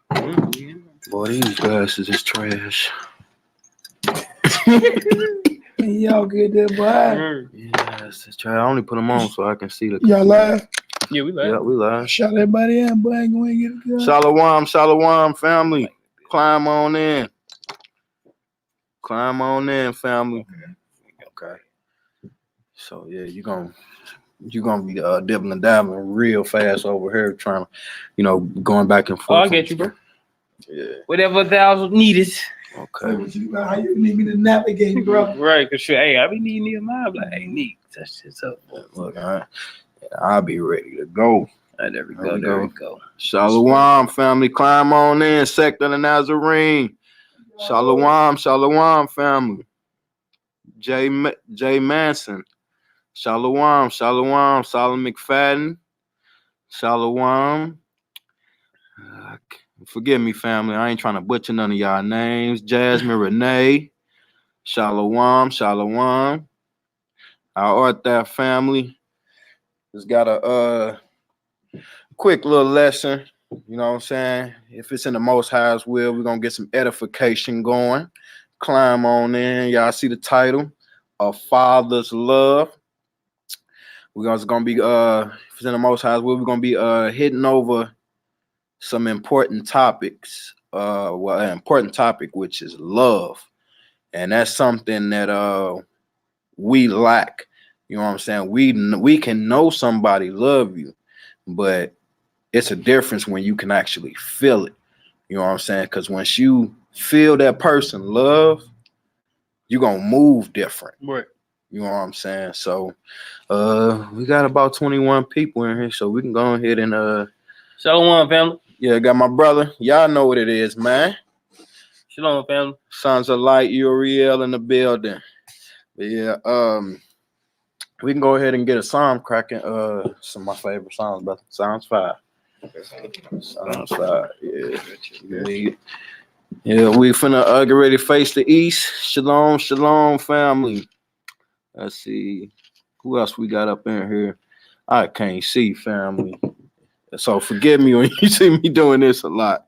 Boy, these glasses is trash. Y'all get that, boy. Yes, it's trash. I only put them on so I can see the. Y'all live? Yeah, we live. Yeah, we live. Shout everybody in, boy. Go and get it done. Shalom, family. Climb on in. Climb on in, family. Okay. So yeah, you're gonna be dibbling and dabbling real fast over here, trying to, going back and forth. Oh, I get you, bro. Yeah. Whatever thou needest. Okay. How you need me to navigate, bro? Right, cause sure, hey, I be needing NehemiYAH. Like, hey, Neek, that shit's up. Look, I'll be ready to go. There we go. Shalom, family. Climb on in. Sect of the Nazarene. Shalom, family. J Manson. Shalom. Solomon McFadden. Shalom. Forgive me, family. I ain't trying to butcher none of y'all names. Jasmine Renee. Shalom. Our Orthodox family has got a quick little lesson. You know what I'm saying? If it's in the Most High's will, we're going to get some edification going. Climb on in. Y'all see the title, A Father's Love. We're going to be, if it's in the Most High's will, we're going to be hitting over some important topics. An important topic, which is love. And that's something that we lack. You know what I'm saying? We can know somebody love you, but it's a difference when you can actually feel it. You know what I'm saying? Because once you feel that person love, you're going to move different. Right. You know what I'm saying? So we got about 21 people in here, so we can go ahead and Shalom, family. Yeah, got my brother. Y'all know what it is, man. Shalom, family. Sons of Light, Uriel in the building. But yeah, we can go ahead and get a psalm cracking. Some of my favorite songs, brother. Psalms 5. Psalms 5. Yeah. Yeah, we finna get ready to face the east. Shalom, family. Let's see. Who else we got up in here? I can't see, family. So forgive me when you see me doing this a lot.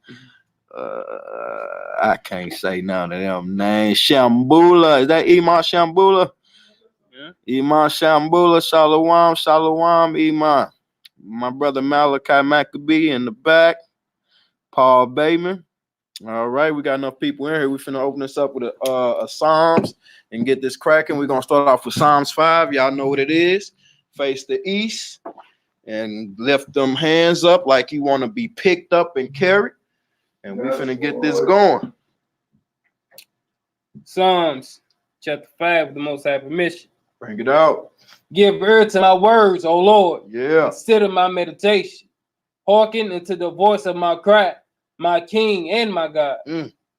I can't say none of them names. Shambula. Is that Iman Shambula? Yeah. Iman Shambula. Shalom, Iman. My brother Malaki Maccabee in the back. Paul Bateman. All right, we got enough people in here. We finna open this up with a Psalms and get this cracking. We're gonna start off with Psalms 5. Y'all know what it is. Face the east and lift them hands up like you want to be picked up and carried. And we finna get this going. Psalms chapter 5 with the Most High permission. Bring it out. Give ear to my words, O Lord. Yeah. Consider my meditation. Hearken unto the voice of my cry, my King and my God.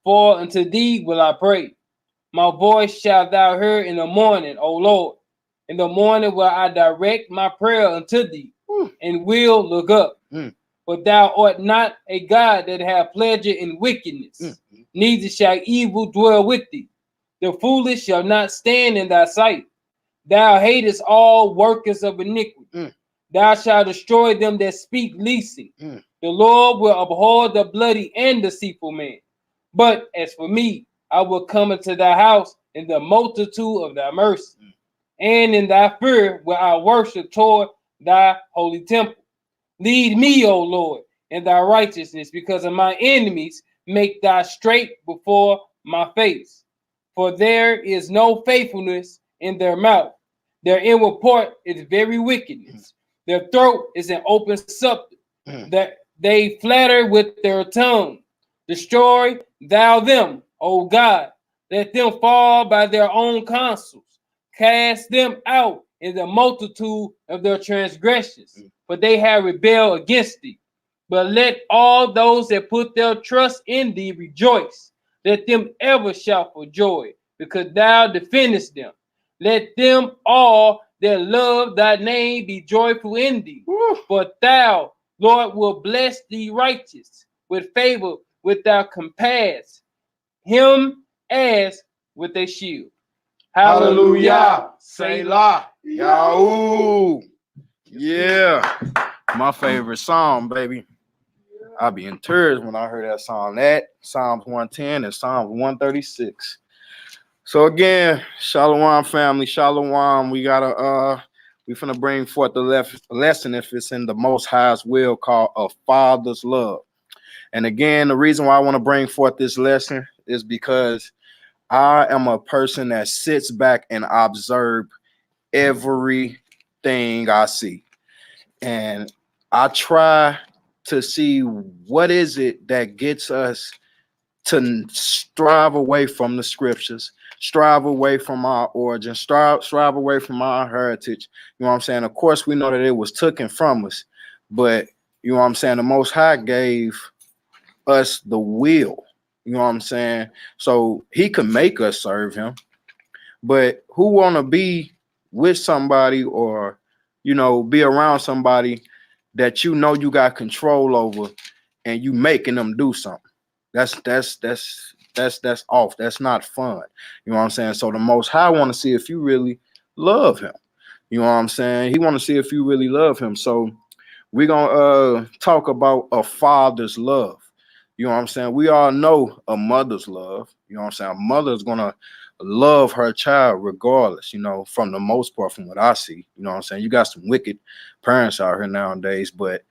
For unto thee will I pray. My voice shalt thou hear in the morning, O Lord. In the morning will I direct my prayer unto thee, and will look up. But thou art not a God that have pleasure in wickedness, neither shall evil dwell with thee. The foolish shall not stand in thy sight. Thou hatest all workers of iniquity. Thou shalt destroy them that speak leasing. The Lord will abhor the bloody and deceitful man. But as for me, I will come into thy house in the multitude of thy mercy, and in thy fear will I worship toward thy holy temple. Lead me, O Lord, in thy righteousness, because of my enemies. Make thy straight before my face. For there is no faithfulness in their mouth. Their inward part is very wickedness. Their throat is an open sepulchre. That they flatter with their tongue. Destroy thou them, O God. Let them fall by their own counsels. Cast them out in the multitude of their transgressions, for they have rebelled against thee. But let all those that put their trust in thee rejoice. Let them ever shout for joy, because thou defendest them. Let them all that love thy name be joyful in thee. For thou, Lord, will bless thee righteous with favor, with thy compass him as with a shield. Hallelujah. Selah. Yahoo. Yeah. My favorite song, baby. I'll be in tears when I heard that song. That Psalms 110 and Psalms 136. So again, Shalom family, Shalom. We finna bring forth the lesson, if it's in the Most High's will, called A Father's Love. And again, the reason why I want to bring forth this lesson is because I am a person that sits back and observe everything I see. And I try to see what is it that gets us to strive away from the scriptures, strive away from our origin, strive away from our heritage. You know what I'm saying? Of course, we know that it was taken from us, but you know what I'm saying? The Most High gave us the will. You know what I'm saying? So he could make us serve him, but who want to be with somebody or, you know, be around somebody that you know you got control over and you making them do something? That's off. That's not fun. You know what I'm saying? So the Most High want to see if you really love him. You know what I'm saying? He want to see if you really love him. So we're gonna talk about a father's love. You know what I'm saying? We all know a mother's love. You know what I'm saying? A mother's gonna love her child regardless, you know, from the most part, from what I see. You know what I'm saying? You got some wicked parents out here nowadays, but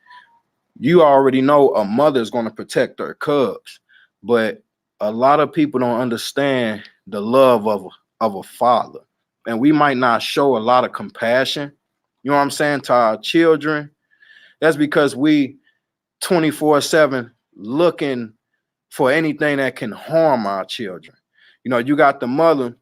you already know a mother is going to protect her cubs. But a lot of people don't understand the love of a father. And we might not show a lot of compassion, you know what I'm saying, to our children. That's because we 24/7 looking for anything that can harm our children. You know, you got the mother,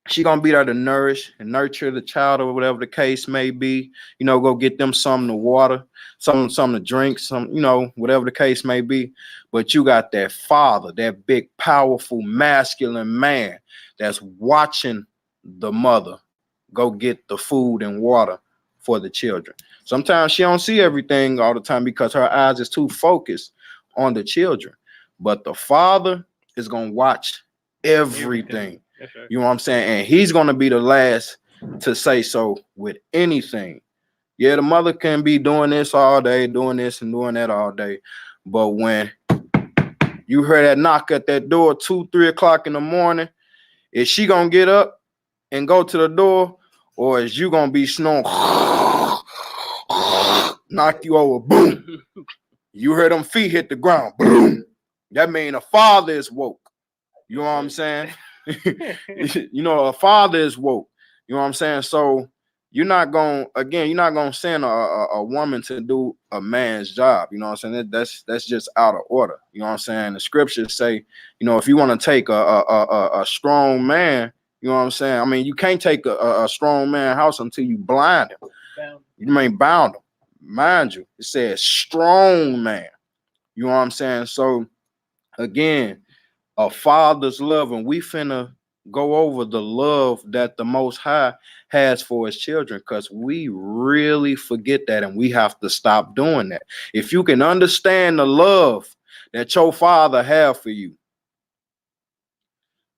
she gonna be there to nourish and nurture the child or whatever the case may be. You know, go get them something to water, something to drink, some, you know, whatever the case may be. But you got that father, that big, powerful, masculine man that's watching the mother go get the food and water for the children. Sometimes she don't see everything all the time because her eyes is too focused on the children. But the father is gonna watch everything. Right. You know what I'm saying? And he's gonna be the last to say so with anything. Yeah, the mother can be doing this all day, doing this and doing that all day. But when you hear that knock at that door 2-3 o'clock in the morning, is she gonna get up and go to the door, or is you gonna be snoring, knock you over, boom? You heard them feet hit the ground, boom. That means a father is woke. You know what I'm saying? You know, a father is woke. You know what I'm saying? So you're not gonna send a woman to do a man's job. You know what I'm saying? That's just out of order. You know what I'm saying? The scriptures say, you know, if you want to take a strong man, you know what I'm saying? I mean, you can't take a strong man house until you blind him. You may bound him. Mind you, it says strong man. You know what I'm saying? So again, a father's love, and we finna go over the love that the Most High has for his children, because we really forget that, and we have to stop doing that. If you can understand the love that your father have for you,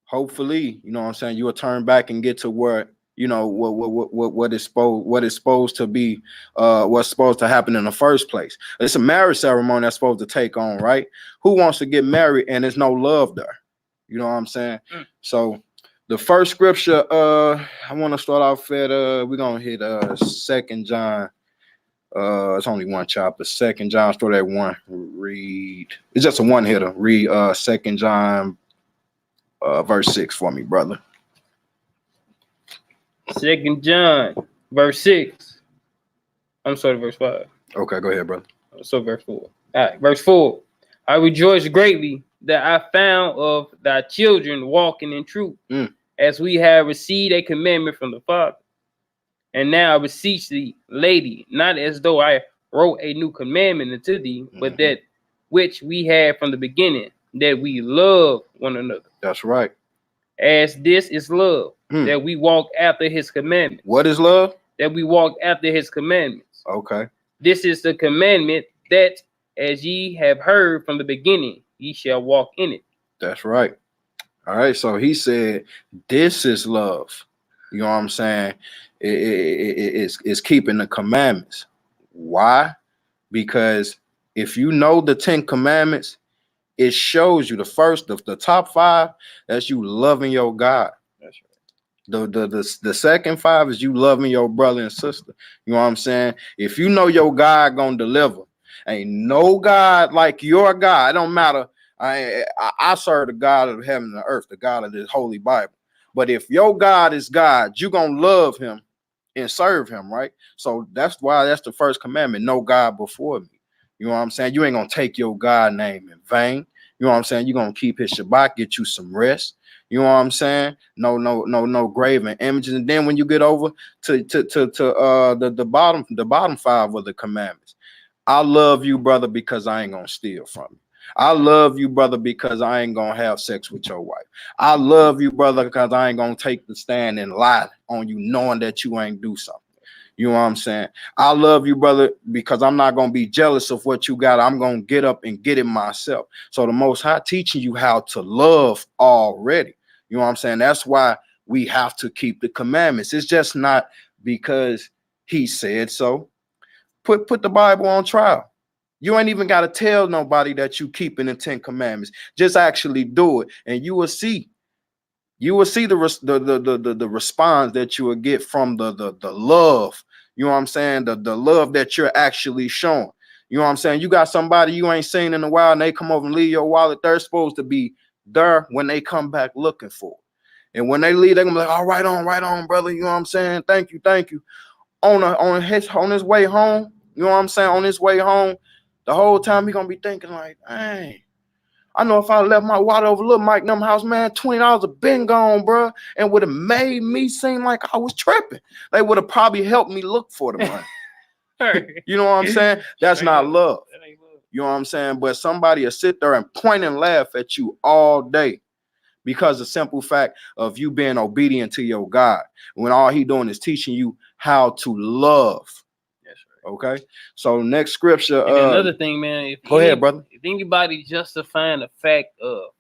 hopefully, you know what I'm saying, you will turn back and get to where, you know, what is supposed to be, what's supposed to happen in the first place. It's a marriage ceremony that's supposed to take on, right? Who wants to get married and there's no love there? You know what I'm saying? So the first scripture, I want to start off at, we're gonna hit 2 John. It's only one chapter. 2 John, start at 1. Read. It's just a one hitter. Read 2 John verse 6 for me, brother. 2 John, verse 6. I'm sorry, verse 5. Okay, go ahead, brother. So verse 4. All right, verse 4. I rejoice greatly that I found of thy children walking in truth, as we have received a commandment from the Father. And now I beseech thee, lady, not as though I wrote a new commandment unto thee, but that which we had from the beginning, that we love one another. That's right. As this is love, that we walk after his commandments. What is love? That we walk after his commandments. Okay. This is the commandment, that as ye have heard from the beginning, ye shall walk in it. That's right. All right. So he said, this is love. You know what I'm saying? It's keeping the commandments. Why? Because If you know the 10 commandments, it shows you the top 5, that's you loving your God. That's right. The second 5 is you loving your brother and sister. You know what I'm saying? If you know your God gonna deliver, ain't no God like your God. It don't matter. I serve the God of heaven and earth, the God of this holy Bible. But if your God is God, you gonna love him and serve him, right? So that's why that's the first commandment: no God before me. You know what I'm saying? You ain't gonna take your God name in vain. You know what I'm saying? You're gonna keep his Shabbat, get you some rest. You know what I'm saying? No graven images. And then when you get over to the bottom 5 of the commandments, I love you, brother, because I ain't gonna steal from you. I love you, brother, because I ain't gonna have sex with your wife. I love you, brother, because I ain't gonna take the stand and lie on you, knowing that you ain't do something. You know what I'm saying? I love you, brother, because I'm not gonna be jealous of what you got. I'm gonna get up and get it myself. So the Most High teaching you how to love already. You know what I'm saying? That's why we have to keep the commandments. It's just not because he said so. Put the Bible on trial. You ain't even got to tell nobody that you keeping the 10 commandments. Just actually do it, and you will see. You will see the response that you will get from the love. You know what I'm saying? The love that you're actually showing. You know what I'm saying? You got somebody you ain't seen in a while, and they come over and leave your wallet. They're supposed to be there when they come back looking for it. And when they leave, they're gonna be like, "Oh, right on, brother." You know what I'm saying? Thank you. On his way home, you know what I'm saying? On his way home, the whole time he gonna be thinking like, "Dang, I know if I left my wallet over Little Mike them house, man, $20 have been gone, bro, and would have made me seem like I was tripping. They would have probably helped me look for the money." You know what I'm saying? That's not love. You know what I'm saying? But somebody will sit there and point and laugh at you all day because the simple fact of you being obedient to your God, when all he doing is teaching you how to love. Yes, right. Okay. So next scripture. And another thing, man. Go ahead, brother. If anybody justifying the fact of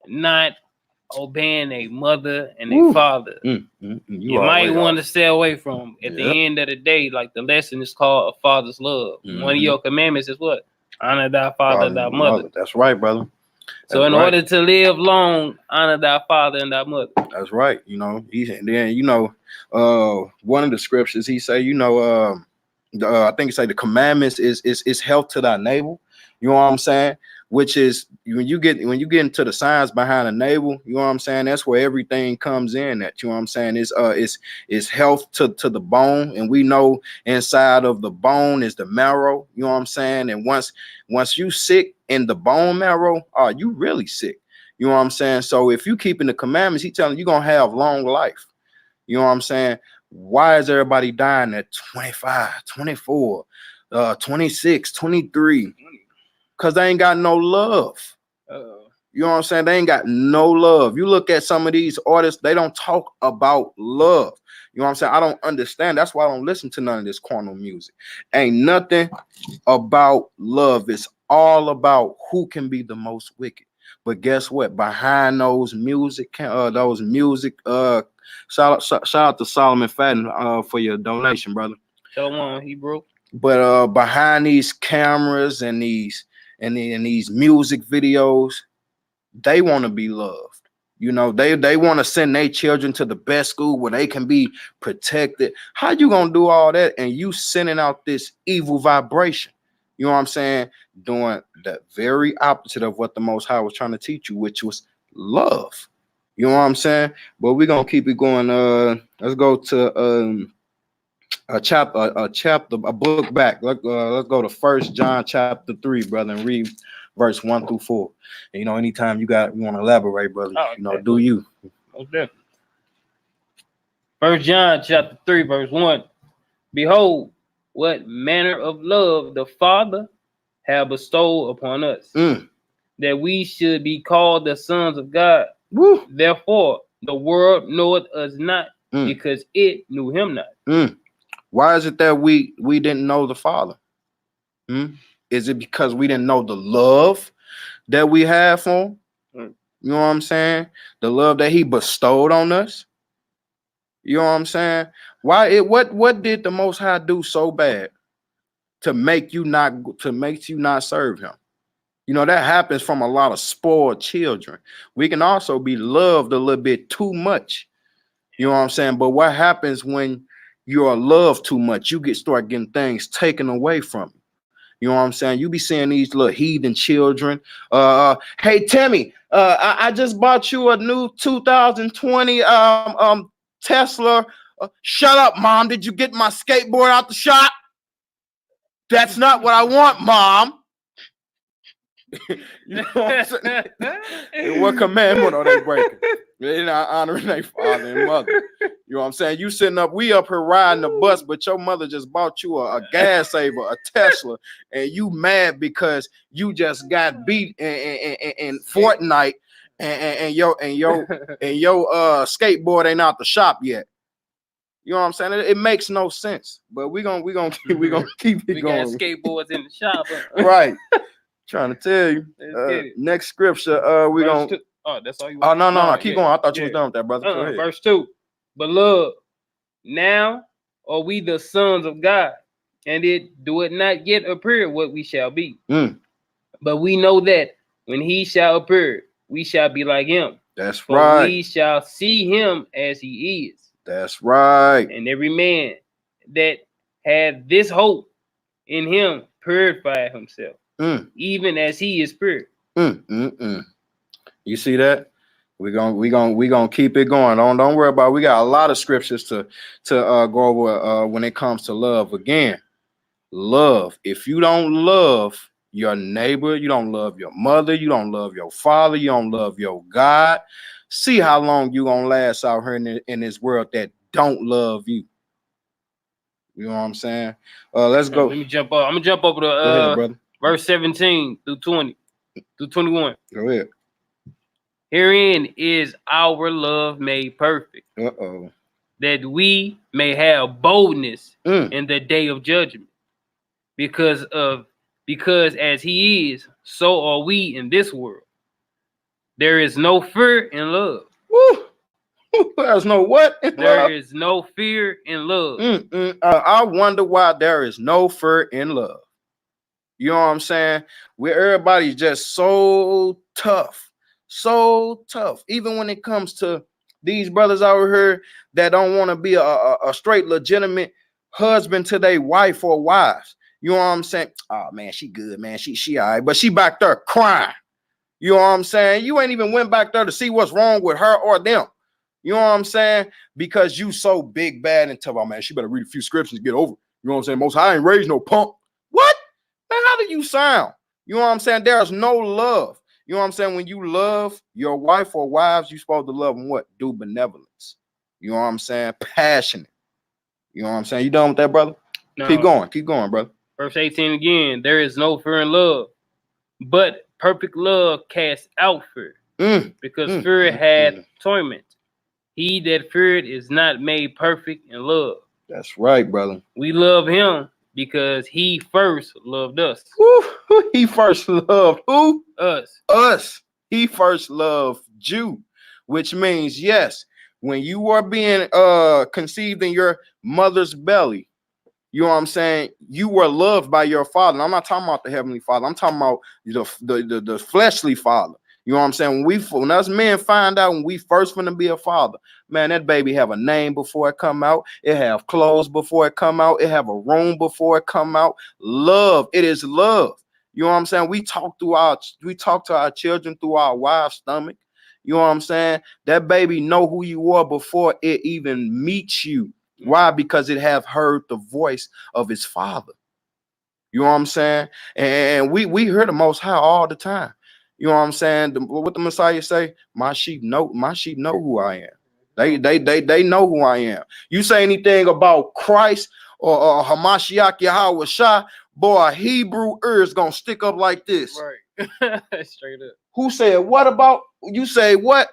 not obeying a mother and a father, you might want to stay away from them. At the end of the day, like the lesson is called a father's love. One of your commandments is what? Honor thy father and thy mother. That's right, brother. So in order to live long, honor thy father and thy mother. That's right. You know, one of the scriptures he say, I think he say the commandments is health to thy neighbor. You know what I'm saying? Which is when you get into the science behind a navel, you know what I'm saying? That's where everything comes in at. You know what I'm saying? It's health to the bone, and we know inside of the bone is the marrow. You know what I'm saying? And once you sick in the bone marrow, you really sick. You know what I'm saying? So if you keeping the commandments, he telling you gonna have long life. You know what I'm saying? Why is everybody dying at 25, 24, 26, 23? Because they ain't got no love. You know what I'm saying? They ain't got no love. You look at some of these artists, they don't talk about love. You know what I'm saying? I don't understand. That's why I don't listen to none of this carnal music. Ain't nothing about love. It's all about who can be the most wicked. But guess what? Behind those music, shout out to Solomon Fadden for your donation, brother. Shalom, Hebrew. But behind these cameras and these music videos, they want to be loved. You know, they want to send their children to the best school where they can be protected. How you gonna do all that and you sending out this evil vibration? You know what I'm saying? Doing the very opposite of what the Most High was trying to teach you, which was love. You know what I'm saying? But we're gonna keep it going. Let's go to a book back. Let's go to 1 John chapter 3, brother, and read verse 1 through 4. And, you know, anytime you want to elaborate, brother, do you? Okay. 1 John chapter 3, verse 1. Behold, what manner of love the Father have bestowed upon us, that we should be called the sons of God. Woo. Therefore, the world knoweth us not, because it knew him not. Why is it that we didn't know the Father? Is it because we didn't know the love that we have for him? You know what I'm saying? The love that he bestowed on us. You know what I'm saying? What did the Most High do so bad to make you not serve him. You know, that happens from a lot of spoiled children. We can also be loved a little bit too much. You know what I'm saying? But what happens when you're loved too much? You start getting things taken away from you. You know what I'm saying? You be seeing these little heathen children. Hey, Timmy, I just bought you a new 2020 Tesla. Shut up, Mom. Did you get my skateboard out the shop? That's not what I want, Mom. You know what I'm saying? And what commandment are they breaking? They're not honoring their father and mother. You know what I'm saying? You sitting up, we up here riding the bus, but your mother just bought you a gas saver, a Tesla, and you mad because you just got beat in Fortnite, and your skateboard ain't out the shop yet. You know what I'm saying? It makes no sense, but we gonna keep it we going. We got skateboards in the shop. Right. Trying to tell you. Next scripture. We gonna. Oh, that's all you want. Oh, no. Keep yeah, going. I thought you was done with that, brother. Go ahead. Verse 2. Beloved, now are we the sons of God, and it doeth not yet appear what we shall be. But we know that when he shall appear, we shall be like him. That's for right. We shall see him as he is. That's right. And every man that had this hope in him purify himself, even as he is pure. You see that? We gonna keep it going. Don't worry about it. We got a lot of scriptures to go over when it comes to love. Again, love. If you don't love your neighbor, you don't love your mother, you don't love your father, you don't love your God, see how long you gonna last out here in this world that don't love you. You know what I'm saying? Let's go. Let me jump up. I'm gonna jump over to go ahead, brother. Verse 17 through 21. Go ahead. Herein is our love made perfect. That we may have boldness in the day of judgment. Because as he is, so are we in this world. There is no fear in love. Woo! There's no what? There is no fear in love. I wonder why there is no fear in love. You know what I'm saying? Everybody's just so tough. So tough. Even when it comes to these brothers out here that don't want to be a straight, legitimate husband to their wife or wives. You know what I'm saying? Oh man, she good, man. She all right, but she back there crying. You know what I'm saying? You ain't even went back there to see what's wrong with her or them. You know what I'm saying? Because you so big bad and tough. Oh man, she better read a few scriptures to get over. You know what I'm saying? Most High ain't raised no punk. What? Man, how do you sound? You know what I'm saying? There's no love. You know what I'm saying? When you love your wife or wives, you're supposed to love them what? Do benevolence. You know what I'm saying? Passionate. You know what I'm saying? You done with that, brother? No. Keep going, brother. Verse 18 again. There is no fear in love, but perfect love casts out fear, because fear had torment. He that feared is not made perfect in love. That's right, brother. We love him because he first loved us. Woo. He first loved who? Us. He first loved you, which means, yes, when you are being conceived in your mother's belly, you know what I'm saying? You were loved by your father. And I'm not talking about the heavenly father. I'm talking about the fleshly father. You know what I'm saying? When us men find out when we first want to be a father, man, that baby have a name before it come out. It have clothes before it come out. It have a room before it come out. Love. It is love. You know what I'm saying? We talk to our children through our wife's stomach. You know what I'm saying? That baby know who you are before it even meets you. Why? Because it have heard the voice of its father. You know what I'm saying? And we hear the Most High all the time. You know what I'm saying? What the Messiah say? My sheep know who I am. They know who I am. You say anything about Christ or Hamashiach Yahweh Shah, boy, a Hebrew is gonna stick up like this. Right. Straight up. Who said what about you? Say what?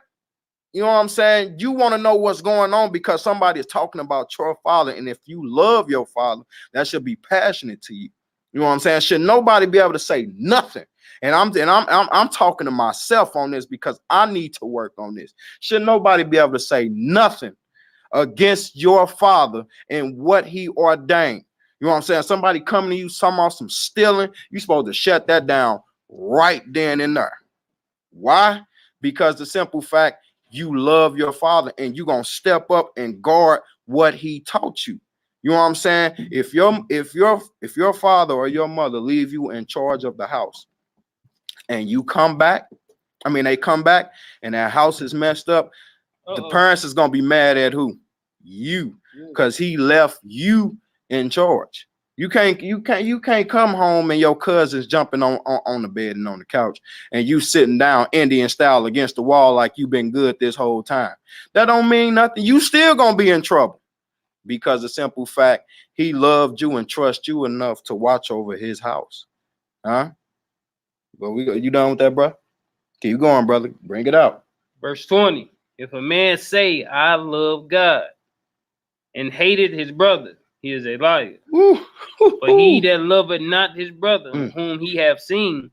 You know what I'm saying? You want to know what's going on because somebody is talking about your father. And if you love your father, that should be passionate to you. You know what I'm saying? Should nobody be able to say nothing? And I'm talking to myself on this because I need to work on this. Should nobody be able to say nothing against your father and what he ordained? You know what I'm saying? Somebody coming to you, talking about some stealing, you supposed to shut that down right then and there. Why? Because the simple fact, you love your father and you're gonna step up and guard what he taught you. You know what I'm saying? If your father or your mother leave you in charge of the house and you come back, they come back and that house is messed up, the parents is gonna be mad at who? You, because he left you in charge. You can't come home and your cousin's jumping on the bed and on the couch and you sitting down Indian style against the wall like you've been good this whole time. That don't mean nothing. You still gonna be in trouble because the simple fact, he loved you and trust you enough to watch over his house. Huh? But you done with that, bro? Keep going, brother. Bring it out. Verse 20. If a man say, I love God, and hated his brother, he is a liar. But he that loveth not his brother, whom he have seen,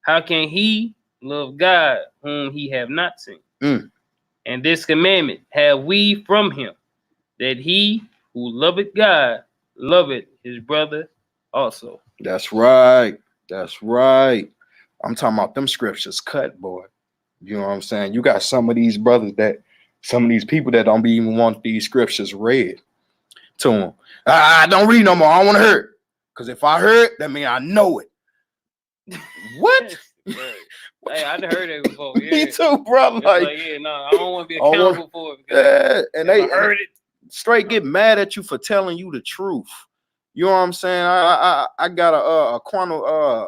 how can he love God, whom he have not seen? And this commandment have we from him, that he who loveth God loveth his brother also. That's right. That's right. I'm talking about them scriptures cut, boy. You know what I'm saying? You got some of these brothers some of these people that don't even want these scriptures read to them. I don't read no more. I don't want to hear it. Because if I heard it, that means I know it. What? Hey, I've heard it before. Yeah. Me too, bro. Like, I don't want to be accountable for it. And they heard it. Straight get mad at you for telling you the truth. You know what I'm saying? I got a carnal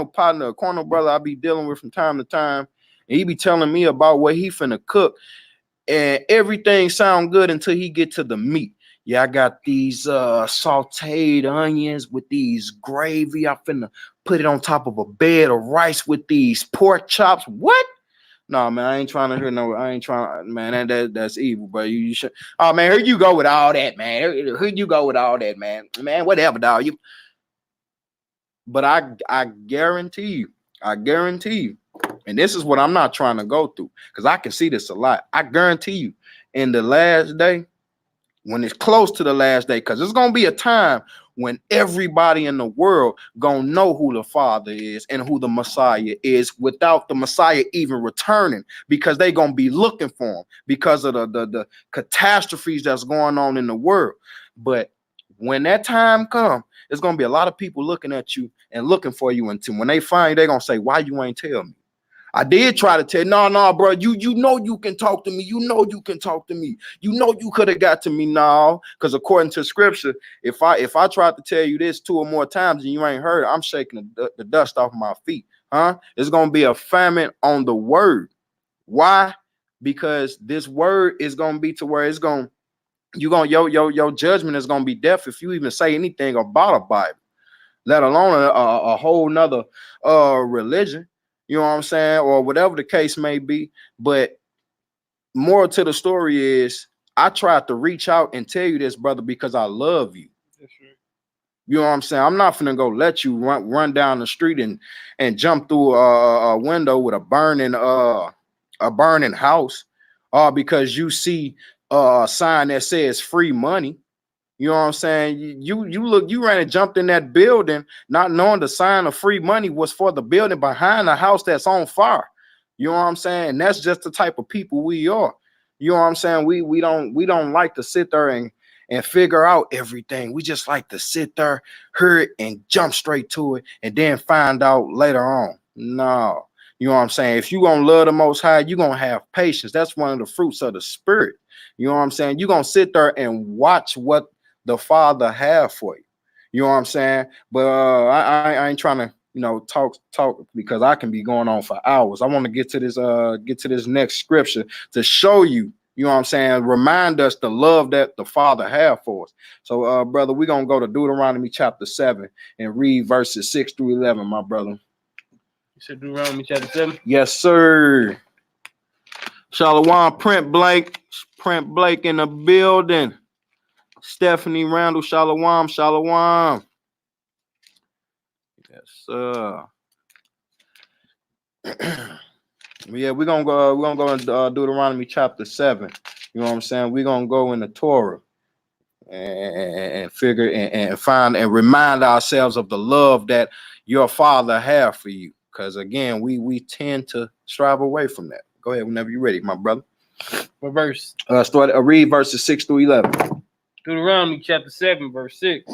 partner, a carnal brother I be dealing with from time to time, and he be telling me about what he finna cook, and everything sound good until he get to the meat. Yeah, I got these sauteed onions with these gravy. I finna put it on top of a bed of rice with these pork chops. What? No, man, I ain't trying to hear no. I ain't trying, man. That's evil, bro. You should. Oh, man, here you go with all that, man. Here you go with all that, man. Man, whatever, dog. But I guarantee you, and this is what I'm not trying to go through because I can see this a lot. I guarantee you, in the last day, when it's close to the last day, because there's gonna be a time when everybody in the world gonna know who the Father is and who the Messiah is without the Messiah even returning, because they gonna be looking for him because of the catastrophes that's going on in the world. But when that time comes, there's gonna be a lot of people looking at you and looking for you, and when they find you, they're gonna say, why you ain't tell me? I did try to tell, no, bro, you know you can talk to me. You know you can talk to me. You know you could have got to me now, because according to scripture, if I tried to tell you this 2 or more times and you ain't heard, I'm shaking the dust off my feet. It's gonna be a famine on the word. Why? Because this word is gonna be to where it's gonna your judgment is gonna be deaf if you even say anything about a Bible, let alone a whole nother religion. You know what I'm saying? Or whatever the case may be. But more to the story is, I tried to reach out and tell you this, brother, because I love you. That's right. You know what I'm saying? I'm not finna go let you run down the street and jump through a window with a burning house, because you see a sign that says free money. You know what I'm saying? You ran and jumped in that building, not knowing the sign of free money was for the building behind the house that's on fire. You know what I'm saying? And that's just the type of people we are. You know what I'm saying? We don't like to sit there and figure out everything. We just like to sit there, hear it, and jump straight to it, and then find out later on. No. You know what I'm saying? If you're going to love the Most High, you're going to have patience. That's one of the fruits of the Spirit. You know what I'm saying? You're going to sit there and watch what the Father have for you. You know what I'm saying? But I ain't trying to talk because I can be going on for hours. I want to get to this next scripture to show you, you know what I'm saying, remind us the love that the Father have for us. So brother, we're gonna go to Deuteronomy chapter 7 and read verses 6 through 11, my brother. You said Deuteronomy chapter 7? Yes, sir. Shalom, Print Blake in the building. Stephanie Randall, shalom. Yes, sir. Yeah, we're gonna go in Deuteronomy chapter 7. You know what I'm saying? We're gonna go in the Torah. and figure and find and remind ourselves of the love that your Father have for you. Because again, we tend to strive away from that. Go ahead whenever you're ready, my brother. What verse? Read verses 6 through 11. Deuteronomy chapter 7, verse 6.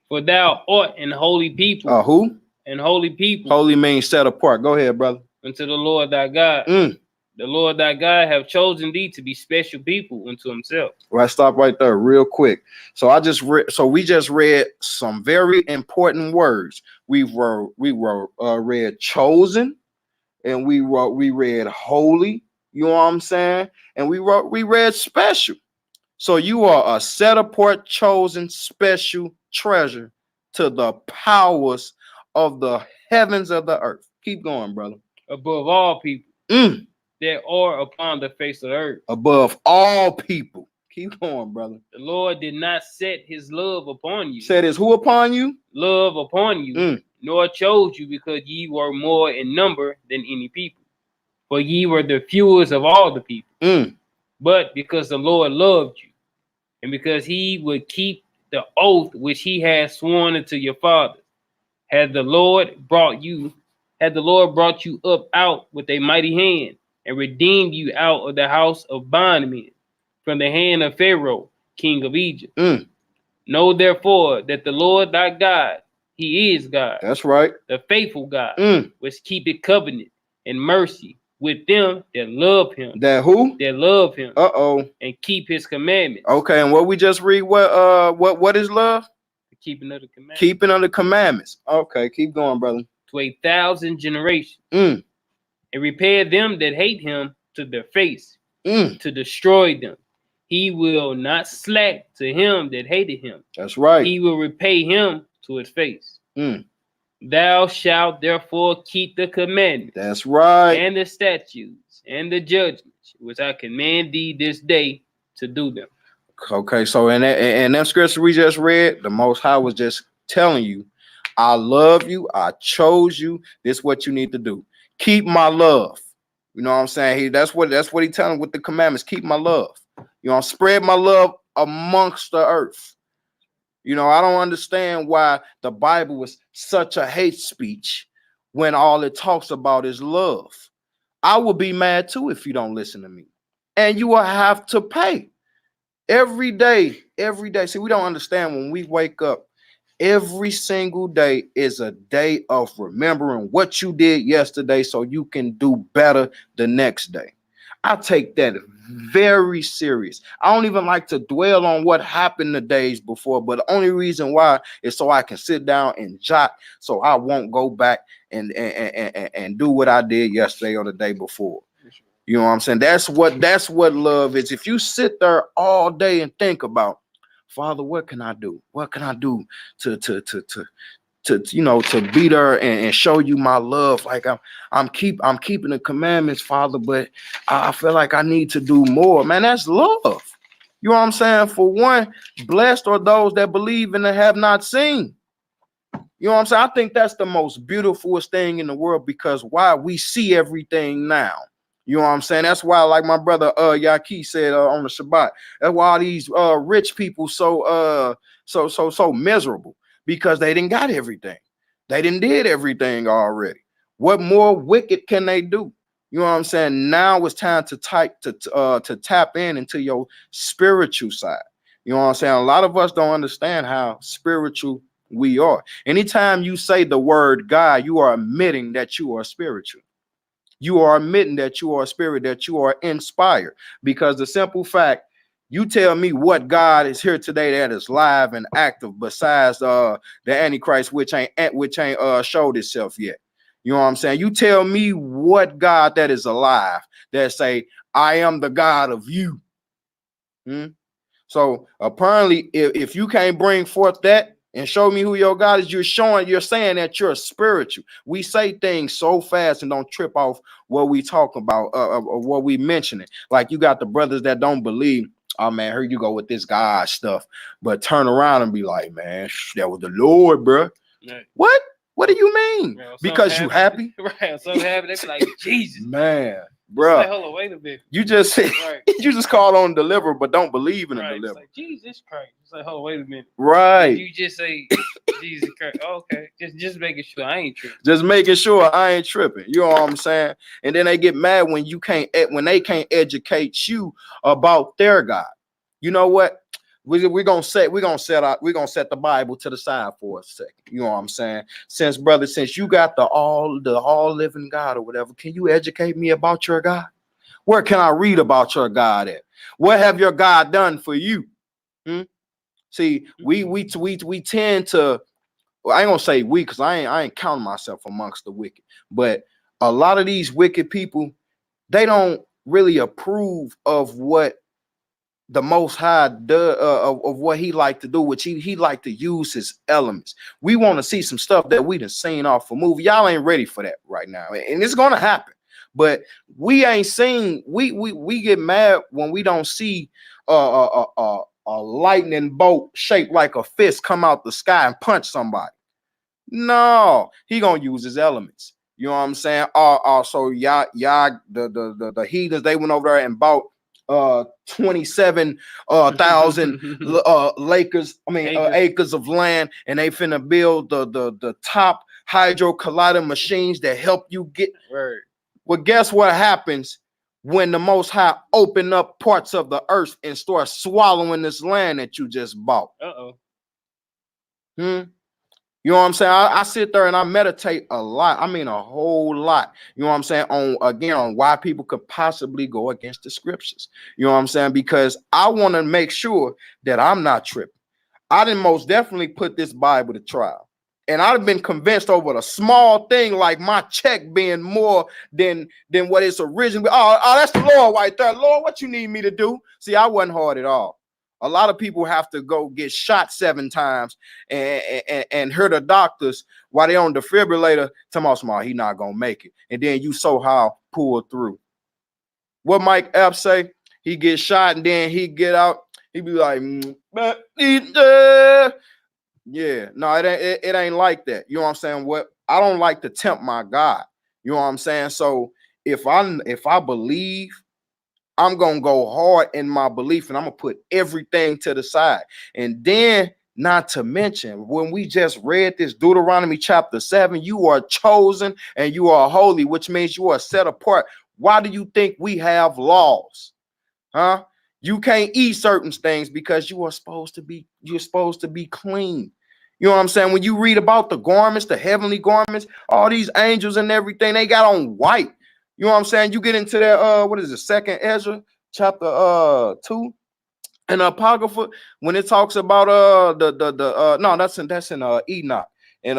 For thou art an holy people. Who? And holy people. Holy means set apart. Go ahead, brother. Unto the Lord thy God. The Lord thy God have chosen thee to be special people unto himself. Right, stop right there real quick. So we just read some very important words. We read chosen, and we read holy, you know what I'm saying? And we read special. So you are a set apart, chosen, special treasure to the powers of the heavens of the earth. Keep going, brother. Above all people that are upon the face of the earth. Above all people. Keep going, brother. The Lord did not set his love upon you. Set his who upon you? Love upon you, nor chose you because ye were more in number than any people. For ye were the fewest of all the people. But because the Lord loved you, and because he would keep the oath which he had sworn unto your fathers, had the Lord brought you up out with a mighty hand, and redeemed you out of the house of bondmen, from the hand of Pharaoh, king of Egypt. Know therefore that the Lord thy God, he is God. That's right. The faithful God, which keepeth covenant and mercy with them that love him. That who? That love him. And keep his commandments. Okay, and what we just read, what is love? The keeping of the commandments. Keeping of the commandments. Okay, keep going, brother. To 1,000 generations. And repair them that hate him to their face, to destroy them. He will not slack to him that hated him. That's right. He will repay him to his face. Thou shalt therefore keep the commandments. That's right. And the statutes and the judgments which I command thee this day to do them. Okay, so in that scripture we just read, the Most High was just telling you, I love you, I chose you. This is what you need to do. Keep my love. You know what I'm saying? That's what he telling with the commandments. Keep my love. You know, spread my love amongst the earth. You know, I don't understand why the Bible was such a hate speech when all it talks about is love. I will be mad too if you don't listen to me. And you will have to pay every day. See, we don't understand when we wake up. Every single day is a day of remembering what you did yesterday so you can do better the next day. I take that very serious. I don't even like to dwell on what happened the days before, but the only reason why is so I can sit down and jot so I won't go back and do what I did yesterday or the day before. You know what I'm saying? That's what love is. If you sit there all day and think about, Father, what can I do? What can I do to be there and show you my love? Like I'm keeping the commandments, Father, but I feel like I need to do more. Man, that's love. You know what I'm saying? For one, blessed are those that believe and have not seen. You know what I'm saying? I think that's the most beautifulest thing in the world, because why? We see everything now. You know what I'm saying? That's why, like my brother Yaki said on the Shabbat, that's why all these rich people so miserable, because they didn't got everything. They didn't did everything already. What more wicked can they do? You know what I'm saying? Now it's time to tap into your spiritual side. You know what I'm saying? A lot of us don't understand how spiritual we are. Anytime you say the word God, you are admitting that you are spiritual. You are admitting that you are a spirit, that you are inspired, because the simple fact, you tell me what God is here today that is live and active besides the Antichrist, which ain't showed itself yet. You know what I'm saying? You tell me what God that is alive that say, I am the God of you. So apparently, if you can't bring forth that and show me who your God is, you're saying that you're spiritual. We say things so fast and don't trip off what we talk about or what we mention it. Like you got the brothers that don't believe. Oh man, here you go with this God stuff, but turn around and be like, man, that was the Lord, bro. Right. What do you mean? Because you happy? Right. I'm so happy. They be like, Jesus. Man. Bruh. Like, hold on, wait a minute. You just said Right. you just call on deliver, but don't believe in a Right. It's deliver. like Jesus Christ. It's like, hold on, wait a minute. Right. Did you just say Jesus Christ? Oh, okay. Just making sure I ain't tripping. Just making sure I ain't tripping. You know what I'm saying? And then they get mad when they can't educate you about their God. You know what? We're gonna set the Bible to the side for a second. You know what I'm saying? Since you got the all living God or whatever, can you educate me about your God? Where can I read about your God at? What have your God done for you? See, we tend to. Well, I ain't gonna say we, because I ain't counting myself amongst the wicked. But a lot of these wicked people, they don't really approve of what the Most High does, of what He like to do, which he like to use His elements. We want to see some stuff that we done seen off a movie. Y'all ain't ready for that right now, and it's gonna happen. But we ain't seen. We get mad when we don't see a lightning bolt shaped like a fist come out the sky and punch somebody. No, He gonna use His elements. You know what I'm saying? So y'all, the heathens, they went over there and bought 27,000 acres of land, and they finna build the top hydro collider machines that help you get. Right. Well, guess what happens when the Most High open up parts of the earth and start swallowing this land that you just bought? You know what I'm saying? I sit there and I meditate a lot. I mean, a whole lot. You know what I'm saying? On why people could possibly go against the scriptures. You know what I'm saying? Because I want to make sure that I'm not tripping. I didn't most definitely put this Bible to trial. And I've been convinced over a small thing like my check being more than what it's originally. Oh, that's the Lord right there. Lord, what you need me to do? See, I wasn't hard at all. A lot of people have to go get shot 7 times and hear the doctors while they on defibrillator. Tomorrow, he not gonna make it. And then you somehow pull through. What Mike Epps say? He get shot and then he get out. He be like, yeah, no, it ain't like that. You know what I'm saying? What I don't like to tempt my God. You know what I'm saying? So if I believe, I'm gonna go hard in my belief, and I'm gonna put everything to the side. And then, not to mention, when we just read this Deuteronomy chapter 7, you are chosen and you are holy, which means you are set apart. Why do you think we have laws? Huh? You can't eat certain things because you're supposed to be clean. You know what I'm saying? When you read about the garments, the heavenly garments, all these angels and everything, they got on white. You know what I'm saying? You get into that, what is it, 2nd Ezra, chapter 2, and Apocrypha, when it talks about no, that's in Enoch. And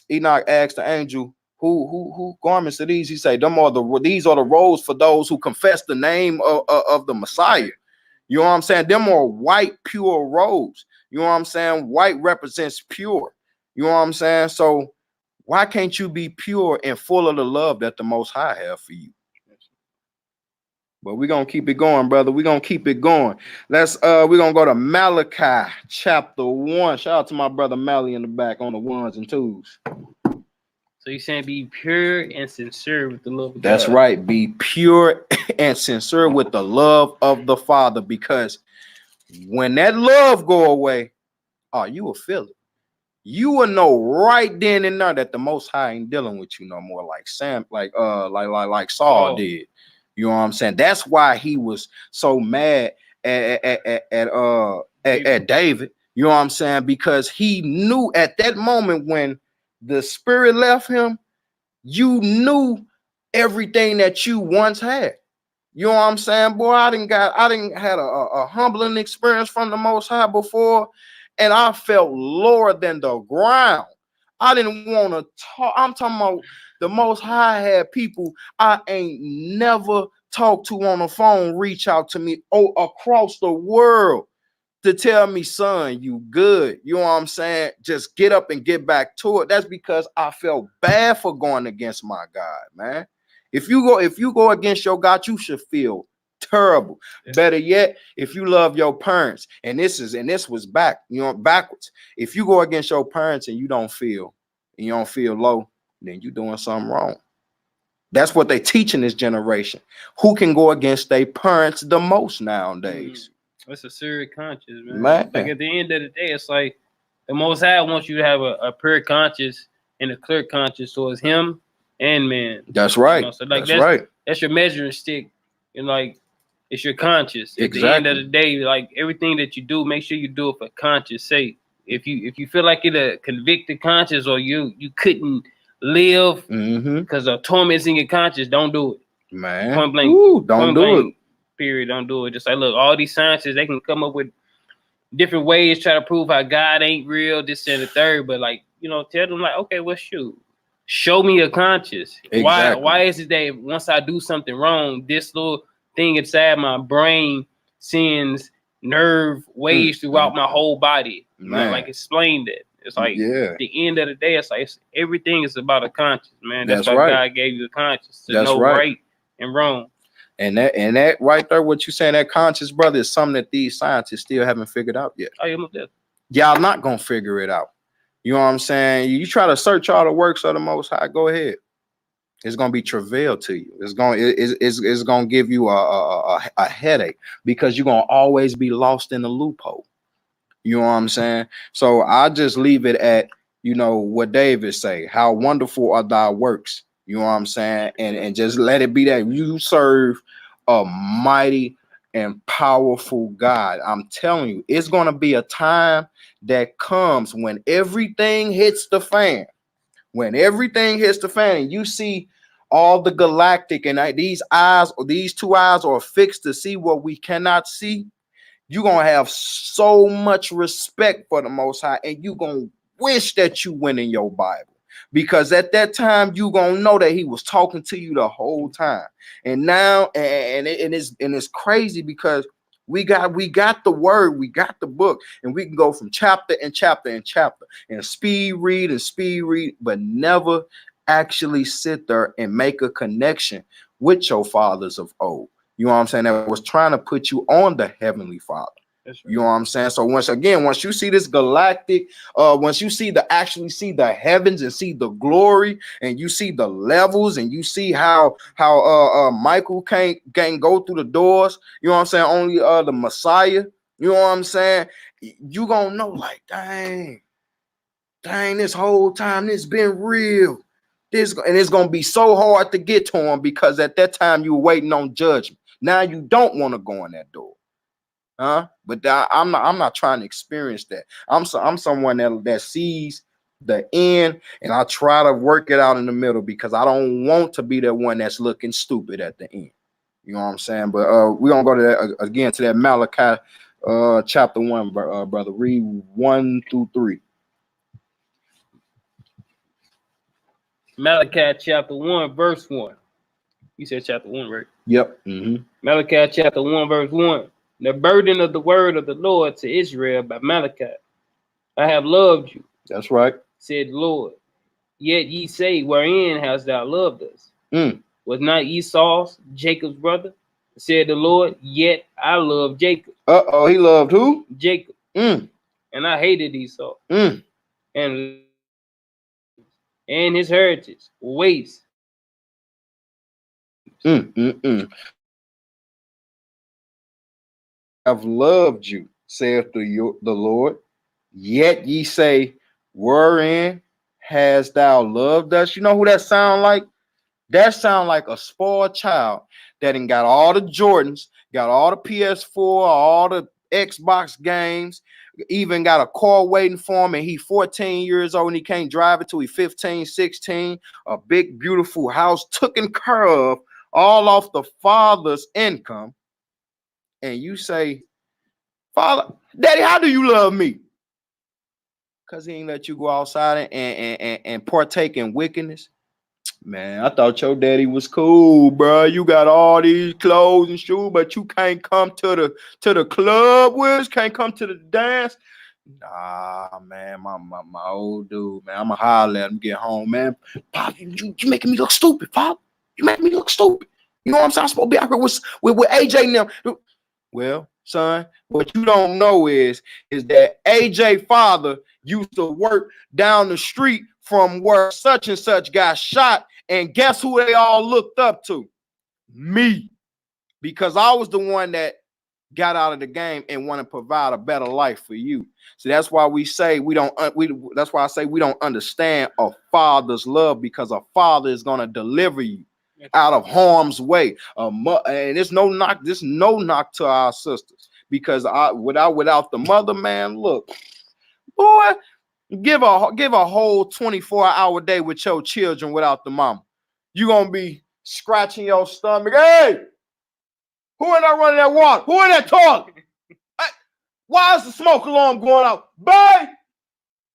Enoch asked the angel, who garments are these? He said, these are the robes for those who confess the name of the Messiah. You know what I'm saying? Them are white, pure robes. You know what I'm saying? White represents pure. You know what I'm saying? So why can't you be pure and full of the love that the Most High have for you? But we're gonna keep it going, brother. We're gonna keep it going. We're gonna go to Malaki chapter 1. Shout out to my brother Mally in the back on the 1s and 2s. So you're saying be pure and sincere with the love of God. That's right. Be pure and sincere with the love of the Father, because when that love go away, you will feel it. You will know right then and there that the Most High ain't dealing with you no more, like Saul did. You know what I'm saying? That's why he was so mad at David. You know what I'm saying? Because he knew at that moment when the spirit left him, you knew everything that you once had. You know what I'm saying? Boy, I didn't had a humbling experience from the Most High before, and I felt lower than the ground. I didn't want to talk. I'm talking about the Most High had people I ain't never talked to on the phone reach out to me across the world to tell me, son, you good. You know what I'm saying? Just get up and get back to it. That's because I felt bad for going against my God, man. If you go against your God, you should feel terrible. Yeah. Better yet, if you love your parents, and this was backwards. If you go against your parents and you don't feel low, then you're doing something wrong. That's what they teach in this generation. Who can go against their parents the most nowadays? That's a serious conscience, man. Man. Like at the end of the day, it's like the Most High wants you to have a pure conscience and a clear conscience towards Him and man. That's right. You know? So like that's right. That's your measuring stick, and like it's your conscience. At Exactly. the end of the day, like everything that you do, make sure you do it for conscience sake. If you feel like it's a convicted conscience or you couldn't live because of torments in your conscience, don't do it. Man. Point blank. Ooh, don't do it. Period. Don't do it. Just like, look, all these sciences, they can come up with different ways, try to prove how God ain't real, this and the third. But like, you know, tell them like, okay, well, shoot, show me a conscience. Exactly. Why is it that once I do something wrong, this little thing inside my brain sends nerve waves throughout my whole body? You know, like explain that. It's like at the end of the day, it's like everything is about a conscience, man. That's why right. God gave you a conscience to know right and wrong. And that right there, what you saying, that conscience, brother, is something that these scientists still haven't figured out yet. Oh, yeah, y'all not gonna figure it out. You know what I'm saying? You try to search all the works of the Most High, go ahead. It's gonna be travail to you. It's gonna give you a headache because you're gonna always be lost in the loophole. You know what I'm saying? So I just leave it at, you know, what David say, how wonderful are thy works. You know what I'm saying? And just let it be that you serve a mighty and powerful God. I'm telling you, it's going to be a time that comes when everything hits the fan. When everything hits the fan and you see all the galactic and these eyes, or these two eyes are fixed to see what we cannot see, you're going to have so much respect for the Most High, and you're going to wish that you went in your Bible. Because at that time, you're going to know that he was talking to you the whole time. And now, and it's crazy because we got the word, we got the book, and we can go from chapter and chapter and chapter and speed read, but never actually sit there and make a connection with your fathers of old. You know what I'm saying? That was trying to put you on the Heavenly Father. Right. You know what I'm saying? So once you see this galactic, once you actually see the heavens and see the glory, and you see the levels, and you see how Michael can't go through the doors, you know what I'm saying? Only the Messiah, you know what I'm saying? You gonna know like, dang, this whole time this been real. And it's gonna be so hard to get to him because at that time you were waiting on judgment. Now you don't want to go in that door. But I'm not trying to experience that. I'm someone that sees the end, and I try to work it out in the middle because I don't want to be the one that's looking stupid at the end. You know what I'm saying? But we're gonna go to that again, to that Malachi chapter 1, brother. Read 1 through 3. Malachi chapter 1, verse 1. You said chapter 1, right? Yep. Malachi chapter 1, verse 1. The burden of the word of the Lord to Israel by Malachi. I have loved you. That's right. Said the Lord. Yet ye say, wherein hast thou loved us? Was not Esau Jacob's brother? Said the Lord, yet I love Jacob. He loved who? Jacob. And I hated Esau. And his heritage waste. I've loved you, saith the Lord. Yet ye say, wherein hast thou loved us? You know who that sound like? That sound like a spoiled child that ain't got all the Jordans, got all the PS4, all the Xbox games, even got a car waiting for him, and he 14 years old and he can't drive it till he 15, 16, a big, beautiful house taken care of, all off the father's income. And you say, Father, Daddy, how do you love me? Because he ain't let you go outside and partake in wickedness. Man, I thought your daddy was cool, bro. You got all these clothes and shoes, but you can't come to the club with us, can't come to the dance. Nah, man, my old dude, man. I'ma holler at him, get home, man. Pop, you making me look stupid, Pop. You making me look stupid. You know what I'm saying? I'm supposed to be out here with AJ and them. Well, son, what you don't know is that AJ father used to work down the street from where such and such got shot, And guess who they all looked up to? Me. Because I was the one that got out of the game and want to provide a better life for you. So that's why we say that's why I say we don't understand a father's love, because a father is going to deliver you out of harm's way. And it's no knock to our sisters, because without the mother, man, look, boy, give a whole 24-hour day with your children without the mama. You're going to be scratching your stomach. Hey, who in there running that water? Who in there talking? Why is the smoke alarm going off? Babe!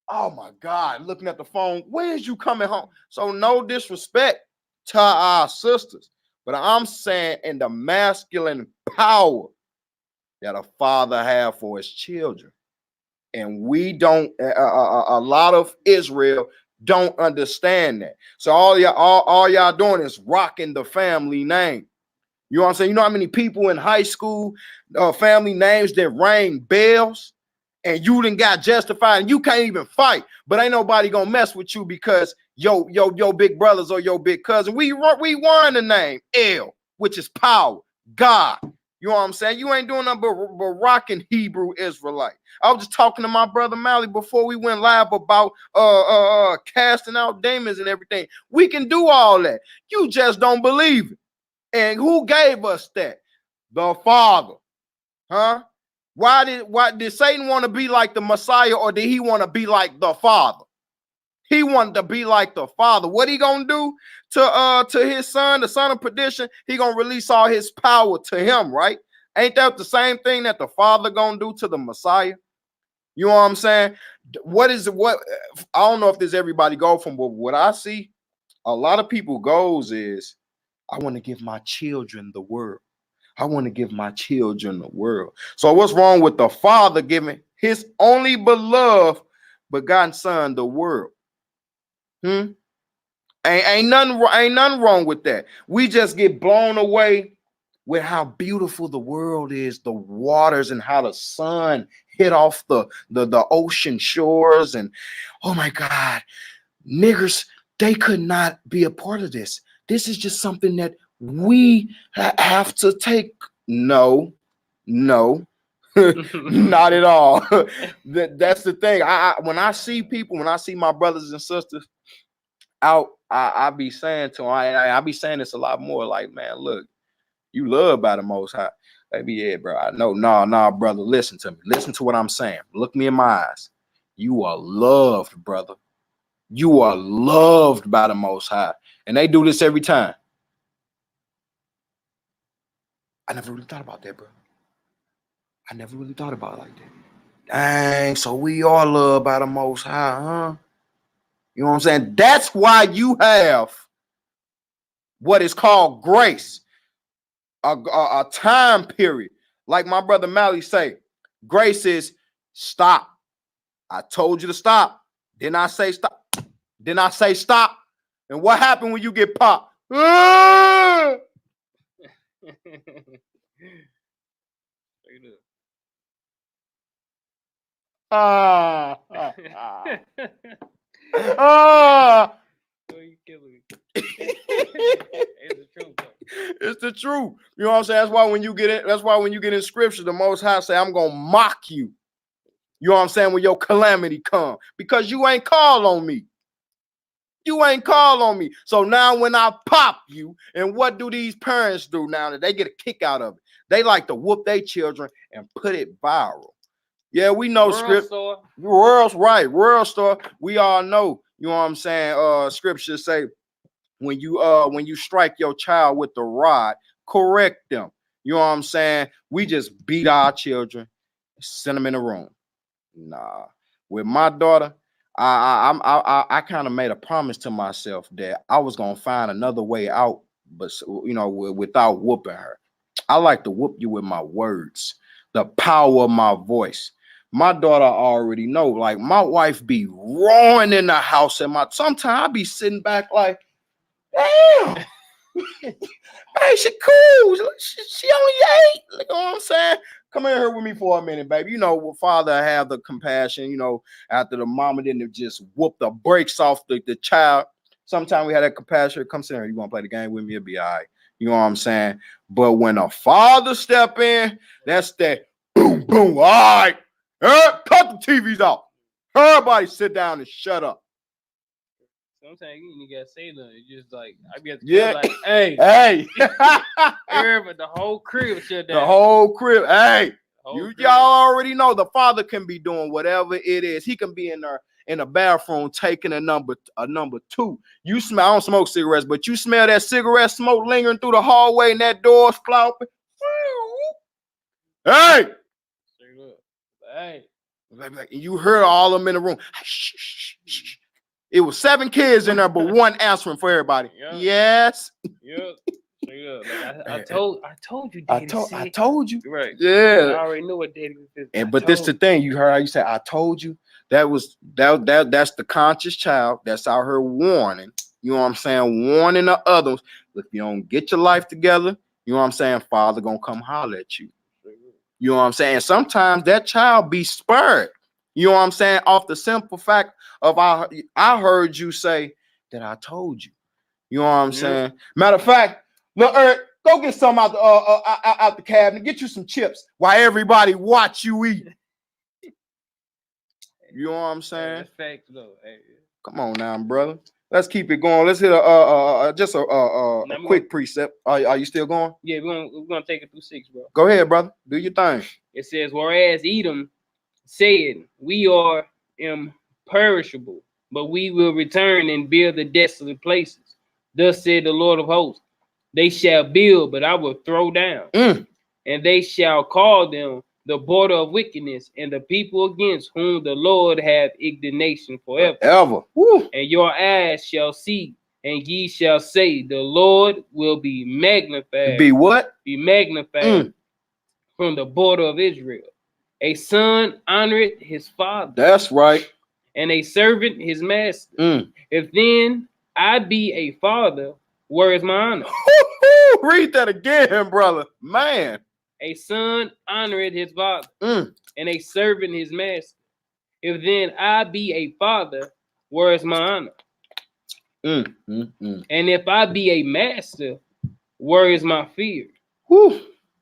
Oh my God, looking at the phone. Where's you coming home? So no disrespect to our sisters, but I'm saying in the masculine power that a father have for his children. And we don't, a lot of Israel don't understand that. So all y'all doing is rocking the family name. You know what I'm saying? You know how many people in high school, family names that rang bells, and you done got justified and you can't even fight, but ain't nobody gonna mess with you because your big brothers or your big cousin. We won the name El, which is power, God. You know what I'm saying? You ain't doing nothing but rocking Hebrew Israelite. I was just talking to my brother Malaki before we went live about casting out demons and everything. We can do all that. You just don't believe it. And who gave us that? The Father. Huh? Why did Satan want to be like the Messiah, or did he want to be like the Father? He wanted to be like the Father. What he gonna do to his son, the son of perdition? He gonna release all his power to him, right? Ain't that the same thing that the Father gonna do to the Messiah? You know what I'm saying? What I don't know if there's everybody go from, but what I see, a lot of people goes is, I want to give my children the world. I want to give my children the world. So what's wrong with the Father giving his only beloved begotten son the world? Ain't nothing wrong with that. We just get blown away with how beautiful the world is, the waters, and how the sun hit off the ocean shores. And oh my God, niggers, they could not be a part of this. This is just something that we have to take. No, not at all. That's the thing. When I see people, when I see my brothers and sisters out, I be saying to them, I be saying this a lot more, like, man, look, you loved by the Most High. Baby, yeah, bro. I know. Nah, brother. Listen to me. Listen to what I'm saying. Look me in my eyes. You are loved, brother. You are loved by the Most High. And they do this every time. I never really thought about that, bro. I never really thought about it like that. Dang, so we are loved by the Most High, huh? You know what I'm saying? That's why you have what is called grace, a time period. Like my brother Malaki say, grace is stop. I told you to stop. Didn't I say stop? Didn't I say stop? And what happened when you get popped? It's the truth. You know what I'm saying? That's why when you get in scripture, the Most High say, I'm gonna mock you. You know what I'm saying? When your calamity come, because you ain't called on me. You ain't called on me. So now when I pop you, and what do these parents do now that they get a kick out of it? They like to whoop their children and put it viral. Yeah, we know script. World's right. World Star. We all know. You know what I'm saying? Scripture say when you strike your child with the rod, correct them. You know what I'm saying? We just beat our children, send them in a room. Nah, with my daughter, I kind of made a promise to myself that I was gonna find another way out, but without whooping her. I like to whoop you with my words, the power of my voice. My daughter already know. Like my wife be roaring in the house, and sometimes I be sitting back like, damn. Hey, she cool. She only 8. You know what I'm saying? Come in here with me for a minute, baby. You know, father have the compassion, after the mama didn't just whoop the brakes off the child. Sometimes we had that compassion. Come sit here. You want to play the game with me? It'll be all right. You know what I'm saying? But when a father step in, that's that boom, boom. All right. Cut the TVs off. Everybody sit down and shut up. Sometimes you gotta say nothing. It's just like I be at the Yeah. like, hey, Hey. but the whole crib shut down. The whole crib. Hey. Whole crib. Y'all already know the father can be doing whatever it is. He can be in there in the bathroom taking a number 2. You smell, I don't smoke cigarettes, but you smell that cigarette smoke lingering through the hallway and that door's flopping. Hey. Straight up. Hey. Like, you heard all of them in the room. It was 7 kids in there, but 1 answering for everybody. Yeah. Yes. Yep. Straight up. Like I told you, Daddy. I told you. Right. Yeah. I already know what Daddy was. But this the thing. You heard how you said, I told you. That's the conscious child that's out here warning. You know what I'm saying? Warning the others. If you don't get your life together, you know what I'm saying? Father gonna come holler at you. You know what I'm saying? Sometimes that child be spurred. You know what I'm saying? Off the simple fact of I heard you say that I told you. You know what I'm saying? Matter of fact, look, go get some out the cabinet. Get you some chips while everybody watch you eat. You know what I'm saying? That's facts though. Hey. Come on now, brother. Let's keep it going. Let's hit a quick precept. Are you still going? Yeah, we're gonna take it through 6, bro. Go ahead, brother. Do your thing. It says, whereas Edom said, we are imperishable, but we will return and build the desolate places. Thus said the Lord of hosts, they shall build, but I will throw down. And they shall call them the border of wickedness, and the people against whom the Lord have indignation forever. Woo. And your eyes shall see, and ye shall say, the Lord will be magnified. Be what? Be magnified from the border of Israel. A son honoreth his father. That's right. And a servant his master. If then I be a father, where is my honor? Read that again, brother. Man. A son honoreth his father, and a servant his master. If then I be a father, where is my honor? And if I be a master, where is my fear?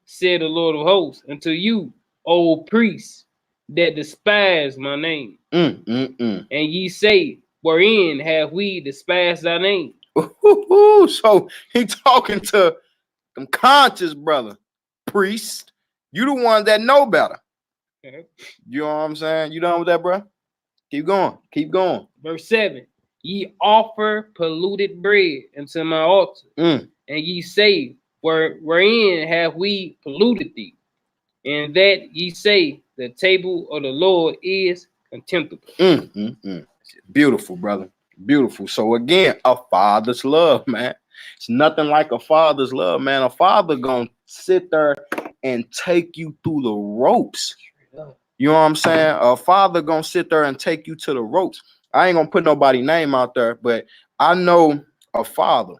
Said the Lord of hosts, unto you, O priests, that despise my name. And ye say, wherein have we despised thy name? So he talking to them conscious brother. Priest, you the one that know better. You know what I'm saying? You done with that, bro? Keep going. Verse 7, ye offer polluted bread unto my altar, and ye say, wherein have we polluted thee? And that ye say, the table of the Lord is contemptible. Beautiful, brother. Beautiful. So again, a father's love, man. It's nothing like a father's love, man. A father gonna sit there and take you through the ropes. You know what I'm saying? A father gonna sit there and take you to the ropes. I ain't gonna put nobody's name out there, but I know a father.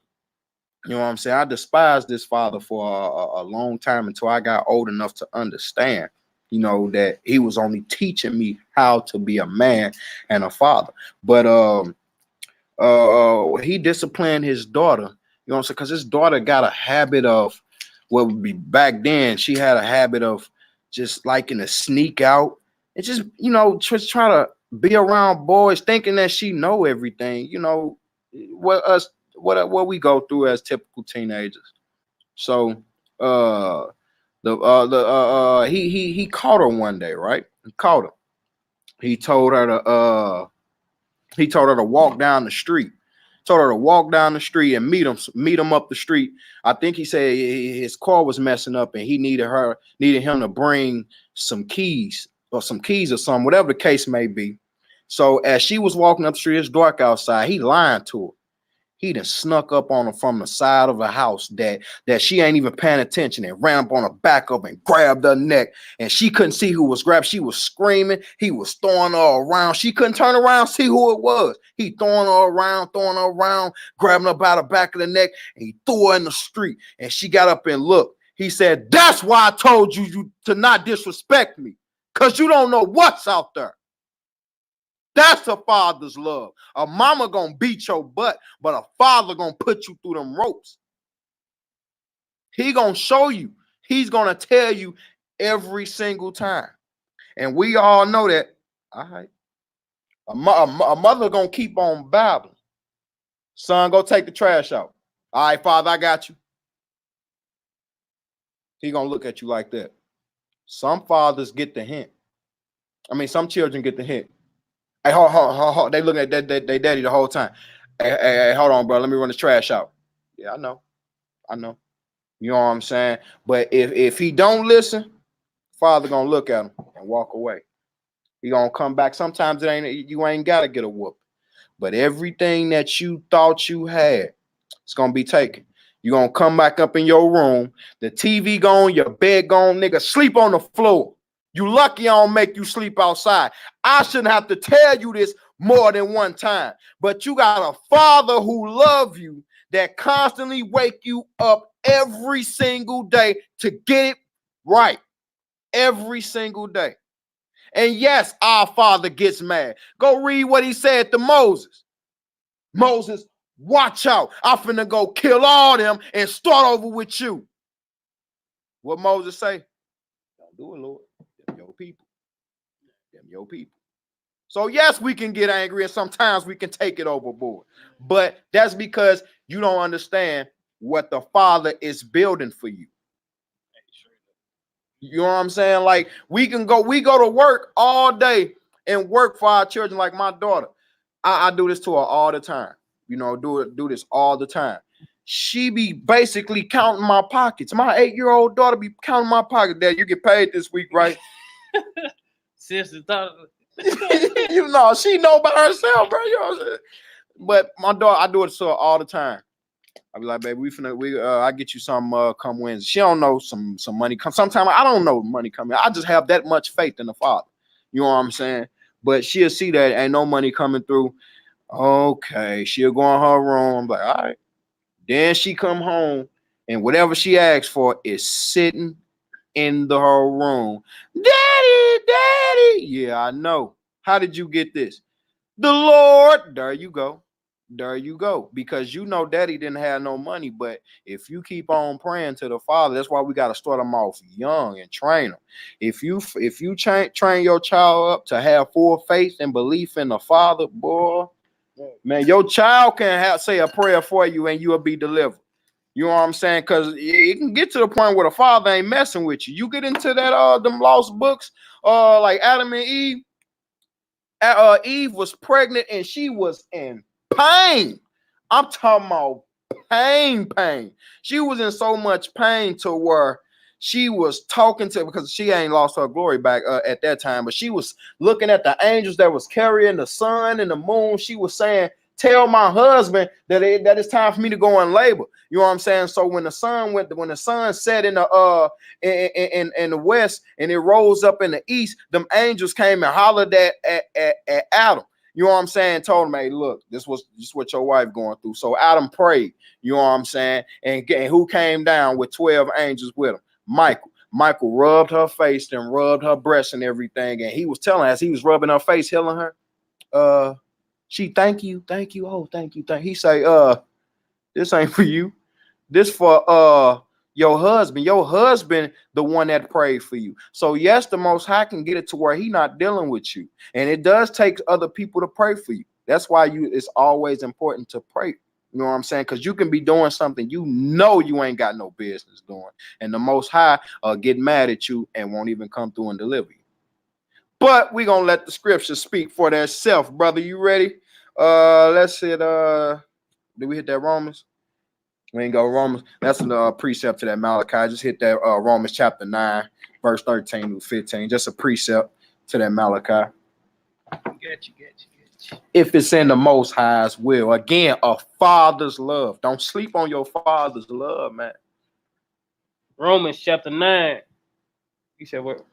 You know what I'm saying? I despised this father for a long time until I got old enough to understand, you know, that he was only teaching me how to be a man and a father. But he disciplined his daughter. You know what I'm saying? Because his daughter got a habit of, what would be back then, she had a habit of just liking to sneak out and just, you know, just try to be around boys thinking that she know everything, you know, what we go through as typical teenagers. So he caught her one day, right? He caught her. He told her to walk down the street. Told her to walk down the street and meet him up the street. I think he said his car was messing up and he needed him to bring some keys or something, whatever the case may be. So as she was walking up the street, it's dark outside. He lying to her. He done snuck up on her from the side of the house that she ain't even paying attention and ran up on her back up and grabbed her neck. And she couldn't see who was grabbed. She was screaming. He was throwing her around. She couldn't turn around, see who it was. He throwing her around, grabbing her by the back of the neck, and he threw her in the street. And she got up and looked. He said, that's why I told you to not disrespect me, because you don't know what's out there. That's a father's love. A mama gonna beat your butt, but a father gonna put you through them ropes. He gonna show you. He's gonna tell you every single time. And we all know that. All right. A mother gonna keep on babbling. Son, go take the trash out. All right, father, I got you. He gonna look at you like that. Some fathers get the hint. I mean, some children get the hint. Hey, hold. They looking at their daddy the whole time. Hey, hold on, bro. Let me run the trash out. Yeah, I know. You know what I'm saying? But if he don't listen, father gonna look at him and walk away. He gonna come back. Sometimes you ain't gotta get a whoop. But everything that you thought you had, it's gonna be taken. You're gonna come back up in your room, the TV gone, your bed gone, nigga, sleep on the floor. You lucky I don't make you sleep outside. I shouldn't have to tell you this more than one time, but you got a father who loves you that constantly wake you up every single day to get it right. Every single day. And yes, our father gets mad. Go read what he said to Moses. Moses, watch out. I'm finna go kill all them and start over with you. What Moses say? Don't do it, Lord. Them your people. Them your people. So yes, we can get angry and sometimes we can take it overboard. But that's because you don't understand what the Father is building for you. You know what I'm saying? Like we go to work all day and work for our children. Like my daughter, I do this to her all the time. You know, do this all the time. She be basically counting my pockets. My 8-year-old daughter be counting my pocket. Dad, you get paid this week, right? Sister thought. You know, she know by herself, bro. You know what I'm saying? But my daughter, I do it to her all the time. I be like, baby, I get you some come Wednesday. She don't know some money come. Sometimes I don't know money coming. I just have that much faith in the Father. You know what I'm saying? But she'll see that ain't no money coming through. Okay, she'll go in her room. I'm like, all right. Then she come home and whatever she asks for is sitting in her room. Daddy. Yeah, I know. How did you get this? The Lord. There you go. Because you know daddy didn't have no money. But if you keep on praying to the Father, that's why we got to start them off young and train them. If you train your child up to have full faith and belief in the Father, boy, man, your child can say a prayer for you and you'll be delivered. You know what I'm saying? Because it can get to the point where the Father ain't messing with you. You get into that them lost books, like Adam and Eve. Eve was pregnant and she was in pain. I'm talking about pain. She was in so much pain to where she was talking to, because she ain't lost her glory back at that time, but she was looking at the angels that was carrying the sun and the moon. She was saying, tell my husband that it's time for me to go in labor. You know what I'm saying? So when the sun set in the in the west and it rose up in the east, them angels came and hollered at Adam. You know what I'm saying? Told him, hey, look, this was what your wife going through. So Adam prayed, you know what I'm saying? And who came down with 12 angels with him? Michael rubbed her face and rubbed her breast and everything. And he was telling her, as he was rubbing her face, healing her, she thank you. Oh, thank you. He say, this ain't for you. This for your husband. Your husband, the one that prayed for you. So yes, the Most High can get it to where he not dealing with you. And it does take other people to pray for you. That's why it's always important to pray. You know what I'm saying? Because you can be doing something you know you ain't got no business doing. And the Most High get mad at you and won't even come through and deliver you. But we're going to let the scriptures speak for themselves. Brother, you ready? Let's hit, did we hit that Romans? We ain't go Romans. That's a precept to that Malachi. Just hit that Romans chapter 9, verse 13 to 15. Just a precept to that Malachi. Get you. If it's in the Most High's will. Again, a father's love. Don't sleep on your father's love, man. Romans chapter 9. You said what?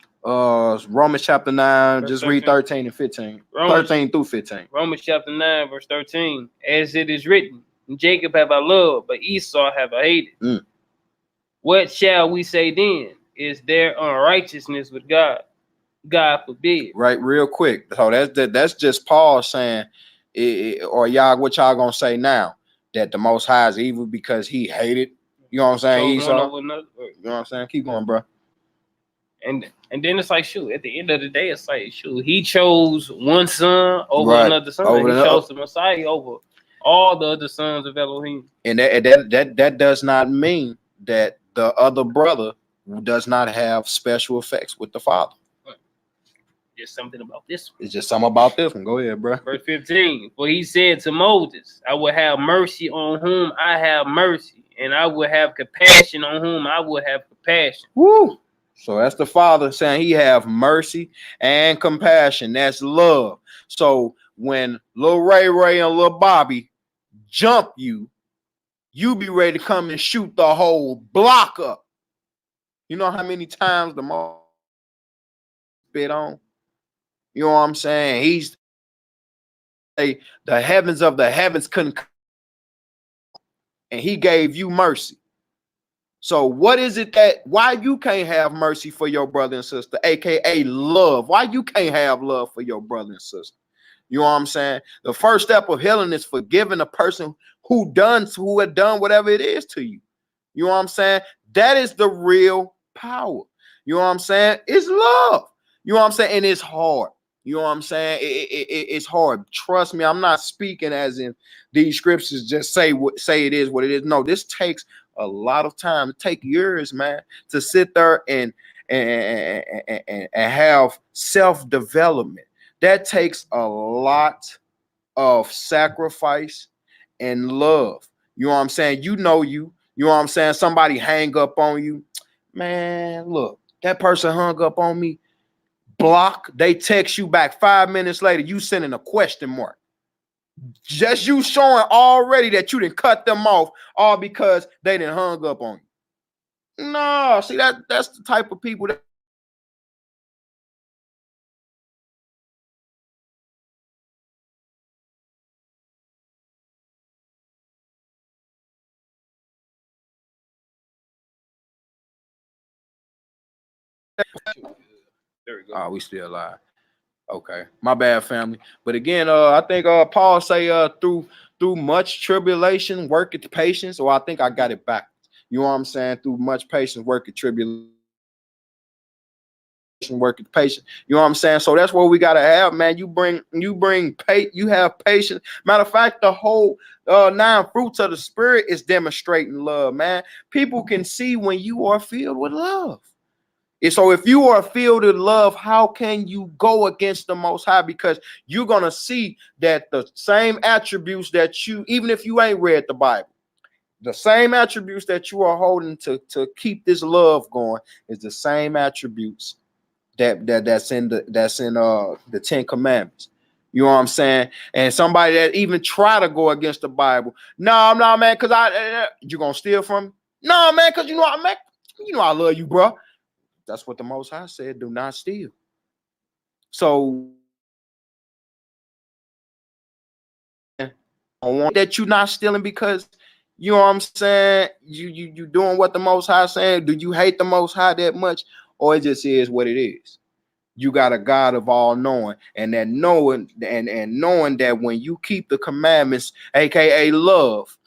Romans chapter 9, verse just 13. Read 13 and 15. 13 through 15. Romans chapter 9, verse 13. As it is written, Jacob have I loved, but Esau have I hated. What shall we say then? Is there unrighteousness with God? God forbid. Right, real quick. So that's just Paul saying, or y'all, what y'all gonna say now? That the Most High is evil because he hated, you know what I'm saying, Chose one Esau? over another. You know what I'm saying? Keep going, bro. And then it's like, shoot, at the end of the day, it's like, shoot, he chose one son over Right. another son. Over He another. chose the Messiah over all the other sons of Elohim. And that does not mean that the other brother does not have special effects with the father. Just something about this one. It's just something about this one. Go ahead, bro. Verse 15, for he said to Moses, I will have mercy on whom I have mercy, and I will have compassion on whom I will have compassion. Woo! So that's the Father saying he have mercy and compassion. That's love. So when Lil Ray and Lil Bobby jump you, you be ready to come and shoot the whole block up. You know how many times the most spit on? You know what I'm saying? He's the heavens of the heavens couldn't, and he gave you mercy. So what is it why you can't have mercy for your brother and sister, aka love? Why you can't have love for your brother and sister? You know what I'm saying? The first step of healing is forgiving a person who had done whatever it is to you. You know what I'm saying? That is the real power. You know what I'm saying? It's love. You know what I'm saying? And it's hard. You know what I'm saying? It's hard. Trust me, I'm not speaking as in these scriptures just say it is what it is. No, this takes a lot of time. It takes years, man, to sit there and have self-development. That takes a lot of sacrifice and love. You know what I'm saying? You know what I'm saying? Somebody hang up on you. Man, look, that person hung up on me. Block. They text you back 5 minutes later. You sending a question mark. Just you showing already that you didn't cut them off all because they didn't hung up on you. No, see that's the type of people that There we go. we still alive. Okay, my bad, family. But again, I think Paul say through much tribulation, work at patience. Or I think I got it back. You know what I'm saying? Through much patience, work at tribulation, work at patience. You know what I'm saying? So that's what we gotta have, man. You have patience. Matter of fact, the whole 9 fruits of the spirit is demonstrating love, man. People can see when you are filled with love. And so if you are filled with love, how can you go against the Most High? Because you're going to see that the same attributes that you, even if you ain't read the Bible, the same attributes that you are holding to keep this love going is the same attributes that's in the 10 Commandments. You know what I'm saying? And somebody that even try to go against the Bible, no, man, because you gonna steal from me? No, man, because you know I love you, bro. That's what the Most High said, do not steal. So I want that you're not stealing because you know what I'm saying, you doing what the Most High saying. Do you hate the Most High that much, or it just is what it is? You got a God of all knowing, and that knowing that when you keep the commandments, aka love,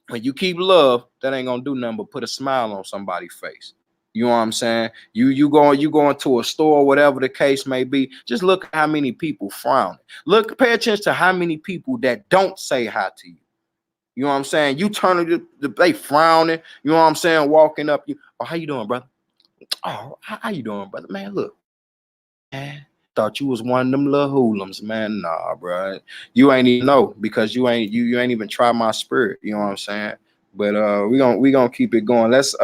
when you keep love, that ain't gonna do nothing but put a smile on somebody's face. You know what I'm saying? You going to a store, whatever the case may be. Just look at how many people frown. Pay attention to how many people that don't say hi to you. You know what I'm saying? You turn to they frowning. You know what I'm saying? Walking up, oh, how you doing, brother? Oh, how you doing, brother? Man, look, man, thought you was one of them little hoodlums, man. Nah, bro, you ain't even know because you ain't even try my spirit. You know what I'm saying? But we gonna keep it going. Let's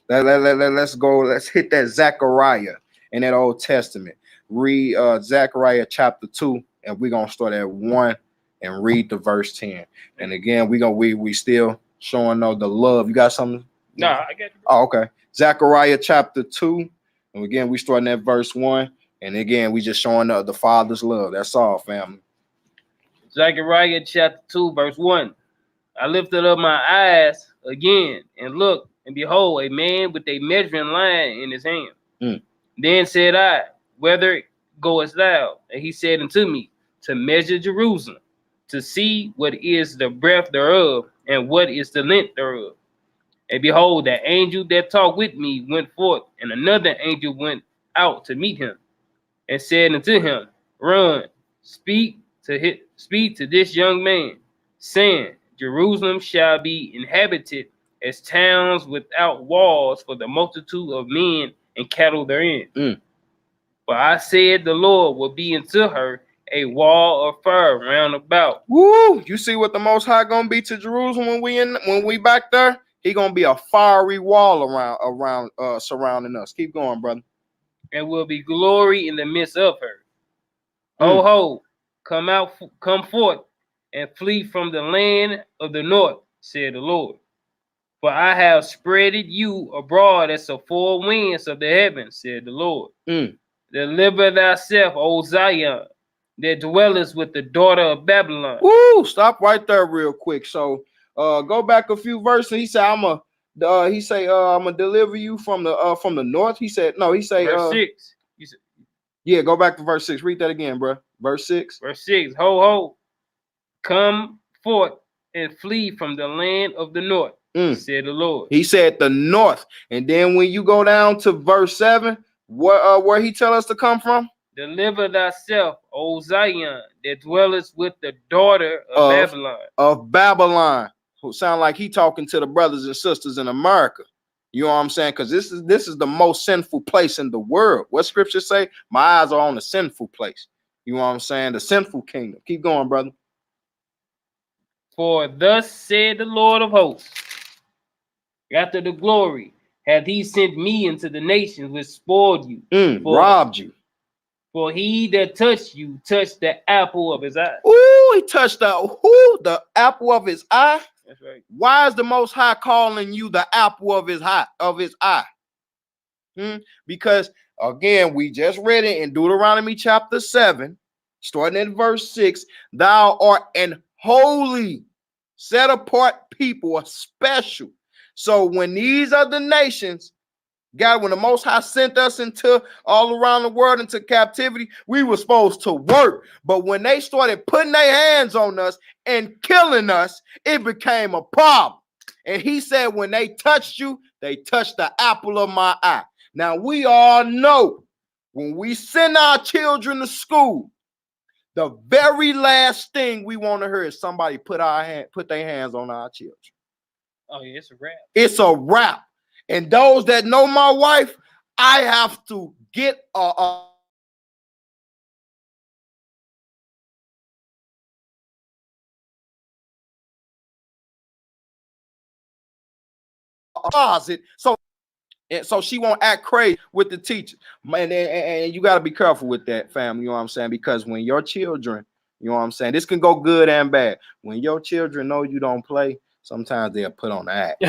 let's go. Let's hit that Zechariah in that Old Testament. Read Zechariah chapter 2, and we're gonna start at 1 and read the verse 10. And again, we still showing the love. You got something? Nah, I got you. Oh, okay. Zechariah chapter 2, and again we starting at verse 1, and again we just showing the Father's love. That's all, family. Zechariah chapter 2, verse 1. I lifted up my eyes again and looked, and behold, a man with a measuring line in his hand. Then said I, Whither goest thou? And he said unto me, To measure Jerusalem, to see what is the breadth thereof, and what is the length thereof. And behold, the angel that talked with me went forth, and another angel went out to meet him, and said unto him, Run, speak to this young man, saying, Jerusalem shall be inhabited as towns without walls for the multitude of men and cattle therein. For I said, the Lord will be unto her a wall of fire round about. Woo! You see what the Most High gonna be to Jerusalem when we back there? He gonna be a fiery wall around surrounding us. Keep going, brother. And will be glory in the midst of her. Ho, come forth, and flee from the land of the north, said the Lord. For I have spreaded you abroad as the four winds of the heavens, said the Lord. Deliver thyself, O Zion, that dwellest with the daughter of Babylon. Woo! Stop right there real quick. So go back a few verses. He said, I'm gonna deliver you from the north. He said, no, he said verse 6. Yeah, go back to verse 6. Read that again, bro. Verse 6. Verse 6. Ho, come forth and flee from the land of the north, said the Lord. He said the north. And then when you go down to verse 7, where he tell us to come from? Deliver thyself, O Zion, that dwellest with the daughter of Babylon. Of Babylon. Who sound like he talking to the brothers and sisters in America. You know what I'm saying? Because this is the most sinful place in the world. What scripture say? My eyes are on the sinful place. You know what I'm saying? The sinful kingdom. Keep going, brother. For thus said the Lord of hosts, after the glory hath he sent me into the nations which spoiled you, robbed you. For he that touched you touched the apple of his eye. Ooh, he touched the apple of his eye. That's right. Why is the Most High calling you the apple of his eye? Because again, we just read it in Deuteronomy chapter 7, starting at verse 6. Thou art an holy, set apart people, a special. So when these other nations, God, when the Most High sent us into all around the world into captivity, we were supposed to work. But when they started putting their hands on us and killing us, it became a problem. And he said, when they touched you, they touched the apple of my eye. Now, we all know when we send our children to school, the very last thing we want to hear is somebody put their hands on our children. Oh, yeah, it's a wrap. It's a wrap. And those that know my wife, I have to get a closet so she won't act crazy with the teacher. And you got to be careful with that, family. You know what I'm saying? Because when your children, you know what I'm saying, this can go good and bad. When your children know you don't play, sometimes they'll put on the act.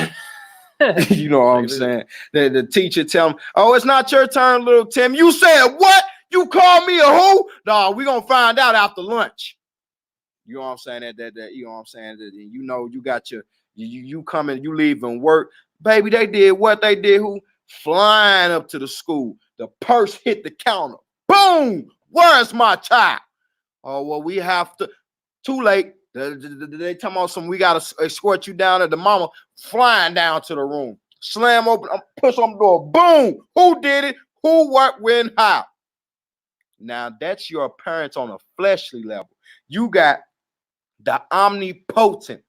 You know what I'm saying? The teacher tell them, oh, it's not your turn, little Tim. You said what? You called me a who? No, we're going to find out after lunch. You know what I'm saying? That you know what I'm saying? That, you know, you got you coming, you leaving work. Baby, they did what they did. Who? Flying up to the school. The purse hit the counter. Boom! Where's my child? Oh, well, we have to. Too late. They tell me some. We gotta escort you down there. The mama flying down to the room. Slam open. Push on the door. Boom! Who did it? Who, what, when, how? Now that's your parents on a fleshly level. You got the omnipotent.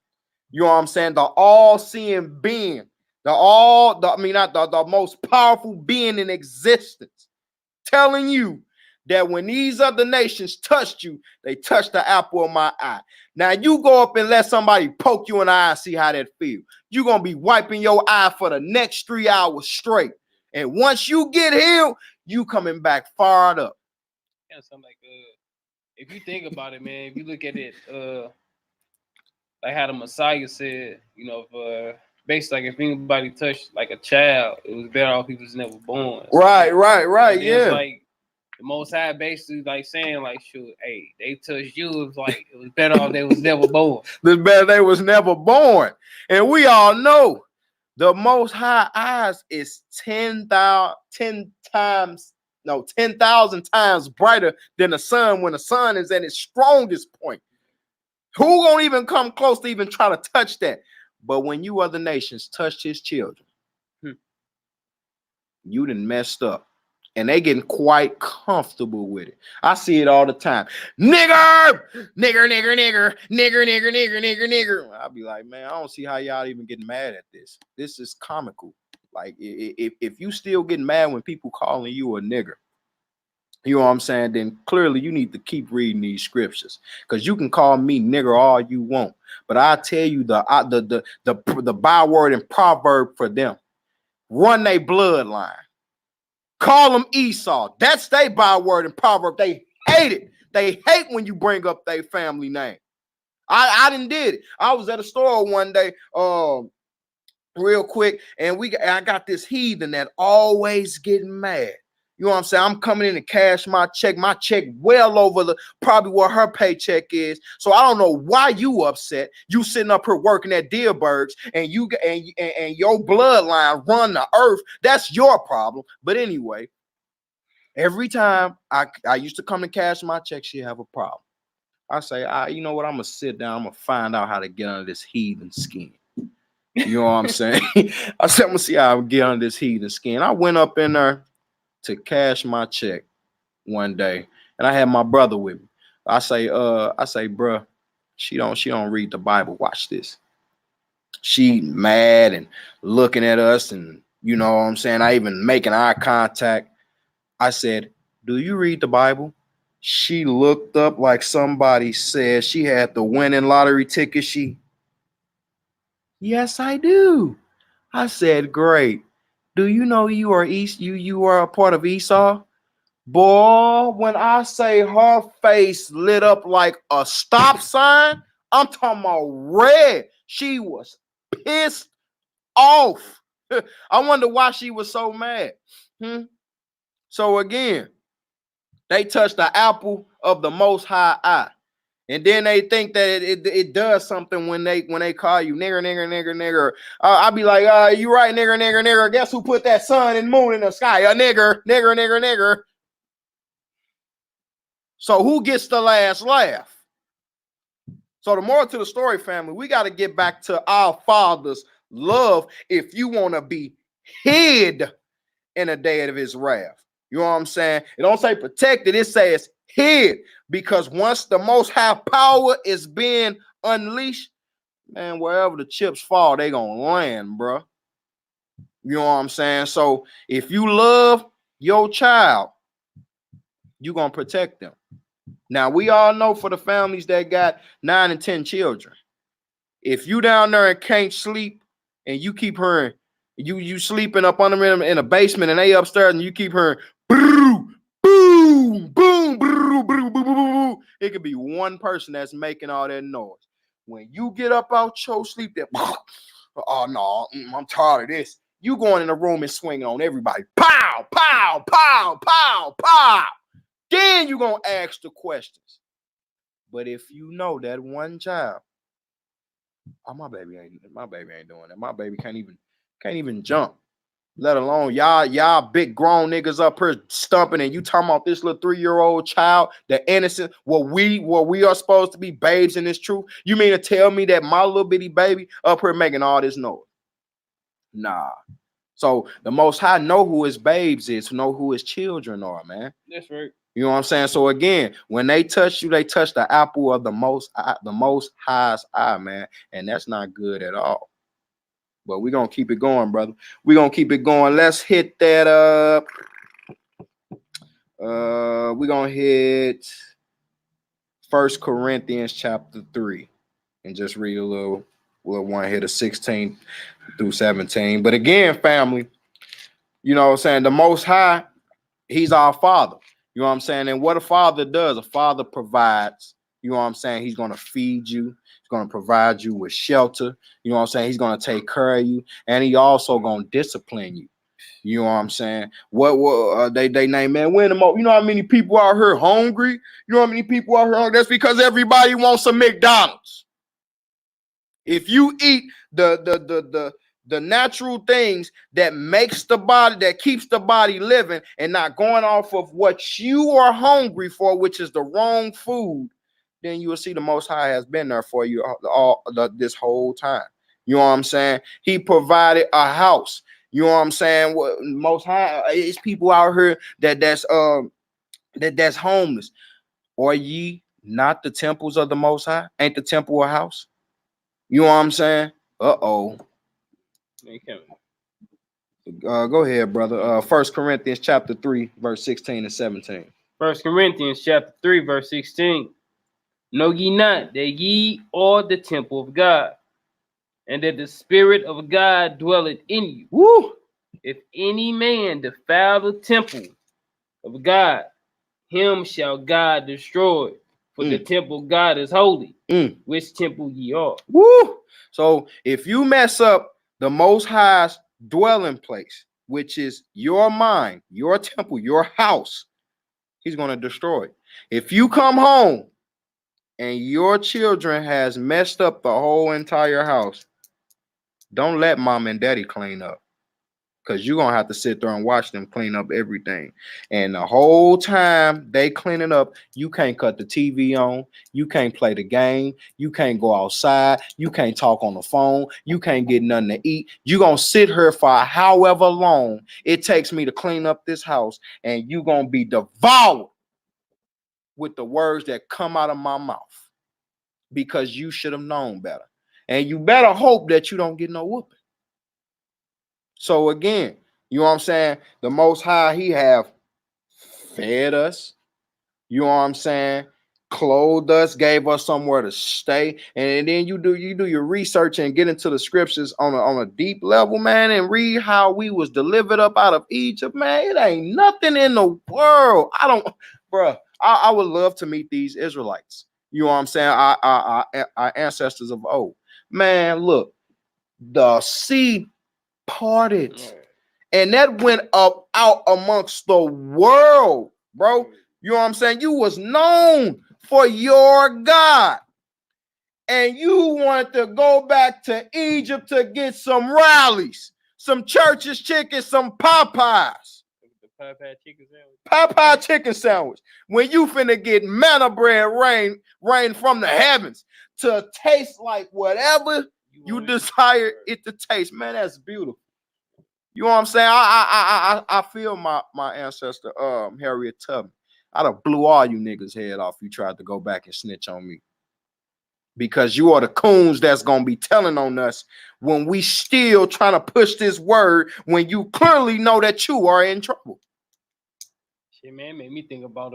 You know what I'm saying? The all-seeing being. The most powerful being in existence, telling you that when these other nations touched you, they touched the apple of my eye. Now you go up and let somebody poke you in the eye and see how that feels. You're going to be wiping your eye for the next 3 hours straight. And once you get healed, you coming back fired up. Yeah, something like if you think about it, man, if you look at it, like how the Messiah said, you know, basically, like if anybody touched like a child, it was better off he was never born. Right. Yeah. It's like the Most High basically like saying like, shoot, hey, they touched you. It was better off they was never born. It's better they was never born. And we all know the Most High eyes is 10 times no, 10,000 times brighter than the sun when the sun is at its strongest point. Who gonna even come close to even try to touch that? But when you other nations touched his children, you done messed up. And they getting quite comfortable with it. I see it all the time. Nigger, nigger, nigger, nigger, nigger, nigger, nigger, nigger, nigger. I'll be like, man, I don't see how y'all even getting mad at this. This is comical. Like, if you still getting mad when people calling you a nigger, you know what I'm saying, then clearly you need to keep reading these scriptures. Because you can call me nigger all you want. But I tell you the byword and proverb for them. Run their bloodline. Call them Esau. That's their byword and proverb. They hate it. They hate when you bring up their family name. I done did it. I was at a store one day, real quick, and I got this heathen that always getting mad. You know what I'm saying? I'm coming in to cash my check well over probably what her paycheck is. So I don't know why you upset. You sitting up here working at Deerbergs and your bloodline run the earth. That's your problem. But anyway, every time I used to come to cash my check, she have a problem. I say, you know what? I'm gonna sit down. I'm gonna find out how to get under this heathen skin. You know what I'm saying? I said, I'm gonna see how I get under this heathen skin. I went up in there to cash my check one day, and I had my brother with me. I say, bruh, she don't read the Bible. Watch this. She mad and looking at us, and you know what I'm saying, I even making eye contact. I said, do you read the Bible? She looked up like somebody said she had the winning lottery ticket. Yes, I do. I said, great. Do you know you are you are a part of Esau? Boy, when I say her face lit up like a stop sign, I'm talking about red. She was pissed off. I wonder why she was so mad. So again, they touched the apple of the Most High eye. And then they think that it does something when they call you nigger, nigger, nigger, nigger. I'll be like, you right, nigger, nigger, nigger. Guess who put that sun and moon in the sky? A nigger, nigger, nigger, nigger. So who gets the last laugh? So the moral to the story, family, we got to get back to our Father's love if you want to be hid in the day of his wrath. You know what I'm saying? It don't say protected, it says hid, because once the Most High power is being unleashed, man, wherever the chips fall, they gonna land, bro. You know what I'm saying? So if you love your child, you gonna protect them. Now, we all know for the families that got 9 and 10 children, if you down there and can't sleep and you keep hearing, you sleeping up under them in a basement and they upstairs and you keep hearing boom, boom, boom, boom, boom, boom, boom, it could be one person that's making all that noise. When you get up out your sleep, that oh no, I'm tired of this. You going in the room and swinging on everybody. Pow, pow, pow, pow, pow. Then you gonna ask the questions. But if you know that one child, oh, my baby ain't doing that. My baby can't even jump. Let alone y'all big grown niggas up here stumping, and you talking about this little 3-year-old child, the innocent, what we are supposed to be babes in this truth. You mean to tell me that my little bitty baby up here making all this noise? Nah. So the Most High know who his babes is, know who his children are, man. That's right. You know what I'm saying? So again, when they touch you, they touch the apple of the Most High's eye, man, and that's not good at all. But we're gonna keep it going, brother. We're gonna keep it going. Let's hit that up. We're gonna hit 1 Corinthians chapter 3 and just read a little one here to 16 through 17. But again, family, you know what I'm saying? The Most High, he's our Father. You know what I'm saying? And what a father does, a father provides. You know what I'm saying? He's going to feed you. He's going to provide you with shelter. You know what I'm saying? He's going to take care of you. And he also going to discipline you. You know what I'm saying? What they name, man, when the most, you know how many people out here hungry? You know how many people out here hungry? That's because everybody wants some McDonald's. If you eat the the natural things that makes the body, that keeps the body living, and not going off of what you are hungry for, which is the wrong food, then you will see the Most High has been there for you this whole time. You know what I'm saying? He provided a house. You know what I'm saying? What Most High, it's people out here that's homeless. Are ye not the temples of the Most High? Ain't the temple a house? You know what I'm saying? Uh-oh. Go ahead, brother. 1 Corinthians chapter 3, verse 16 and 17. 1 Corinthians chapter 3, verse 16. Know ye not that ye are the temple of God, and that the Spirit of God dwelleth in you? Woo! If any man defile the temple of God, him shall God destroy. For the temple of God is holy, which temple ye are. Woo! So if you mess up the Most High's dwelling place, which is your mind, your temple, your house, he's going to destroy it. If you come home and your children has messed up the whole entire house, don't let mom and daddy clean up, because you're going to have to sit there and watch them clean up everything. And the whole time they cleaning up, you can't cut the TV on. You can't play the game. You can't go outside. You can't talk on the phone. You can't get nothing to eat. You're going to sit here for however long it takes me to clean up this house, and you're going to be devoured with the words that come out of my mouth, because you should have known better. And you better hope that you don't get no whooping. So again, you know what I'm saying? The Most High, he have fed us, you know what I'm saying? Clothed us, gave us somewhere to stay. And then you do your research and get into the scriptures on a deep level, man, and read how we was delivered up out of Egypt, man. It ain't nothing in the world. I would love to meet these Israelites. You know what I'm saying? Our ancestors of old. Man, look, the sea parted, and that went up out amongst the world, bro. You know what I'm saying? You was known for your God, and you wanted to go back to Egypt to get some rallies, some churches chicken, some Popeyes. Popeye chicken sandwich. When you finna get manna bread rain from the heavens to taste like whatever you desire it to taste, man, that's beautiful. You know what I'm saying? I feel my ancestor Harriet Tubman. I'd have blew all you niggas' head off if you tried to go back and snitch on me, because you are the coons that's gonna be telling on us when we still trying to push this word when you clearly know that you are in trouble. Shit, man, made me think about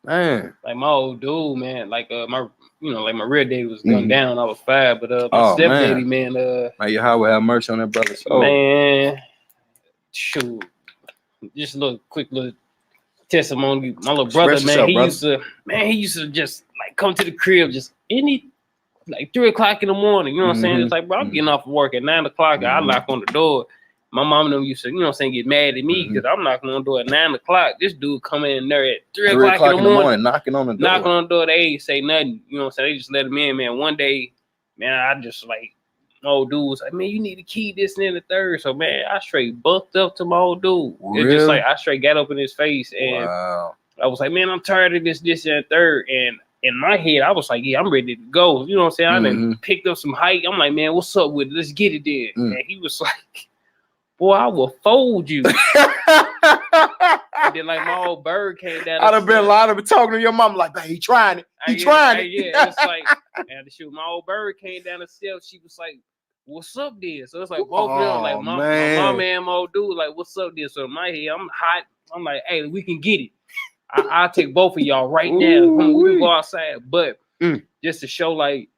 man, like my old dude, man. Like my real daddy was gunned down. I was 5, but my stepdaddy, man. May Yahweh will have mercy on that brother. Man, shoot, just a little quick little testimony. My little brother, man, he used to just like come to the crib just like 3 o'clock in the morning. You know what I'm saying? It's like, bro, I'm getting off of work at 9 o'clock. I knock on the door. My mom and them used to, you know what I'm saying, get mad at me because I'm knocking on the door at 9 o'clock. This dude coming in there at 3 o'clock in the morning, knocking on the door. They ain't say nothing. You know what I'm saying? They just let him in, man. One day, man, I just like, my old dude was like, man, you need to key this and the third. So, man, I straight bucked up to my old dude. Really? It's just like, I straight got up in his face. And I was like, man, I'm tired of this and the third. And in my head, I was like, yeah, I'm ready to go. You know what I'm saying? I done picked up some height. I'm like, man, what's up with it? Let's get it then. And he was like, boy, I will fold you. And then like my old bird came down. I'd have been talking to your mom like, man, he trying it. Yeah, it's like, and shoot, my old bird came down the steps. She was like, what's up there? So it's like both of them, like my mom and my old dude, like, what's up there? So in my head, I'm hot. I'm like, hey, we can get it. I'll take both of y'all right now. We can go outside. But just to show like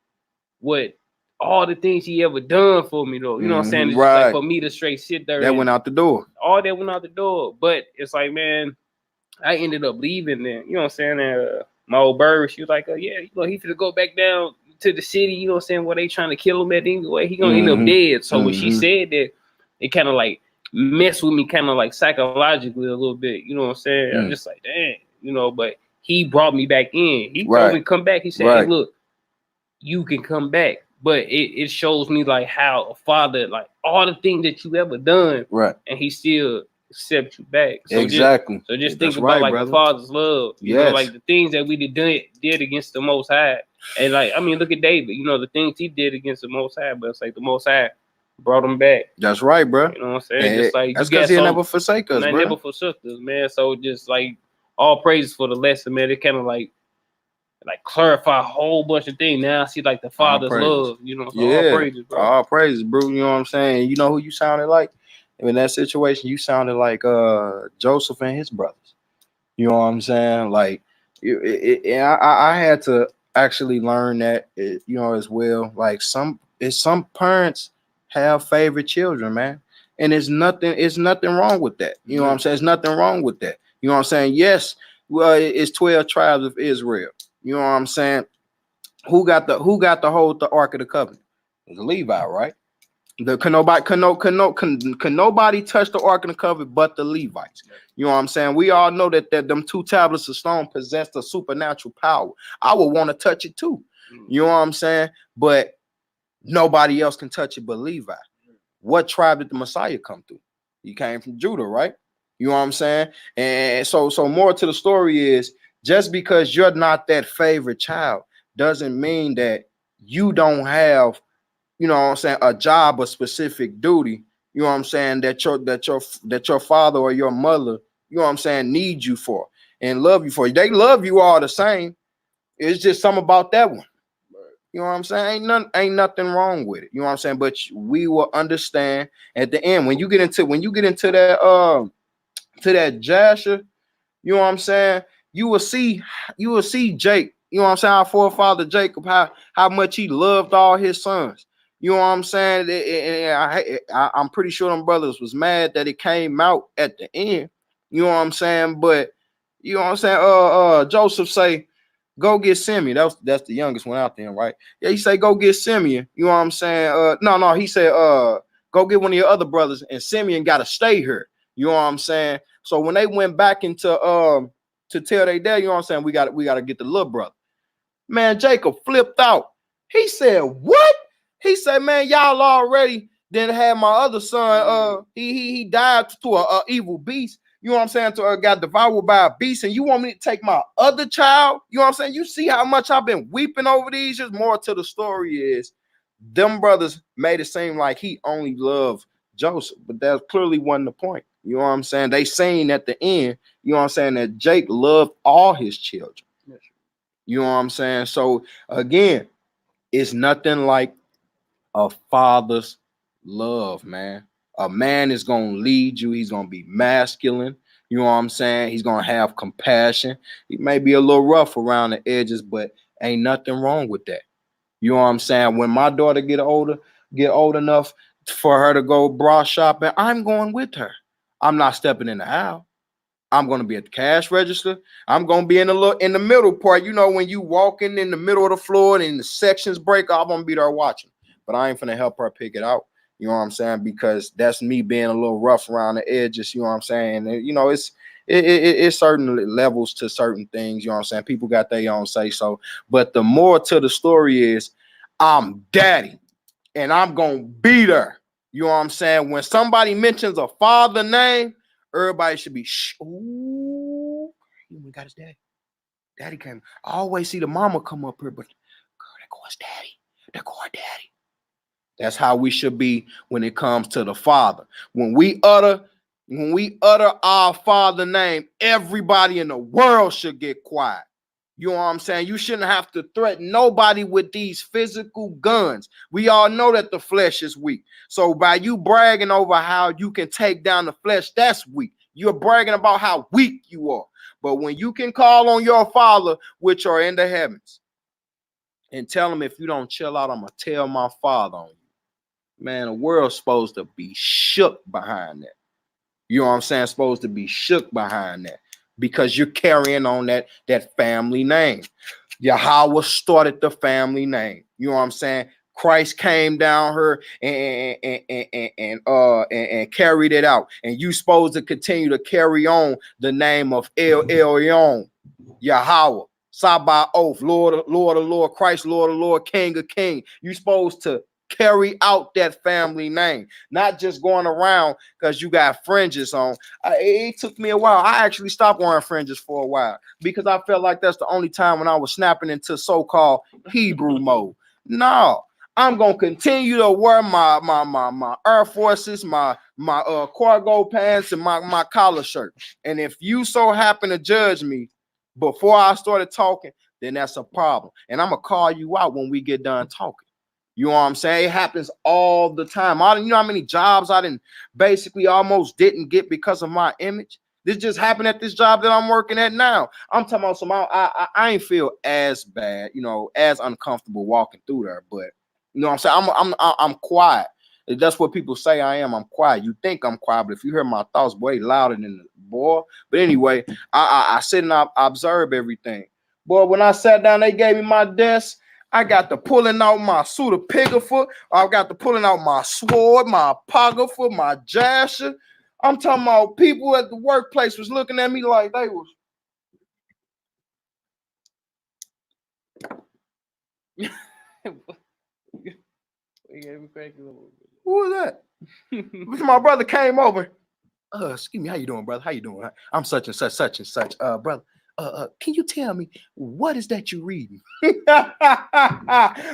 what all the things he ever done for me, though. You know what I'm saying? It's just like for me to straight sit there. That went out the door. All that went out the door. But it's like, man, I ended up leaving then. You know what I'm saying? My old bird, she was like, yeah, you know, he finna go back down to the city, you know what I'm saying, where they trying to kill him at anyway. He gonna end up dead. So when she said that, it kind of like messed with me kind of like psychologically a little bit. You know what I'm saying? I'm just like, dang, you know, but he brought me back in. He told me come back. He said, hey, look, you can come back. but it shows me like how a father, like all the things that you ever done, right, and he still accept you back. So exactly. just That's think about right, like brother. the father's love, you know, Yes. like the things that we did against the Most High, and like I mean, look at David, you know, the things he did against the Most High, but it's like the Most High brought him back. That's right, bro. You know what I'm saying? Just like that's you got because he'll some, never forsake us, bro. never forsook us, man. So just like all praises for the lesson, man. It kind of like clarify a whole bunch of things. Now I see like the father's love, you know. So all praises, bro. All praises, bro. You know what I'm saying? You know who you sounded like? In that situation, you sounded like Joseph and his brothers. You know what I'm saying? Like, I had to actually learn that, you know, as well. Like some parents have favorite children, man, and it's nothing wrong with that. You know what I'm saying? There's nothing wrong with that. You know what I'm saying? Yes, well, it's 12 tribes of Israel. You know what I'm saying? Who got the hold the Ark of the Covenant? It was Levi, right? Can nobody touch the Ark of the Covenant but the Levites? You know what I'm saying? We all know that them 2 tablets of stone possessed a supernatural power. I would want to touch it too. You know what I'm saying? But nobody else can touch it but Levi. What tribe did the Messiah come through? He came from Judah, right? You know what I'm saying? And so more to the story is, just because you're not that favorite child doesn't mean that you don't have, you know what I'm saying, a job, a specific duty, you know what I'm saying, that your father or your mother, you know what I'm saying, need you for and love you for. They love you all the same. It's just something about that one. You know what I'm saying? Ain't nothing wrong with it. You know what I'm saying? But we will understand at the end when you get into that to that Jasher, you know what I'm saying? You will see Jake, you know what I'm saying, our forefather Jacob, how much he loved all his sons. You know what I'm saying? And I'm pretty sure them brothers was mad that it came out at the end. You know what I'm saying? But you know what I'm saying? Joseph say, go get Simeon. That's the youngest one out there, right? Yeah, he say, go get Simeon. You know what I'm saying? No, he said, go get one of your other brothers, and Simeon gotta stay here. You know what I'm saying? So when they went back into to tell their dad, you know what I'm saying, we got to get the little brother. Man, Jacob flipped out. He said, what? He said, man, y'all already didn't have my other son. He died to a evil beast. You know what I'm saying? Got devoured by a beast, and you want me to take my other child? You know what I'm saying? You see how much I've been weeping over these years? More to the story is, them brothers made it seem like he only loved Joseph, but that clearly wasn't the point. You know what I'm saying? They saying at the end, you know what I'm saying, that Jake loved all his children. You know what I'm saying? So again, it's nothing like a father's love, man. A man is going to lead you. He's going to be masculine. You know what I'm saying? He's going to have compassion. He may be a little rough around the edges, but ain't nothing wrong with that. You know what I'm saying? When my daughter get old enough for her to go bra shopping, I'm going with her. I'm not stepping in the aisle. I'm going to be at the cash register. I'm going to be in the middle part. You know, when you walking in the middle of the floor and the sections break, I'm going to be there watching. But I ain't finna help her pick it out. You know what I'm saying? Because that's me being a little rough around the edges. You know what I'm saying? And, you know, it's certain levels to certain things. You know what I'm saying? People got their own say so. But the more to the story is, I'm daddy, and I'm going to be there. You know what I'm saying? When somebody mentions a father name, everybody should be, ooh, we got his daddy. Daddy came. I always see the mama come up here, but girl, that goes daddy. That goes daddy. That's how we should be when it comes to the Father. When we utter our Father name, everybody in the world should get quiet. You know what I'm saying? You shouldn't have to threaten nobody with these physical guns. We all know that the flesh is weak. So by you bragging over how you can take down the flesh, that's weak. You're bragging about how weak you are. But when you can call on your Father, which are in the heavens, and tell him, if you don't chill out, I'm going to tell my Father on you. Man, the world's supposed to be shook behind that. You know what I'm saying? Supposed to be shook behind that, because you're carrying on that family name. Yahweh started the family name. You know what I'm saying? Christ came down here and carried it out. And you supposed to continue to carry on the name of El Elyon, Yahweh. Sabaoth, Lord, Lord, Christ, Lord, King of King. You're supposed to carry out that family name, not just going around because you got fringes on. It took me a while. I actually stopped wearing fringes for a while because I felt like that's the only time when I was snapping into so-called Hebrew mode. No, I'm gonna continue to wear my Air Forces, my cargo pants, and my collar shirt. And if you so happen to judge me before I started talking, then that's a problem. And I'm gonna call you out when we get done talking. You know what I'm saying? It happens all the time. You know how many jobs I didn't basically almost didn't get because of my image? This just happened at this job that I'm working at now. I'm talking about some. I ain't feel as bad, you know, as uncomfortable walking through there. But you know what I'm saying? I'm quiet. That's what people say I am. I'm quiet. You think I'm quiet, but if you hear my thoughts, boy, louder than the boy. But anyway, I sit and I observe everything. Boy, when I sat down, they gave me my desk. I got to pulling out my suit of piggerfoot. I got to pulling out my sword, my poggerfoot, my jasher. I'm talking about people at the workplace was looking at me like they was. Who was that? My brother came over. Excuse me, how you doing, brother? How you doing? I'm such and such. Brother. Can you tell me what is that you reading?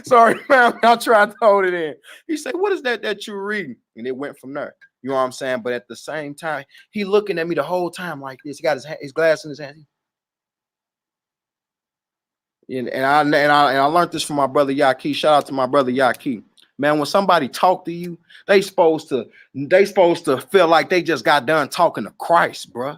Sorry, man. I'll try to hold it in. He said, what is that you're reading? And it went from there. You know what I'm saying? But at the same time, he looking at me the whole time like this. He got his glass in his hand. And I learned this from my brother Yaki. Shout out to my brother Yaki. Man, when somebody talk to you, they supposed to feel like they just got done talking to Christ, bro.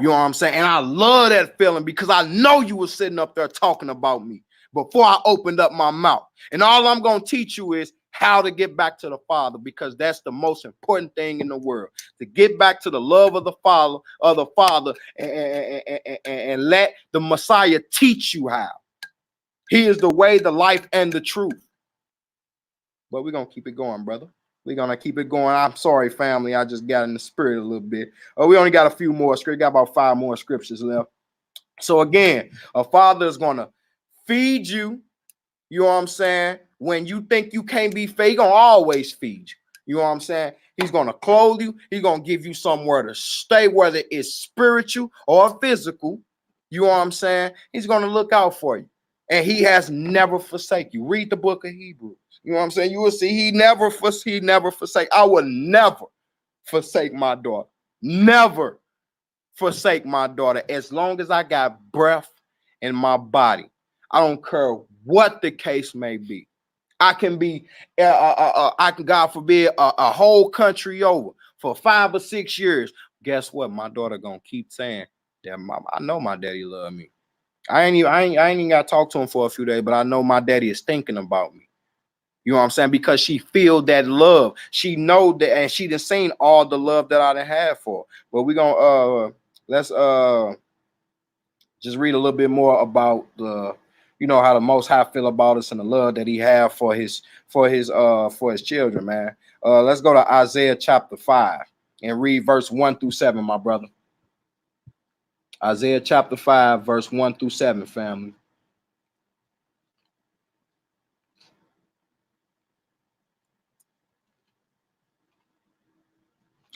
You know what I'm saying? And I love that feeling because I know you were sitting up there talking about me before I opened up my mouth. And all I'm going to teach you is how to get back to the Father, because that's the most important thing in the world, to get back to the love of the Father, and let the Messiah teach you how. He is the way, the life, and the truth. But we're going to keep it going, brother. We're going to keep it going. I'm sorry, family. I just got in the spirit a little bit. We only got a few more scriptures. Got about 5 more scriptures left. So again, a father is going to feed you. You know what I'm saying? When you think you can't be fed, he's going to always feed you. You know what I'm saying? He's going to clothe you. He's going to give you somewhere to stay, whether it's spiritual or physical. You know what I'm saying? He's going to look out for you. And he has never forsake you. Read the book of Hebrews. You know what I'm saying? You will see he never forsake. I will never forsake my daughter. Never forsake my daughter as long as I got breath in my body. I don't care what the case may be. I can be, God forbid, a whole country over for 5 or 6 years. Guess what? My daughter gonna keep saying that. I know my daddy love me. I ain't even got to talk to him for a few days, but I know my daddy is thinking about me. You know what I'm saying? Because she feel that love. She know that, and she done seen all the love that I done had for her. But we're gonna let's just read a little bit more about the, you know, how the Most High feel about us and the love that he have for his children, man. Let's go to Isaiah chapter 5 and read verse 1 through 7, my brother. Isaiah chapter 5, verse 1 through 7, family.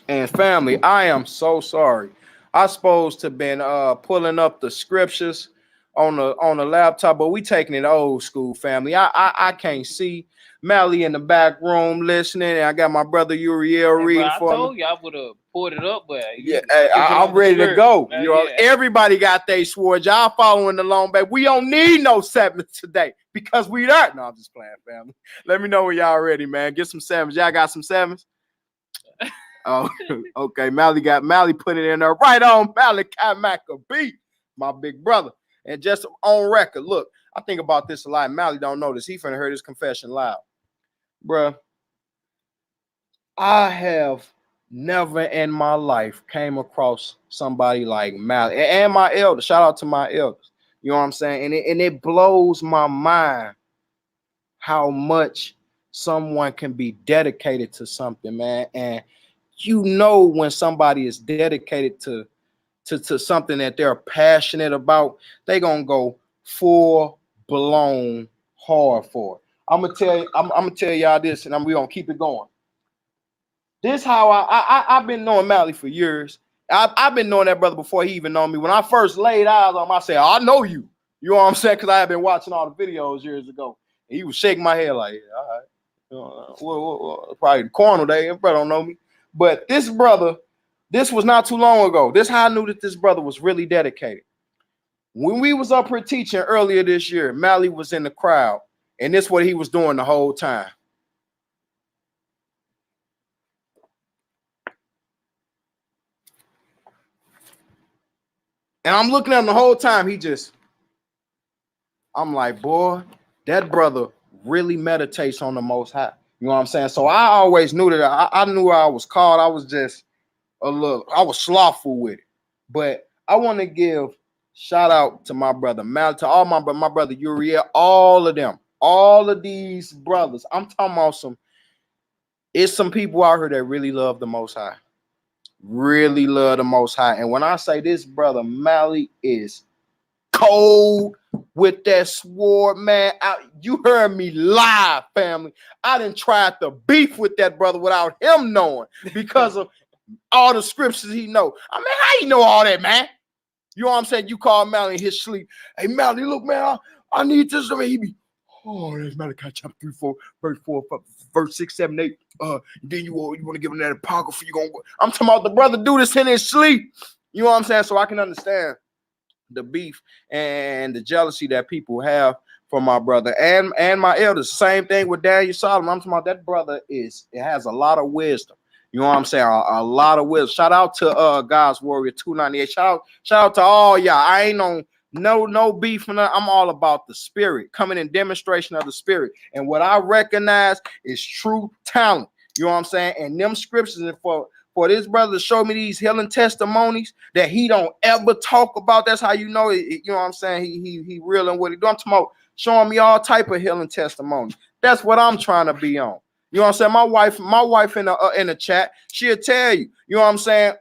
And family, I am so sorry. I supposed to been pulling up the scriptures on the laptop, but we taking it old school, family. I can't see Mally in the back room listening, and I got my brother Uriel reading for me. I told you I would have pulled it up, but yeah, I'm ready to go. You know, everybody got their swords. Y'all following along, babe. We don't need no 7s today because we there. No, I'm just playing, family. Let me know when y'all ready, man. Get some 7s. Y'all got some 7s? Oh, okay. Mally put it in there right on. Malachi Maccabee, my big brother. And just on record, look, I think about this a lot. Mally don't know this. He finna hear his confession loud. Bruh, I have never in my life came across somebody like Mally. And my elders. Shout out to my elders. You know what I'm saying? And it blows my mind how much someone can be dedicated to something, man. And you know when somebody is dedicated to to something that they're passionate about, they gonna go full blown hard for it. I'm gonna tell y'all this, and we gonna keep it going. This how I've been knowing Malaki for years. I've been knowing that brother before he even known me. When I first laid eyes on him, I said, I know you. You know what I'm saying? Because I had been watching all the videos years ago. And he was shaking my head like, yeah, all right. Probably the corner day. His brother don't know me. But this brother, this was not too long ago. This how I knew that this brother was really dedicated. When we was up here teaching earlier this year, Malaki was in the crowd. And this is what he was doing the whole time. And I'm looking at him the whole time. I'm like, boy, that brother really meditates on the Most High. You know what I'm saying? So I always knew that I knew I was called. I was just I was slothful with it. But I want to give shout out to my brother Mal, to all my brother Uriel, all of them, all of these brothers. I'm talking about it's some people out here that really love the Most High. Really love the Most High. And when I say this brother Malaki is cold with that sword, man, you heard me live, family. I done tried to beef with that brother without him knowing because of all the scriptures he know. I mean, how you know all that, man? You know what I'm saying? You call Malaki in his sleep. Hey, Malaki, look, man, I need this. I mean, he be, oh, there's Malachi chapter 3, 4, verse 4, verse 6, 7, 8. Then you want to give him that apocrypha. I'm talking about the brother do this in his sleep. You know what I'm saying? So I can understand the beef and the jealousy that people have for my brother and my elders. Same thing with Daniel Solomon. I'm talking about that brother has a lot of wisdom. You know what I'm saying? A lot of wisdom. Shout out to God's Warrior 298. Shout out to all y'all. I ain't on no beef. I'm all about the spirit, coming in demonstration of the spirit. And what I recognize is true talent. You know what I'm saying? And them scriptures for this brother to show me these healing testimonies that he don't ever talk about. That's how you know it. You know what I'm saying? He real and what he do. I'm talking about showing me all type of healing testimonies. That's what I'm trying to be on. You know what I'm saying? My wife in the chat, she'll tell you. You know what I'm saying?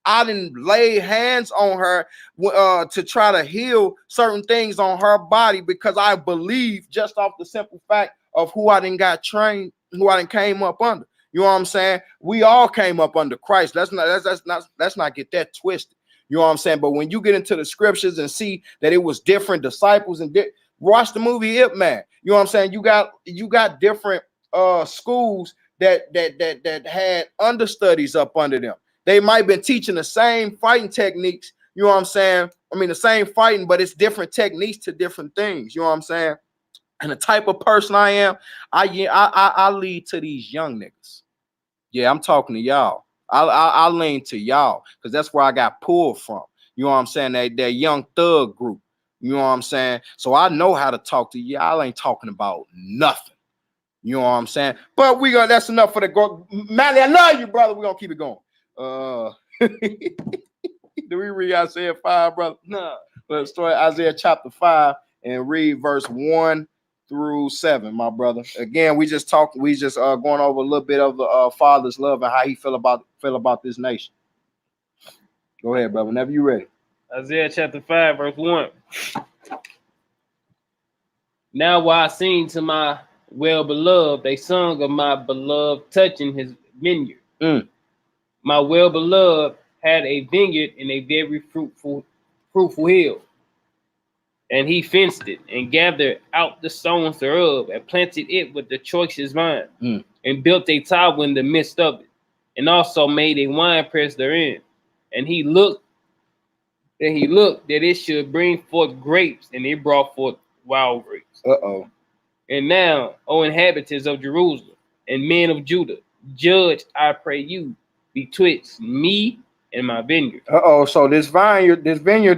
I didn't lay hands on her to try to heal certain things on her body because I believe just off the simple fact of who I didn't got trained, who I didn't came up under. You know what I'm saying? We all came up under Christ. Let's not get that twisted. You know what I'm saying? But when you get into the scriptures and see that it was different disciples and watch the movie Ip Man. You know what I'm saying? You got different schools that had understudies up under them. They might have been teaching the same fighting techniques. You know what I'm saying? I mean, the same fighting, but it's different techniques to different things. You know what I'm saying? And the type of person I am, I lead to these young niggas. Yeah, I'm talking to y'all. I lean to y'all because that's where I got pulled from. You know what I'm saying? That young thug group. You know what I'm saying? So I know how to talk to y'all. Ain't talking about nothing. You know what I'm saying? But that's enough for the go. Malaki, I love you, brother. We're gonna keep it going. Do we read Isaiah 5, brother? No. Let's start Isaiah chapter 5 and read verse 1 through 7, my brother. Again, we just going over a little bit of the Father's love and how he feel about this nation. Go ahead, brother. Whenever you're ready. Isaiah chapter 5, verse 1. Now while I sing to my well-beloved, they sung of my beloved touching his vineyard. My well-beloved had a vineyard in a very fruitful hill. And he fenced it and gathered out the stones thereof and planted it with the choicest vine and built a tower in the midst of it and also made a winepress therein. And he looked that it should bring forth grapes, and it brought forth wild grapes. And now, O inhabitants of Jerusalem and men of Judah, judge, I pray you, betwixt me and my vineyard. So this vineyard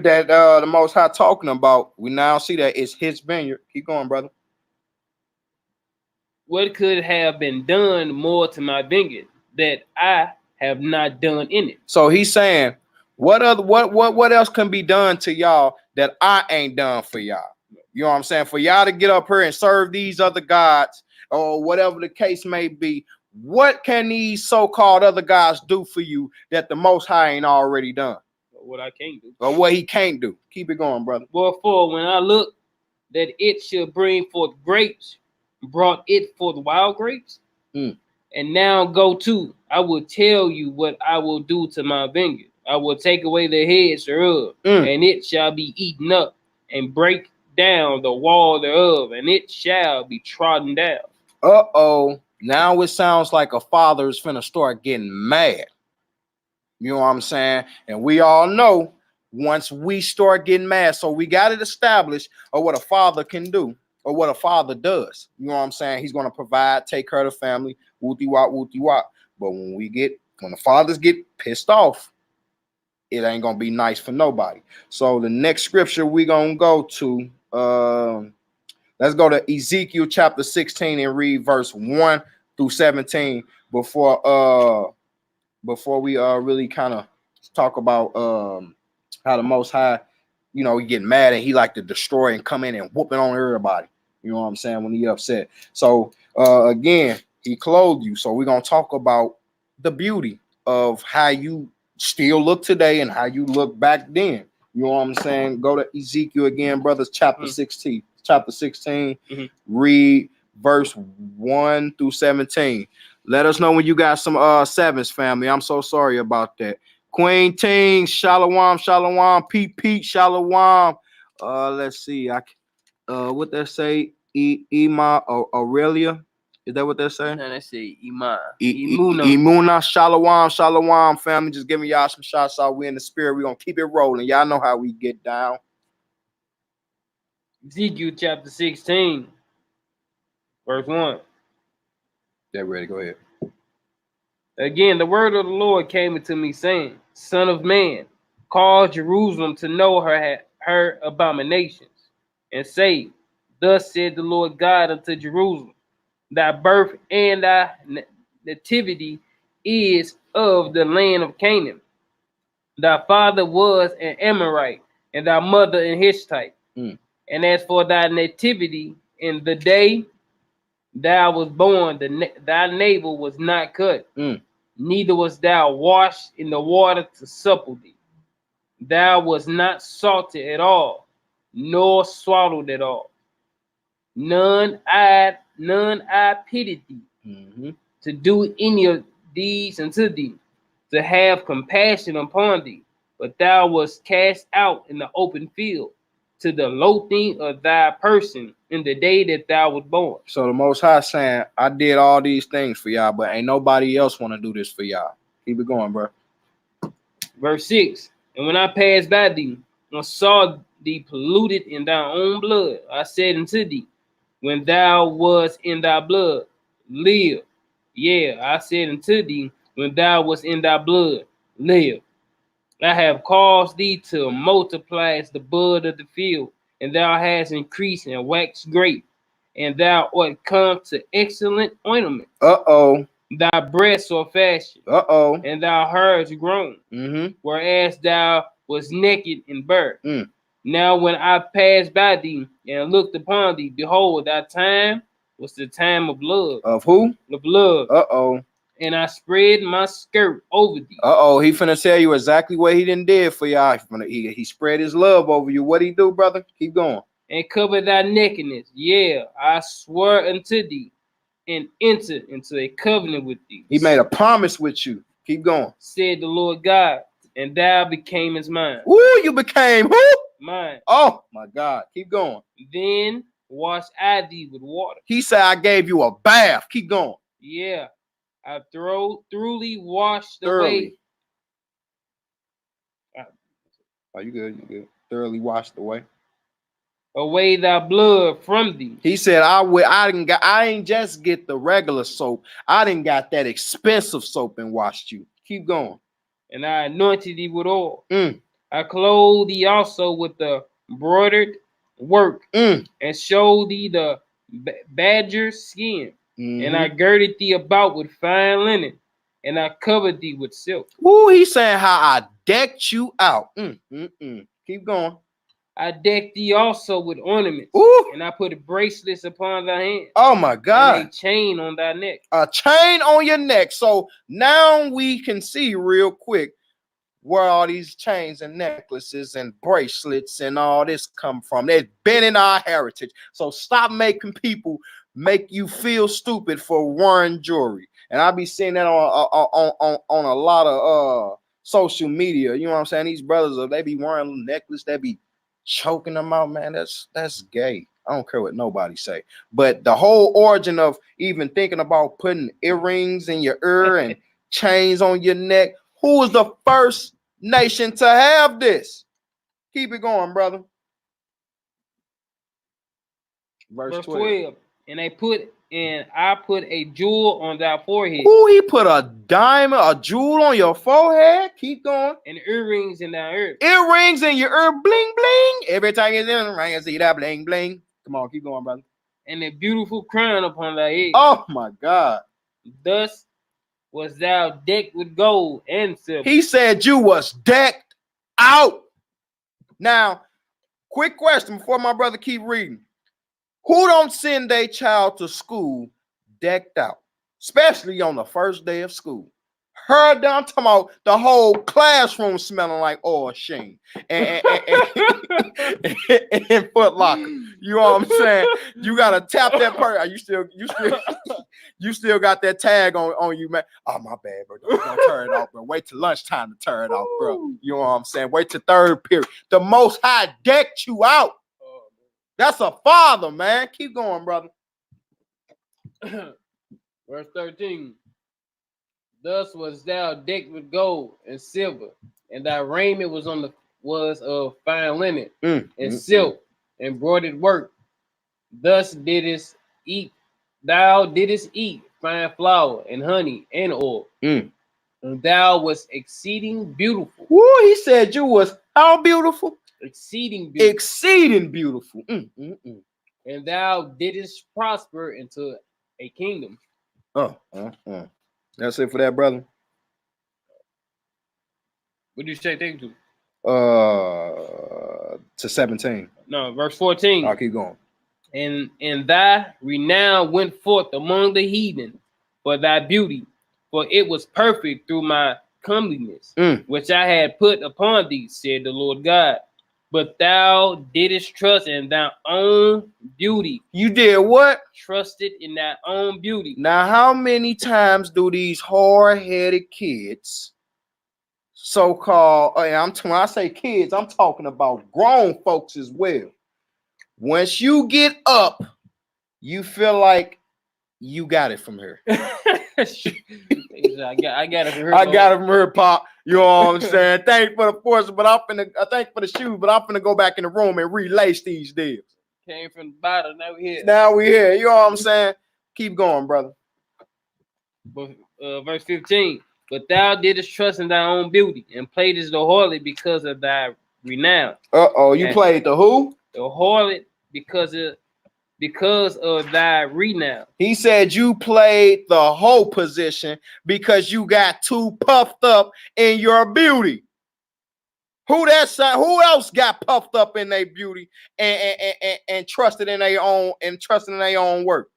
that the Most High talking about, we now see that it's his vineyard. Keep going, brother. What could have been done more to my vineyard that I have not done in it? So he's saying, what else can be done to y'all that I ain't done for y'all? You know what I'm saying? For y'all to get up here and serve these other gods or whatever the case may be, what can these so-called other gods do for you that the Most High ain't already done? what I can't do. Or what he can't do. Keep it going, brother. Wherefore, when I look that it should bring forth grapes, brought it forth wild grapes. And now go to, I will tell you what I will do to my vineyard. I will take away the heads thereof, and it shall be eaten up, and break down the wall thereof, and it shall be trodden down. Now it sounds like a father is finna start getting mad. You know what I'm saying? And we all know once we start getting mad, so we got it established of what a father can do or what a father does. You know what I'm saying? He's going to provide, take care of the family, wooty-wop, wooty-wop. But when the fathers get pissed off, it ain't going to be nice for nobody. So the next scripture we going to go to, let's go to Ezekiel chapter 16 and read verse 1 through 17 before we really kind of talk about how the Most High, you know, he get mad and he like to destroy and come in and whooping on everybody. You know what I'm saying? When he upset. So again, he clothed you. So we're going to talk about the beauty of how you still look today and how you look back then. You know what I'm saying? Go to Ezekiel again, brothers, chapter 16. Chapter 16, read verse 1 through 17. Let us know when you got some sevens, family. I'm so sorry about that. Queen Ting, Shalom, Shalom, Pete, Shalom. Let's see. What they say? Ima Aurelia. Is that what they're saying? No, they say Imuna. Imuna, Shalom, family. Just giving y'all some shots out. We in the spirit. We're gonna keep it rolling. Y'all know how we get down. Ezekiel chapter 16, verse 1. Yeah, ready. Go ahead. Again, the word of the Lord came unto me, saying, Son of man, cause Jerusalem to know her abominations, and say, Thus said the Lord God unto Jerusalem, Thy birth and thy nativity is of the land of Canaan. Thy father was an Amorite, and thy mother an Hittite. And as for thy nativity, in the day thou was born, thy navel was not cut, neither was thou washed in the water to supple thee. Thou was not salted at all, nor swallowed at all. None I pitied thee, to do any of these unto thee, to have compassion upon thee. But thou wast cast out in the open field, to the loathing of thy person in the day that thou was born. So the Most High saying, I did all these things for y'all, but ain't nobody else want to do this for y'all. Keep it going, bro. Verse 6. And when I passed by thee, and saw thee polluted in thy own blood, I said unto thee, when thou was in thy blood, live. Yeah, I said unto thee, when thou was in thy blood, live. I have caused thee to multiply as the bud of the field, and thou hast increased and waxed great, and thou art come to excellent ointment. Thy breasts are fashioned, and thy hair is grown, whereas thou was naked and bare. Now when I passed by thee and looked upon thee, behold, thy time was the time of blood. Of who? The blood. And I spread my skirt over thee. He finna tell you exactly what he done did for y'all. He spread his love over you. What he do, brother? Keep going. And cover thy nakedness. Yeah, I swear unto thee, and enter into a covenant with thee. He made a promise with you. Keep going. Said the Lord God, and thou became as mine. Ooh, you became who? Mine. Oh my God. Keep going. Then wash I thee with water. He said, I gave you a bath. Keep going. Yeah. I thoroughly washed away. Oh, you good? You good? Thoroughly washed away. Away thy blood from thee. He said, I ain't just get the regular soap. I didn't got that expensive soap and washed you. Keep going. And I anointed thee with oil. I clothed thee also with the embroidered work, and showed thee the badger skin. And I girded thee about with fine linen, and I covered thee with silk. Ooh, he's saying how I decked you out. Keep going. I decked thee also with ornaments. Ooh. And I put bracelets upon thy hand. Oh my God. And a chain on thy neck. A chain on your neck. So now we can see real quick where all these chains and necklaces and bracelets and all this come from. They've been in our heritage. So stop making people make you feel stupid for wearing jewelry. And I be seeing that on a lot of social media. You know what I'm saying? These brothers, they be wearing a necklace, they be choking them out, man. That's gay. I don't care what nobody say. But the whole origin of even thinking about putting earrings in your ear and chains on your neck, who was the first nation to have this? Keep it going, brother. Verse 12. And I put a jewel on thy forehead. Who he put a diamond, a jewel on your forehead? Keep going. And earrings in thy ear. Earrings in your ear, bling bling. Every time you're in the ring, you see that bling bling. Come on, keep going, brother. And a beautiful crown upon thy head. Oh my God. Thus was thou decked with gold and silver. He said you was decked out. Now, quick question before my brother keep reading. Who don't send their child to school decked out, especially on the first day of school? Heard down talking about the whole classroom smelling like oil sheen and Foot Locker. You know what I'm saying? You gotta tap that part. You still got that tag on you, man. Oh my bad, bro. Don't turn it off, bro. Wait till lunchtime to turn it off, bro. You know what I'm saying? Wait till third period. The Most High decked you out. That's a father, man. Keep going, brother. Verse 13. Thus was thou decked with gold and silver, and thy raiment was of fine linen and silk, embroidered work. Thus didst thou didst eat fine flour and honey and oil, and thou wast exceeding beautiful. Woo, he said you was how beautiful? Exceeding beautiful. Exceeding beautiful. And thou didst prosper into a kingdom. That's it for that, brother. What did you say? Take to? To 17. No, verse 14. I'll keep going. And thy renown went forth among the heathen for thy beauty, for it was perfect through my comeliness, which I had put upon thee, said the Lord God. But thou didst trust in thy own beauty. You did what? Trusted in thy own beauty. Now, how many times do these hard-headed kids, so-called, when I say kids, I'm talking about grown folks as well. Once you get up, you feel like you got it from her. I got it from her. I got it from her, Pop. You know what I'm saying? Thank you for the force, but I thank you for the shoes, but I'm finna go back in the room and relace these deals. Came from the bottom, now we here. Now we here. You know what I'm saying? Keep going, brother. But, verse 15. But thou didst trust in thy own beauty, and playedst the harlot because of thy renown. You played the who? The harlot because of thy renown. He said you played the whole position because you got too puffed up in your beauty. Who else got puffed up in their beauty and trusted in their own work?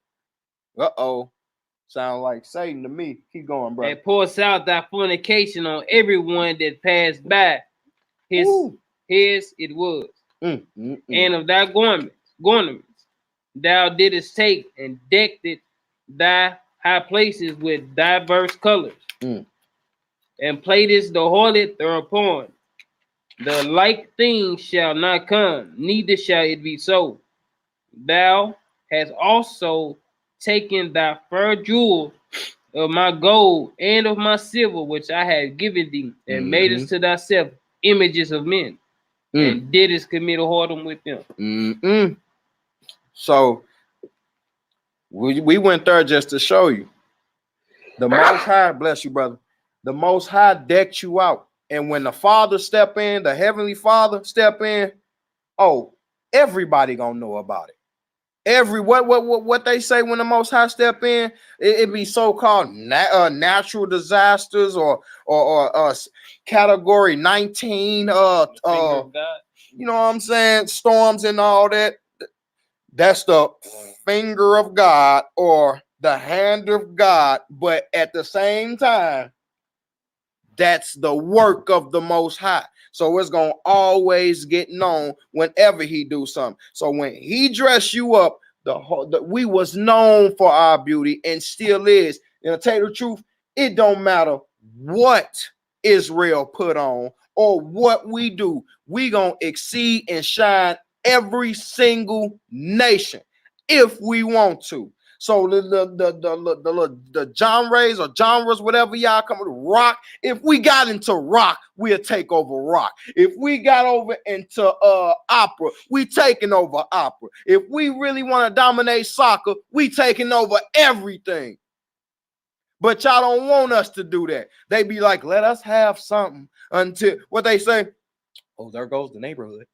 Sound like Satan to me. Keep going, bro. And pours out thy fornication on everyone that passed by. His it was. And of thy garments, thou didst take and decked it thy high places with diverse colors, and playedst the harlot thereupon. The like thing shall not come, neither shall it be so. Thou hast also taken thy fair jewel of my gold and of my silver, which I had given thee, and madest to thyself images of men, and didst commit a whoredom with them. So we went there just to show you. The Most High, bless you, brother. The Most High decked you out. And when the Father step in, the Heavenly Father step in, everybody gonna know about it. What they say when the Most High step in, it be so-called natural disasters or category 19 you know what I'm saying, storms and all that. That's the finger of God or the hand of God, but at the same time, That's the work of the Most High. So it's going to always get known whenever he do something. So when he dress you up, we was known for our beauty and still is. And to tell you the truth, it don't matter what Israel put on or what we do. We going to exceed and shine every single nation if we want to. So the genres, whatever y'all come to rock, if we got into rock, we'll take over rock. If we got over into opera, we taking over opera. If we really want to dominate soccer, we taking over everything. But y'all don't want us to do that. They be like, let us have something until what they say. Oh, there goes the neighborhood.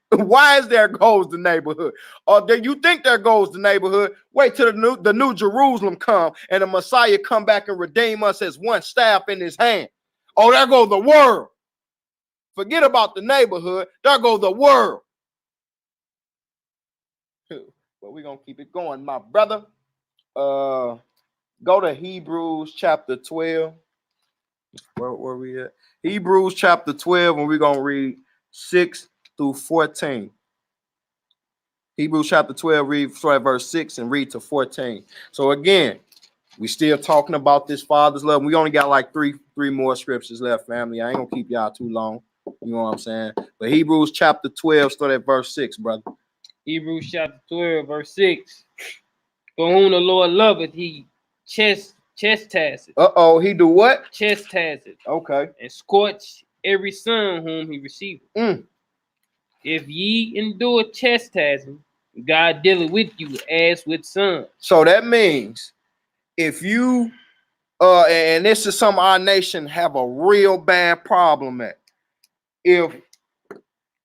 Why is there goes the neighborhood? Or do you think there goes the neighborhood? Wait till the new Jerusalem come and the Messiah come back and redeem us as one staff in his hand. Oh, there goes the world. Forget about the neighborhood. There goes the world. But we're gonna keep it going, my brother. Go to Hebrews chapter 12. Where we at? Hebrews chapter 12, and we're gonna read 6 through 14. Hebrews chapter 12, start at verse 6 and read to 14. So again, we still talking about this Father's love. We only got like three more scriptures left, family. I ain't gonna keep y'all too long. You know what I'm saying? But Hebrews chapter 12, start at verse 6, brother. Hebrews chapter 12, verse 6. For whom the Lord loveth, he chastiseth. He do what? Chastiseth. Okay. And scorch every son whom he receiveth. If ye endure chastising, God dealeth with you as with sons. So that means if you and this is something our nation have a real bad problem at. If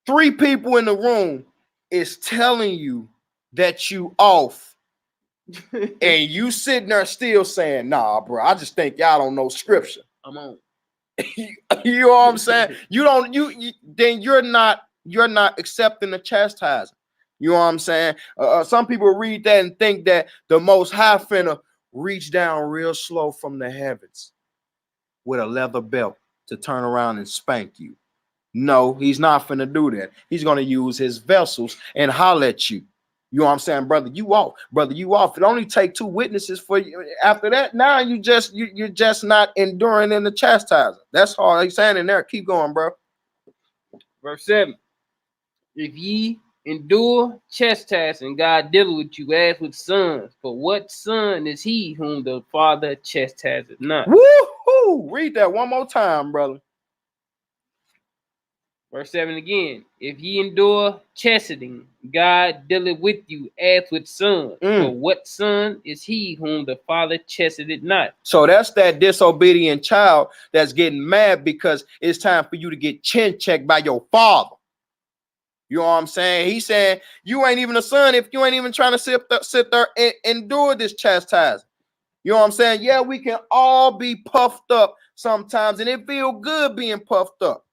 3 people in the room is telling you that you off and you sitting there still saying, nah, bro, I just think y'all don't know scripture. I'm on. You know what I'm saying? Then you're not accepting the chastising. You know what I'm saying? Some people read that and think that the Most High finna reach down real slow from the heavens with a leather belt to turn around and spank you. No, he's not finna do that. He's gonna use his vessels and holler at you. You know what I'm saying, brother? You off, brother. You off. It only take 2 witnesses for you. After that, now you're just not enduring in the chastising. That's all he's saying in there. Keep going, bro. Verse 7. If ye endure chastising, God dealeth with you as with sons. For what son is he whom the Father chastiseth not? Woo-hoo! Read that one more time, brother. Verse 7 again. If ye endure chastening, God dealeth with you as with sons. For what son is he whom the Father chasteneth not? So that's that disobedient child that's getting mad because it's time for you to get chin checked by your father. You know what I'm saying? He's saying you ain't even a son if you ain't even trying to sit there and endure this chastising. You know what I'm saying? Yeah, we can all be puffed up sometimes, and it feel good being puffed up.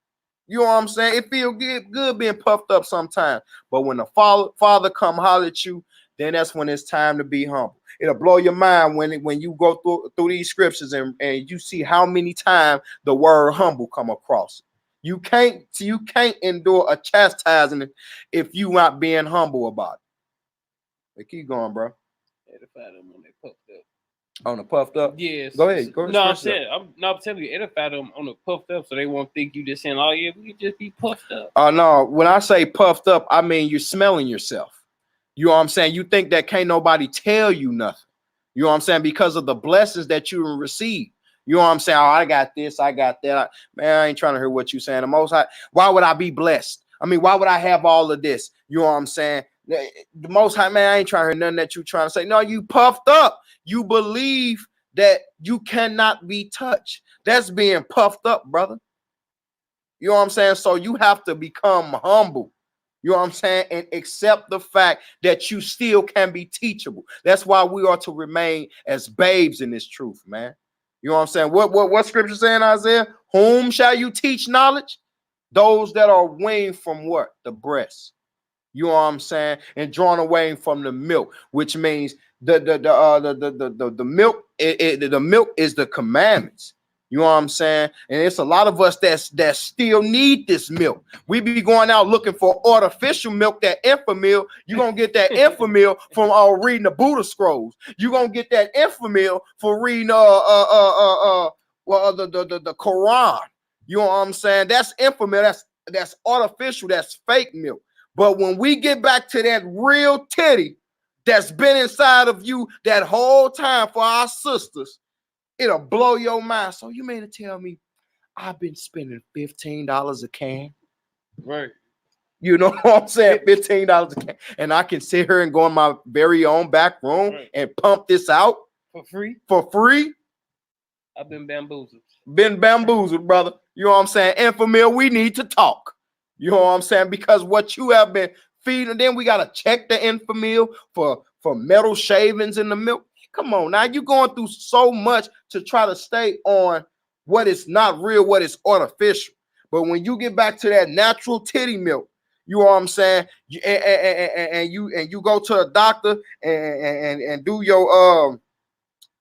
You know what I'm saying? It feel good being puffed up sometimes. But when the father come holler at you, then that's when it's time to be humble. It'll blow your mind when you go through these scriptures and you see how many times the word humble come across. You can't endure a chastising if you not being humble about it. But keep going, bro. Edify them when they puffed up. On the puffed up? Yes. Go ahead. No, I'm telling you, edify them on the puffed up so they won't think you just saying, oh yeah, we can just be puffed up. Oh no, when I say puffed up, I mean you're smelling yourself. You know what I'm saying? You think that can't nobody tell you nothing. You know what I'm saying? Because of the blessings that you receive. You know what I'm saying? Oh, I got this, I got that. Man, I ain't trying to hear what you saying. The Most High, why would I be blessed? I mean, why would I have all of this? You know what I'm saying? The Most High, man, I ain't trying to hear nothing that you trying to say. No, you puffed up. You believe that you cannot be touched. That's being puffed up, brother. You know what I'm saying? So you have to become humble. You know what I'm saying? And accept the fact that you still can be teachable. That's why we are to remain as babes in this truth, man. You know what I'm saying? What scripture saying, Isaiah? Whom shall you teach knowledge? Those that are weaned from what? The breast. You know what I'm saying? And drawn away from the milk, which means the milk. The milk is the commandments. You know what I'm saying? And it's a lot of us that still need this milk. We be going out looking for artificial milk, that infamil. You're going to get that infamil from reading the Buddha scrolls. You're going to get that infamil for reading the Quran. You know what I'm saying? That's infamil. That's artificial. That's fake milk. But when we get back to that real titty that's been inside of you that whole time for our sisters, it'll blow your mind. So you mean to tell me I've been spending $15 a can? Right. You know what I'm saying? $15 a can. And I can sit here and go in my very own back room and pump this out for free. For free. I've been bamboozled. Been bamboozled, brother. You know what I'm saying? Infamil, we need to talk. You know what I'm saying? Because what you have been feeding, then we got to check the infamil for metal shavings in the milk. Come on, now you're going through so much to try to stay on what is not real, what is artificial. But when you get back to that natural titty milk, you know what I'm saying, and you go to a doctor and do your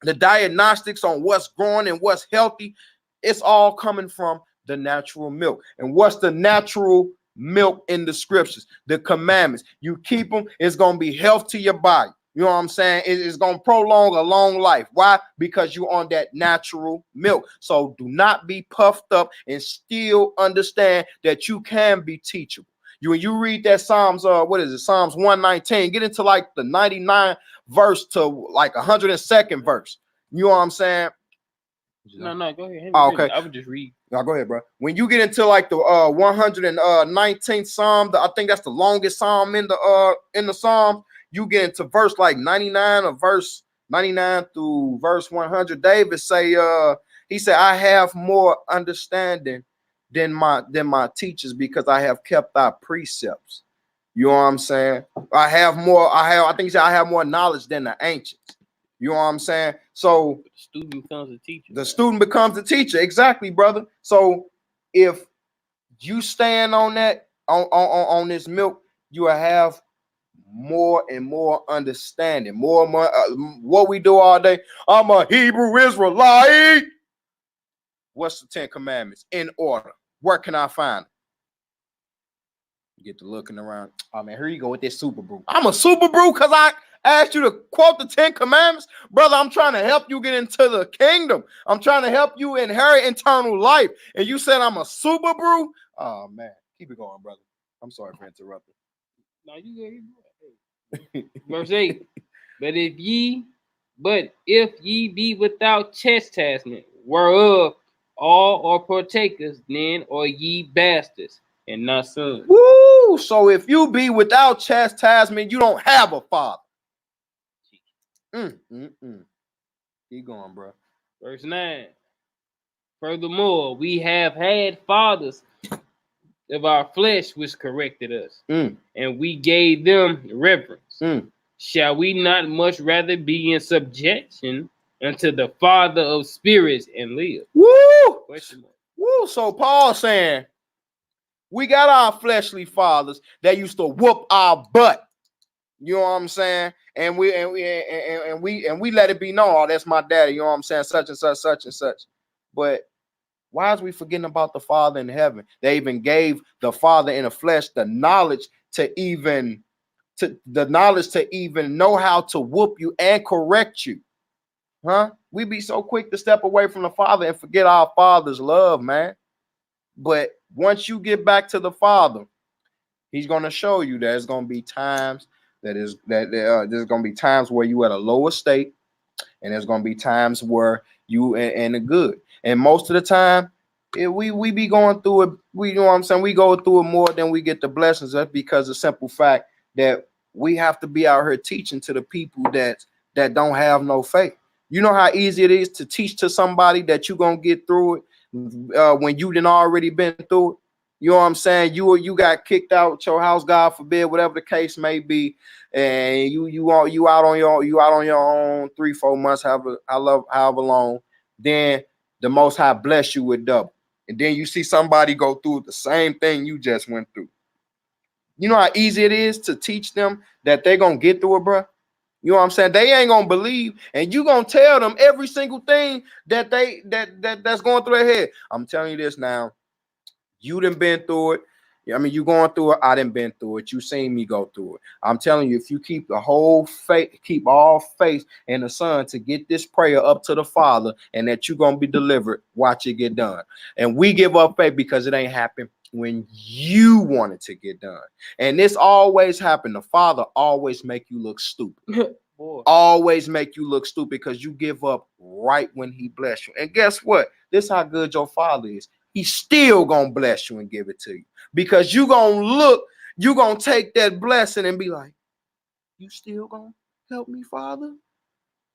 the diagnostics on what's growing and what's healthy, it's all coming from the natural milk. And what's the natural milk in the scriptures? The commandments. You keep them, it's going to be health to your body. You know what I'm saying? It's going to prolong a long life. Why? Because you're on that natural milk. So do not be puffed up and still understand that you can be teachable. When you read that Psalms, Psalms 119, get into like the 99th verse to like 102nd verse. You know what I'm saying? No, go ahead. Okay. I would just read. No, go ahead, bro. When you get into like the 119th Psalm, I think that's the longest Psalm in the Psalm. You get into verse like 99 or verse 99 through verse 100. David say, he said, I have more understanding than my teachers because I have kept thy precepts. You know what I'm saying? I think he said I have more knowledge than the ancients. You know what I'm saying? So the student becomes a teacher. The student becomes a teacher. Exactly, brother. So if you stand on that, on this milk, you will have more and more understanding, more and more what we do all day. I'm a Hebrew Israelite. What's the 10 commandments in order? Where can I find it? You get to looking around. Oh man, here you go with this super brew. I'm a super brew because I asked you to quote the 10 commandments. Brother, I'm trying to help you get into the kingdom. I'm trying to help you inherit eternal life. And you said I'm a super brew? Oh man, keep it going, brother. I'm sorry for interrupting. No, you good. Verse 8. But if ye be without chastisement, whereof all are partakers, then are ye bastards and not sons. Woo! So if you be without chastisement, you don't have a father. Keep going, bro. Verse 9. Furthermore, we have had fathers of our flesh which corrected us, and we gave them reverence. Shall we not much rather be in subjection unto the Father of spirits and live? Woo! Woo! So Paul saying, we got our fleshly fathers that used to whoop our butt. You know what I'm saying? And we let it be known, oh, that's my daddy. You know what I'm saying? Such and such, such and such. But why is we forgetting about the Father in heaven? They even gave the Father in the flesh the knowledge to even know how to whoop you and correct you. Huh? We be so quick to step away from the Father and forget our Father's love, man. But once you get back to the Father, he's going to show you that there's going to be times there's going to be times where you at a lower state, and there's going to be times where you in the good. And most of the time, we be going through it. You know what I'm saying? We go through it more than we get the blessings. That's because of the simple fact that we have to be out here teaching to the people that don't have no faith. You know how easy it is to teach to somebody that you're going to get through it when you done already been through it. You know what I'm saying? You got kicked out your house, God forbid, whatever the case may be, and you out on your own 3-4 months, however long. Then the Most High bless you with double, and then you see somebody go through the same thing you just went through. You know how easy it is to teach them that they're gonna get through it, bro. You know what I'm saying? They ain't gonna believe, and you gonna tell them every single thing that that's going through their head. I'm telling you this now. You done been through it. I mean, you going through it. I done been through it. You seen me go through it. I'm telling you, if you keep the whole faith, keep all faith in the Son to get this prayer up to the Father, and that you're gonna be delivered, watch it get done. And we give up faith because it ain't happened when you want it to get done. And this always happen. The Father always make you look stupid. Always make you look stupid because you give up right when he bless you. And guess what? This is how good your Father is. He's still gonna bless you and give it to you, because you gonna take that blessing and be like, you still gonna help me, Father,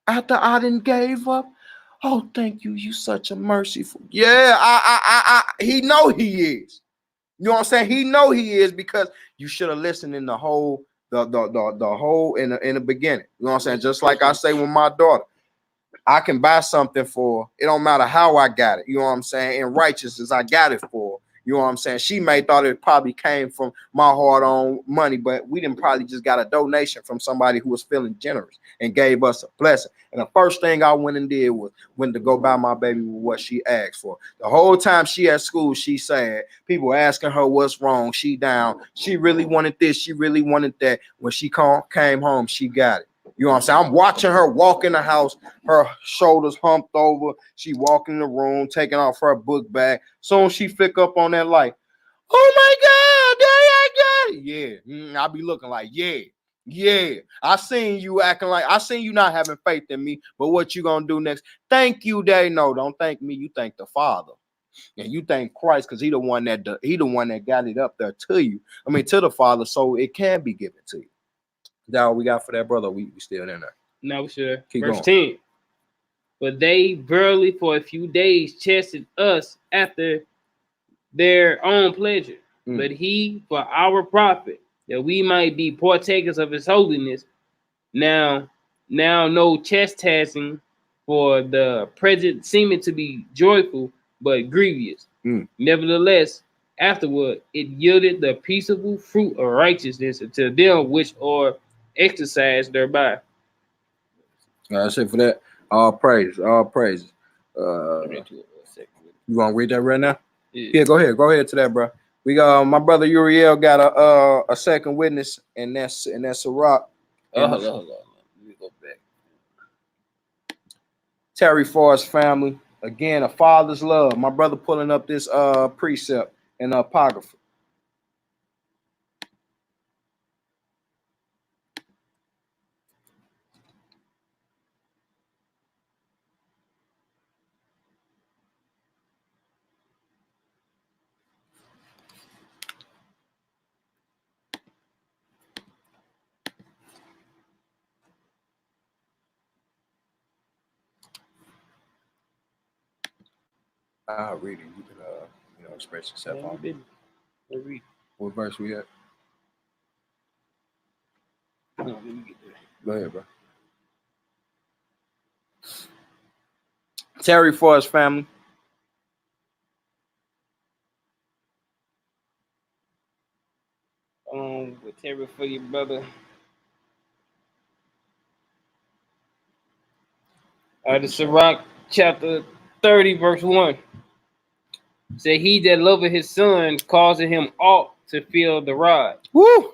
after I done gave up? Oh, thank you. You such a merciful. Yeah, he know he is. You know what I'm saying? He know he is, because you should have listened in the whole whole in the beginning. You know what I'm saying? Just like I say with my daughter, I can buy something for, it don't matter how I got it. You know what I'm saying? In righteousness, I got it for. You know what I'm saying? She may thought it probably came from my hard-earned money, but we didn't probably just got a donation from somebody who was feeling generous and gave us a blessing. And the first thing I went and did was went to go buy my baby with what she asked for. The whole time she at school, she said, people asking her what's wrong. She down. She really wanted this. She really wanted that. When she came home, she got it. You know what I'm saying? I'm watching her walk in the house, her shoulders humped over. She walk in the room, taking off her book bag. Soon she pick up on that light. Oh my God, Daddy, I got it. Yeah. I be looking like, yeah. I seen you acting like, I seen you not having faith in me, but what you gonna do next? Thank you, Daddy. No, don't thank me. You thank the Father. And you thank Christ, because he the one that got it up there to you. I mean, to the Father, so it can be given to you. That all we got for that, brother? We still in there. No, we should. Keep Verse going. 10. But they barely for a few days chastised us after their own pleasure. But he for our profit, that we might be partakers of his holiness. Now no chastising for the present seeming to be joyful, but grievous. Nevertheless, afterward it yielded the peaceable fruit of righteousness to them which are exercised thereby. That's it for that. All praise, all praises. You want to read that right now? Yeah, go ahead to that, bro. We got my brother Uriel got a second witness, and that's Sirach. Hold on. Let me go back. Terry Forrest family. Again, a father's love. My brother pulling up this precept in the Apocrypha. I'll read it. You can express yourself on it. What verse we at? Let me get there. Go ahead, bro. Terry Forrest family. With Terry for your brother. The Sirach chapter 30, verse 1. Say, he that loveth his son causeth him ought to feel the rod. Woo!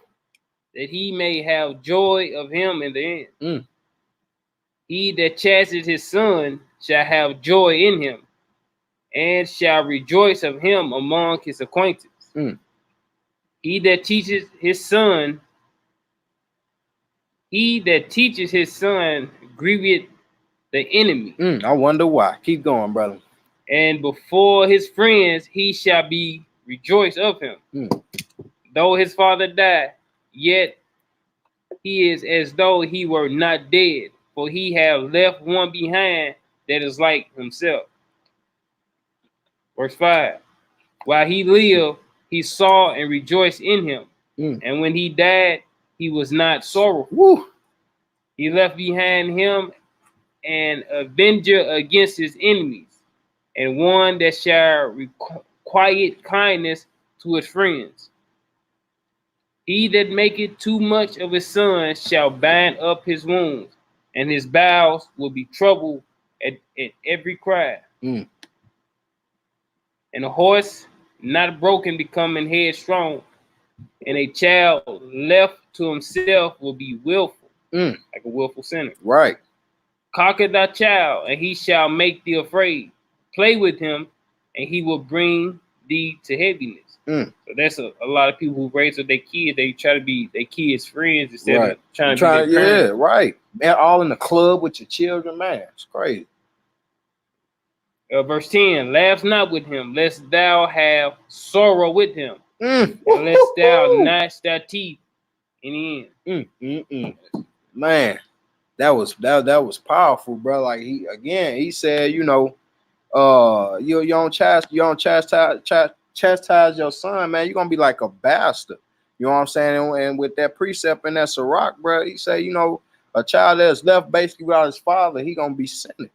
That he may have joy of him in the end. He that chastens his son shall have joy in him, and shall rejoice of him among his acquaintance. He that teaches his son grieveth the enemy. I wonder why. Keep going, brother. And before his friends he shall be rejoiced of him. Though his father die, yet he is as though he were not dead, for he have left one behind that is like himself. Verse 5. While he lived, he saw and rejoiced in him. And when he died, he was not sorrowful. He left behind him an avenger against his enemies, and one that shall requite kindness to his friends. He that maketh too much of his son shall bind up his wounds, and his bowels will be troubled at every cry. And a horse not broken becoming headstrong, and a child left to himself will be willful, like a willful sinner. Right. Conquer thy child, and he shall make thee afraid. Play with him, and he will bring thee to heaviness. So that's a lot of people who raise with their kids. They try to be their kids' friends instead of trying to be their parents. Right. Man, all in the club with your children, man. It's crazy. Verse 10, laugh not with him, lest thou have sorrow with him, and lest thou gnash thy teeth in the end. Man, that was powerful, bro. Like he said, you don't chastise your son, man. You're gonna be like a bastard. You know what I'm saying? And with that precept and that Sirach, bro, he said, a child that's left basically without his father, he gonna be sinning.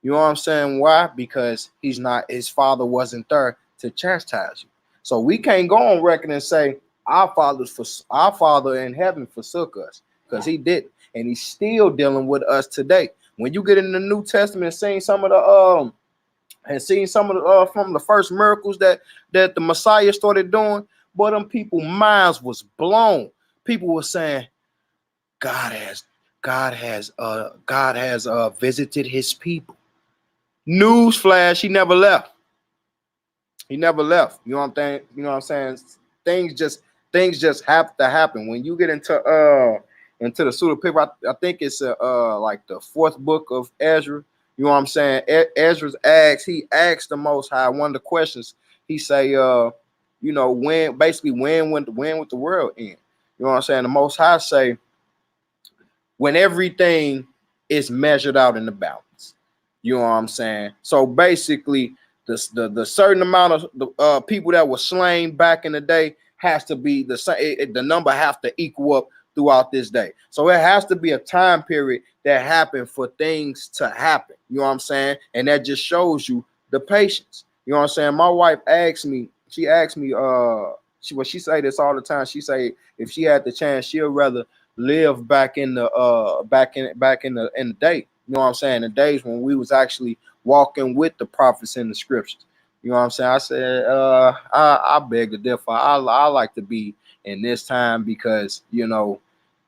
You know what I'm saying? Why? Because his father wasn't there to chastise you. So we can't go on record and say our father in heaven forsook us, because he didn't, and he's still dealing with us today. When you get in the New Testament and seeing some of the from the first miracles that the Messiah started doing, but them people's minds was blown. People were saying, God has visited his people. Newsflash, he never left. He never left. You know what I'm saying? Things just have to happen. When you get into the pseudo paper, I think it's like the 4th book of Ezra. You know what I'm saying? Ezra's he asked the Most High one of the questions. He say, when would the world end? You know what I'm saying? The Most High say, when everything is measured out in the balance. You know what I'm saying? So basically, the certain amount of the people that were slain back in the day has to be the same. The number have to equal up throughout this day. So it has to be a time period that happened for things to happen. You know what I'm saying? And that just shows you the patience. You know what I'm saying? My wife asked me, she she say this all the time. She say if she had the chance, she'll rather live back in the day. You know what I'm saying? The days when we was actually walking with the prophets in the scriptures. You know what I'm saying? I said, I beg to differ. I like to be in this time, because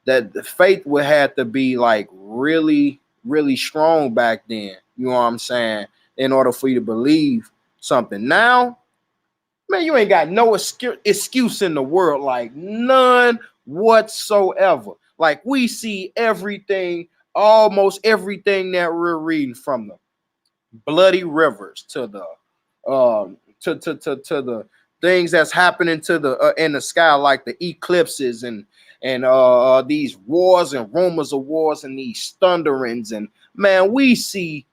that the faith would have to be like really, really strong back then. You know what I'm saying? In order for you to believe something. Now, man, you ain't got no excuse in the world, like none whatsoever. Like we see everything, almost everything that we're reading, from the bloody rivers to the to the things that's happening to the in the sky, like the eclipses and these wars and rumors of wars and these thunderings, and man, we see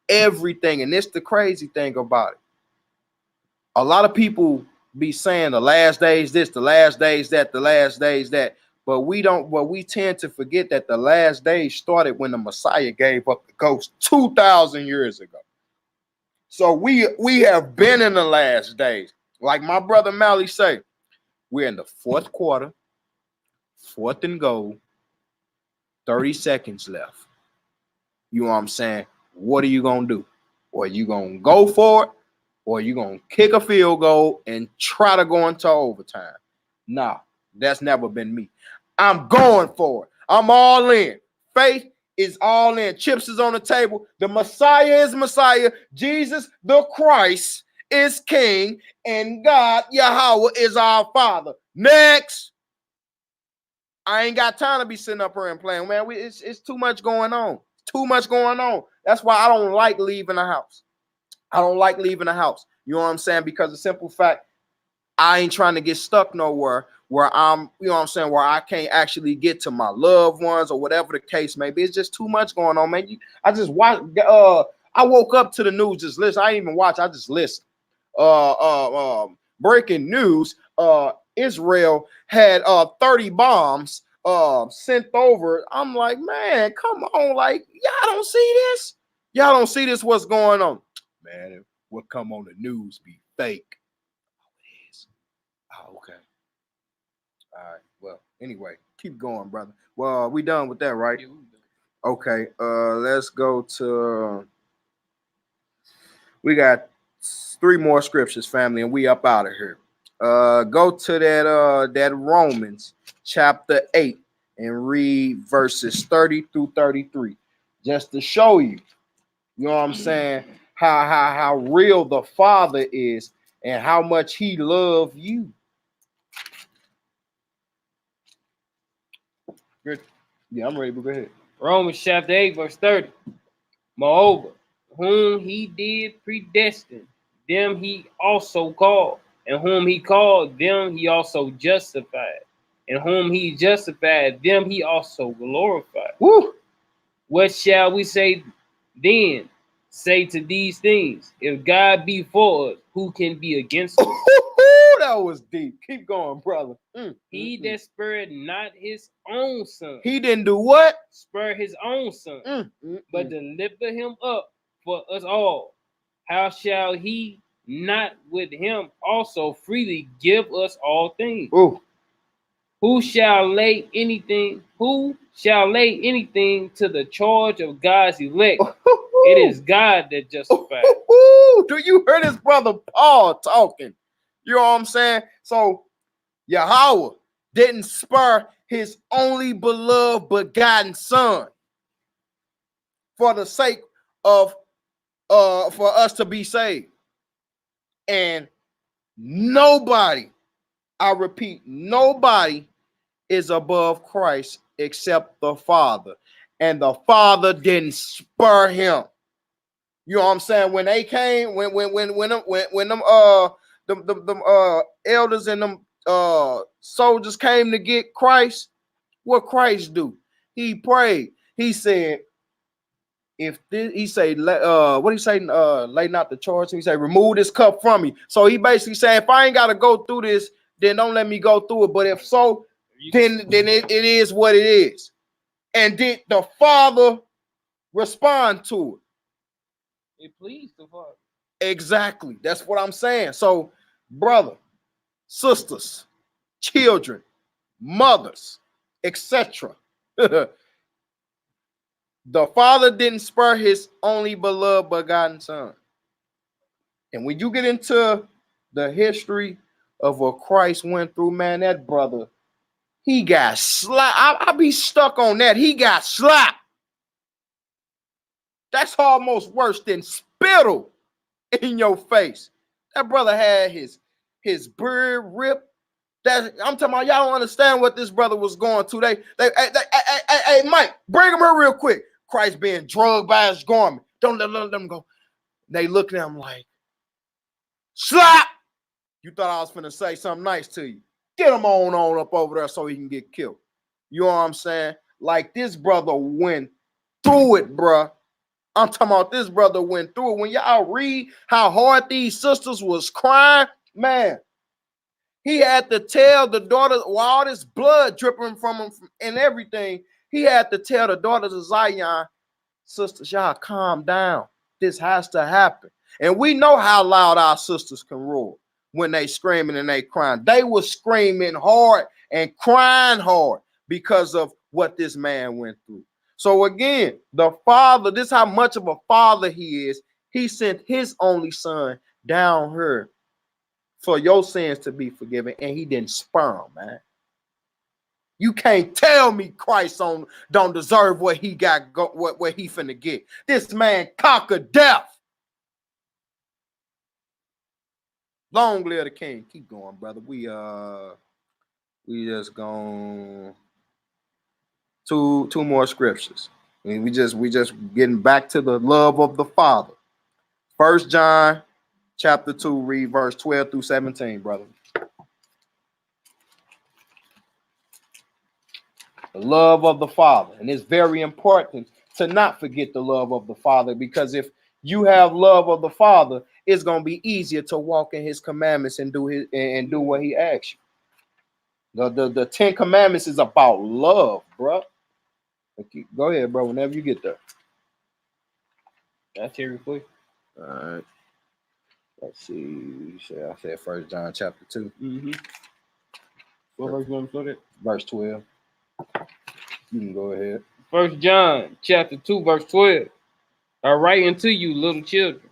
everything. And it's the crazy thing about it. A lot of people be saying the last days this, the last days that, the last days that, but we tend to forget that the last days started when the Messiah gave up the ghost 2,000 years ago. So we have been in the last days. Like my brother Malaki say, we're in the 4th quarter, 4th and goal, 30 seconds left. You know what I'm saying? What are you going to do? Or are you going to go for it? Or are you going to kick a field goal and try to go into overtime? Nah, that's never been me. I'm going for it. I'm all in. Faith is all in. Chips is on the table. The Messiah is Messiah. Jesus the Christ is King. And God, Yahweh, is our Father. Next. I ain't got time to be sitting up here and playing, man. It's too much going on. Too much going on. That's why I don't like leaving the house. I don't like leaving the house. You know what I'm saying? Because the simple fact, I ain't trying to get stuck nowhere where I'm, you know what I'm saying, where I can't actually get to my loved ones or whatever the case may be. It's just too much going on, man. I just watch. I woke up to the news, just listen. I didn't even watch. I just listened. Breaking news. Israel had 30 bombs sent over. I'm like, man, come on. Like, y'all don't see this? Y'all don't see this? What's going on? Man, what come on the news be fake. Oh, it is. Oh, okay. All right. Well, anyway, keep going, brother. Well, we done with that, right? Okay. Let's go to. We got 3 more scriptures, family, and we up out of here. Go to that Romans chapter 8 and read verses 30 through 33, just to show you, you know what I'm saying, how real the Father is and how much He loves you. Good. Yeah, I'm ready. But go ahead. Romans chapter 8, verse 30. Moreover, whom he did predestine, them he also called. And whom he called, them he also justified. And whom he justified, them he also glorified. Woo! What shall we say then? Say to these things, if God be for us, who can be against us? That was deep. Keep going, brother. He that spared not his own son. He didn't do what? Spare his own son, but deliver him up for us all. How shall he not with him also freely give us all things? Ooh. Who shall lay anything to the charge of God's elect? It is God that justifies. Do you hear this brother Paul talking? You know what I'm saying? So Yahweh didn't spare his only beloved begotten son for the sake of for us to be saved. And nobody, I repeat, nobody is above Christ except the Father. And the Father didn't spare him. You know what I'm saying? When they came, when them elders and them soldiers came to get Christ, what Christ do? He prayed. He said, if this, he say, what he say, lay not the charge. He say, remove this cup from me. So he basically said, if I ain't got to go through this, then don't let me go through it. But if so, then it is what it is. And did the Father respond to it? It pleased the Father. Exactly. That's what I'm saying. So, brother, sisters, children, mothers, etc. The Father didn't spare his only beloved begotten son. And when you get into the history of what Christ went through, man, that brother, he got slapped. I'll be stuck on that. He got slapped. That's almost worse than spittle in your face. That brother had his beard ripped. That I'm talking about, y'all don't understand what this brother was going through. Hey, Mike, bring him here real quick. Christ being drugged by his garment. Don't let them go. They look at him like, slap! You thought I was finna say something nice to you. Get him on up over there so he can get killed. You know what I'm saying? Like, this brother went through it, bruh. I'm talking about this brother went through it. When y'all read how hard these sisters was crying, man, he had to tell the daughter, while all this blood dripping from him and everything, he had to tell the daughters of Zion, sisters, y'all calm down. This has to happen. And we know how loud our sisters can roar when they screaming and they crying. They were screaming hard and crying hard because of what this man went through. So again, the Father, this is how much of a father he is. He sent his only son down here for your sins to be forgiven, and he didn't spare him, man. You can't tell me Christ don't deserve what he got, what he finna get. This man conquered death. Long live the king. Keep going, brother. We just gone two more scriptures. I mean, we just getting back to the love of the Father. 1 John chapter 2, read verse 12 through 17, brother. The love of the Father. And it's very important to not forget the love of the Father, because if you have love of the Father, it's going to be easier to walk in his commandments and do what he asks you. The 10 commandments is about love, bro. Okay, go ahead, bro, whenever you get there. That's here quick. All right. Let's see. I said 1 John chapter 2. What verse you want to start at? Verse 12. You can go ahead. 1 John chapter 2, verse 12. I write unto you, little children,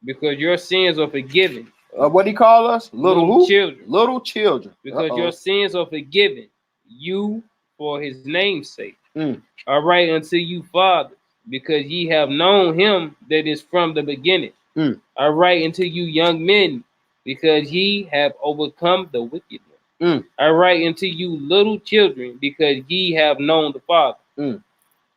because your sins are forgiven. What do you call us? Little who? Children. Little children. Because your sins are forgiven you for his name's sake. I write unto you, fathers, because ye have known him that is from the beginning. I write unto you, young men, because ye have overcome the wicked one. I write unto you, little children, because ye have known the Father.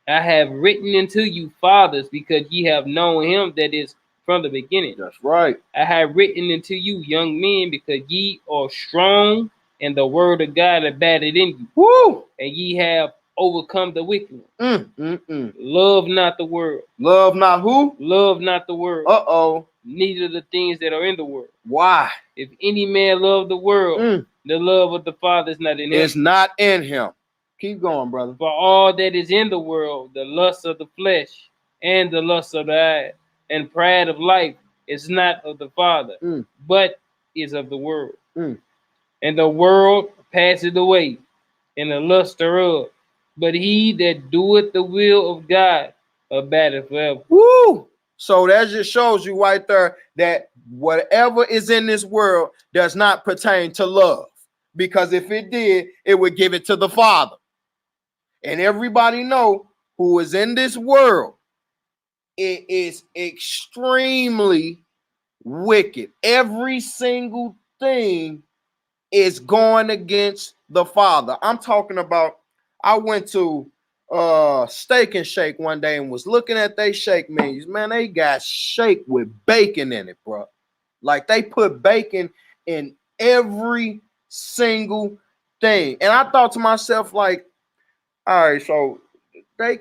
I have written unto you, fathers, because ye have known him that is from the beginning. That's right. I have written unto you, young men, because ye are strong, and the word of God abideth in you. Woo! And ye have overcome the wicked one. Love not the world. Love not who? Love not the world. Neither the things that are in the world. Why? If any man love the world, the love of the Father is not in him. It's not in him. Keep going, brother. For all that is in the world, the lust of the flesh, and the lust of the eye, and pride of life, is not of the Father, but is of the world. And the world passeth away, and the lust thereof. But he that doeth the will of God abideth forever. Woo! So that just shows you right there that whatever is in this world does not pertain to love. Because if it did, it would give it to the Father. And everybody know who is in this world, it is extremely wicked. Every single thing is going against the Father. I'm talking about, I went to Steak and Shake one day and was looking at they shake menus. Man, they got shake with bacon in it, bro. Like they put bacon in every single thing. And I thought to myself, like, all right, so they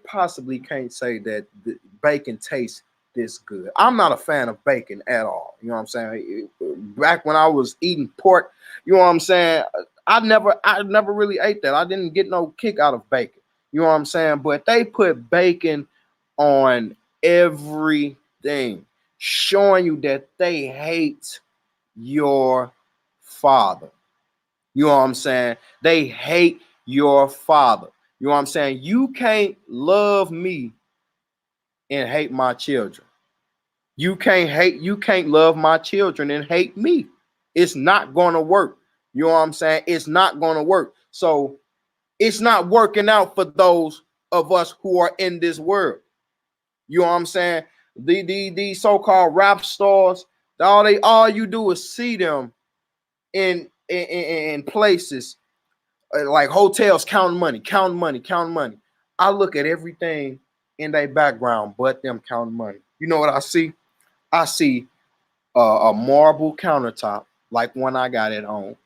possibly can't say that the bacon tastes this good. I'm not a fan of bacon at all. You know what I'm saying? Back when I was eating pork, you know what I'm saying? I never really ate that. I didn't get no kick out of bacon. You know what I'm saying? But they put bacon on everything, showing you that they hate your Father. You know what I'm saying? They hate your Father. You know what I'm saying? You can't love me and hate my children. You can't love my children and hate me. It's not going to work. You know what I'm saying? It's not going to work. So it's not working out for those of us who are in this world. You know what I'm saying? These so-called rap stars, all you do is see them in places like hotels counting money. I look at everything in their background but them counting money. You know what I see? I see a marble countertop like one I got at home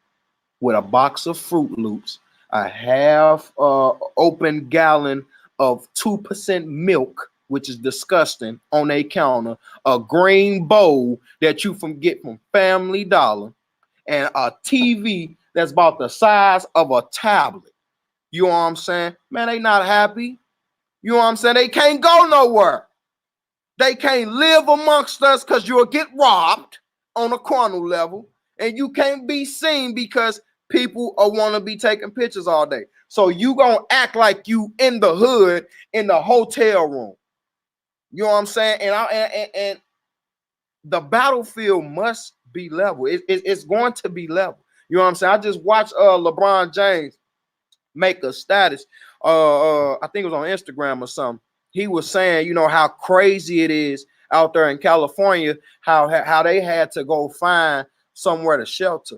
with a box of Fruit Loops, a half open gallon of 2% milk, which is disgusting, on a counter, a green bowl that you get from Family Dollar, and a TV that's about the size of a tablet. You know what I'm saying? Man, they not happy. You know what I'm saying? They can't go nowhere. They can't live amongst us because you'll get robbed on a carnal level, and you can't be seen because people want to be taking pictures all day. So you gonna act like you in the hood in the hotel room. You know what I'm saying? And the battlefield must be level. It's going to be level. You know what I'm saying? I just watched LeBron James make a status. I think it was on Instagram or something. He was saying, you know, how crazy it is out there in California, how they had to go find somewhere to shelter.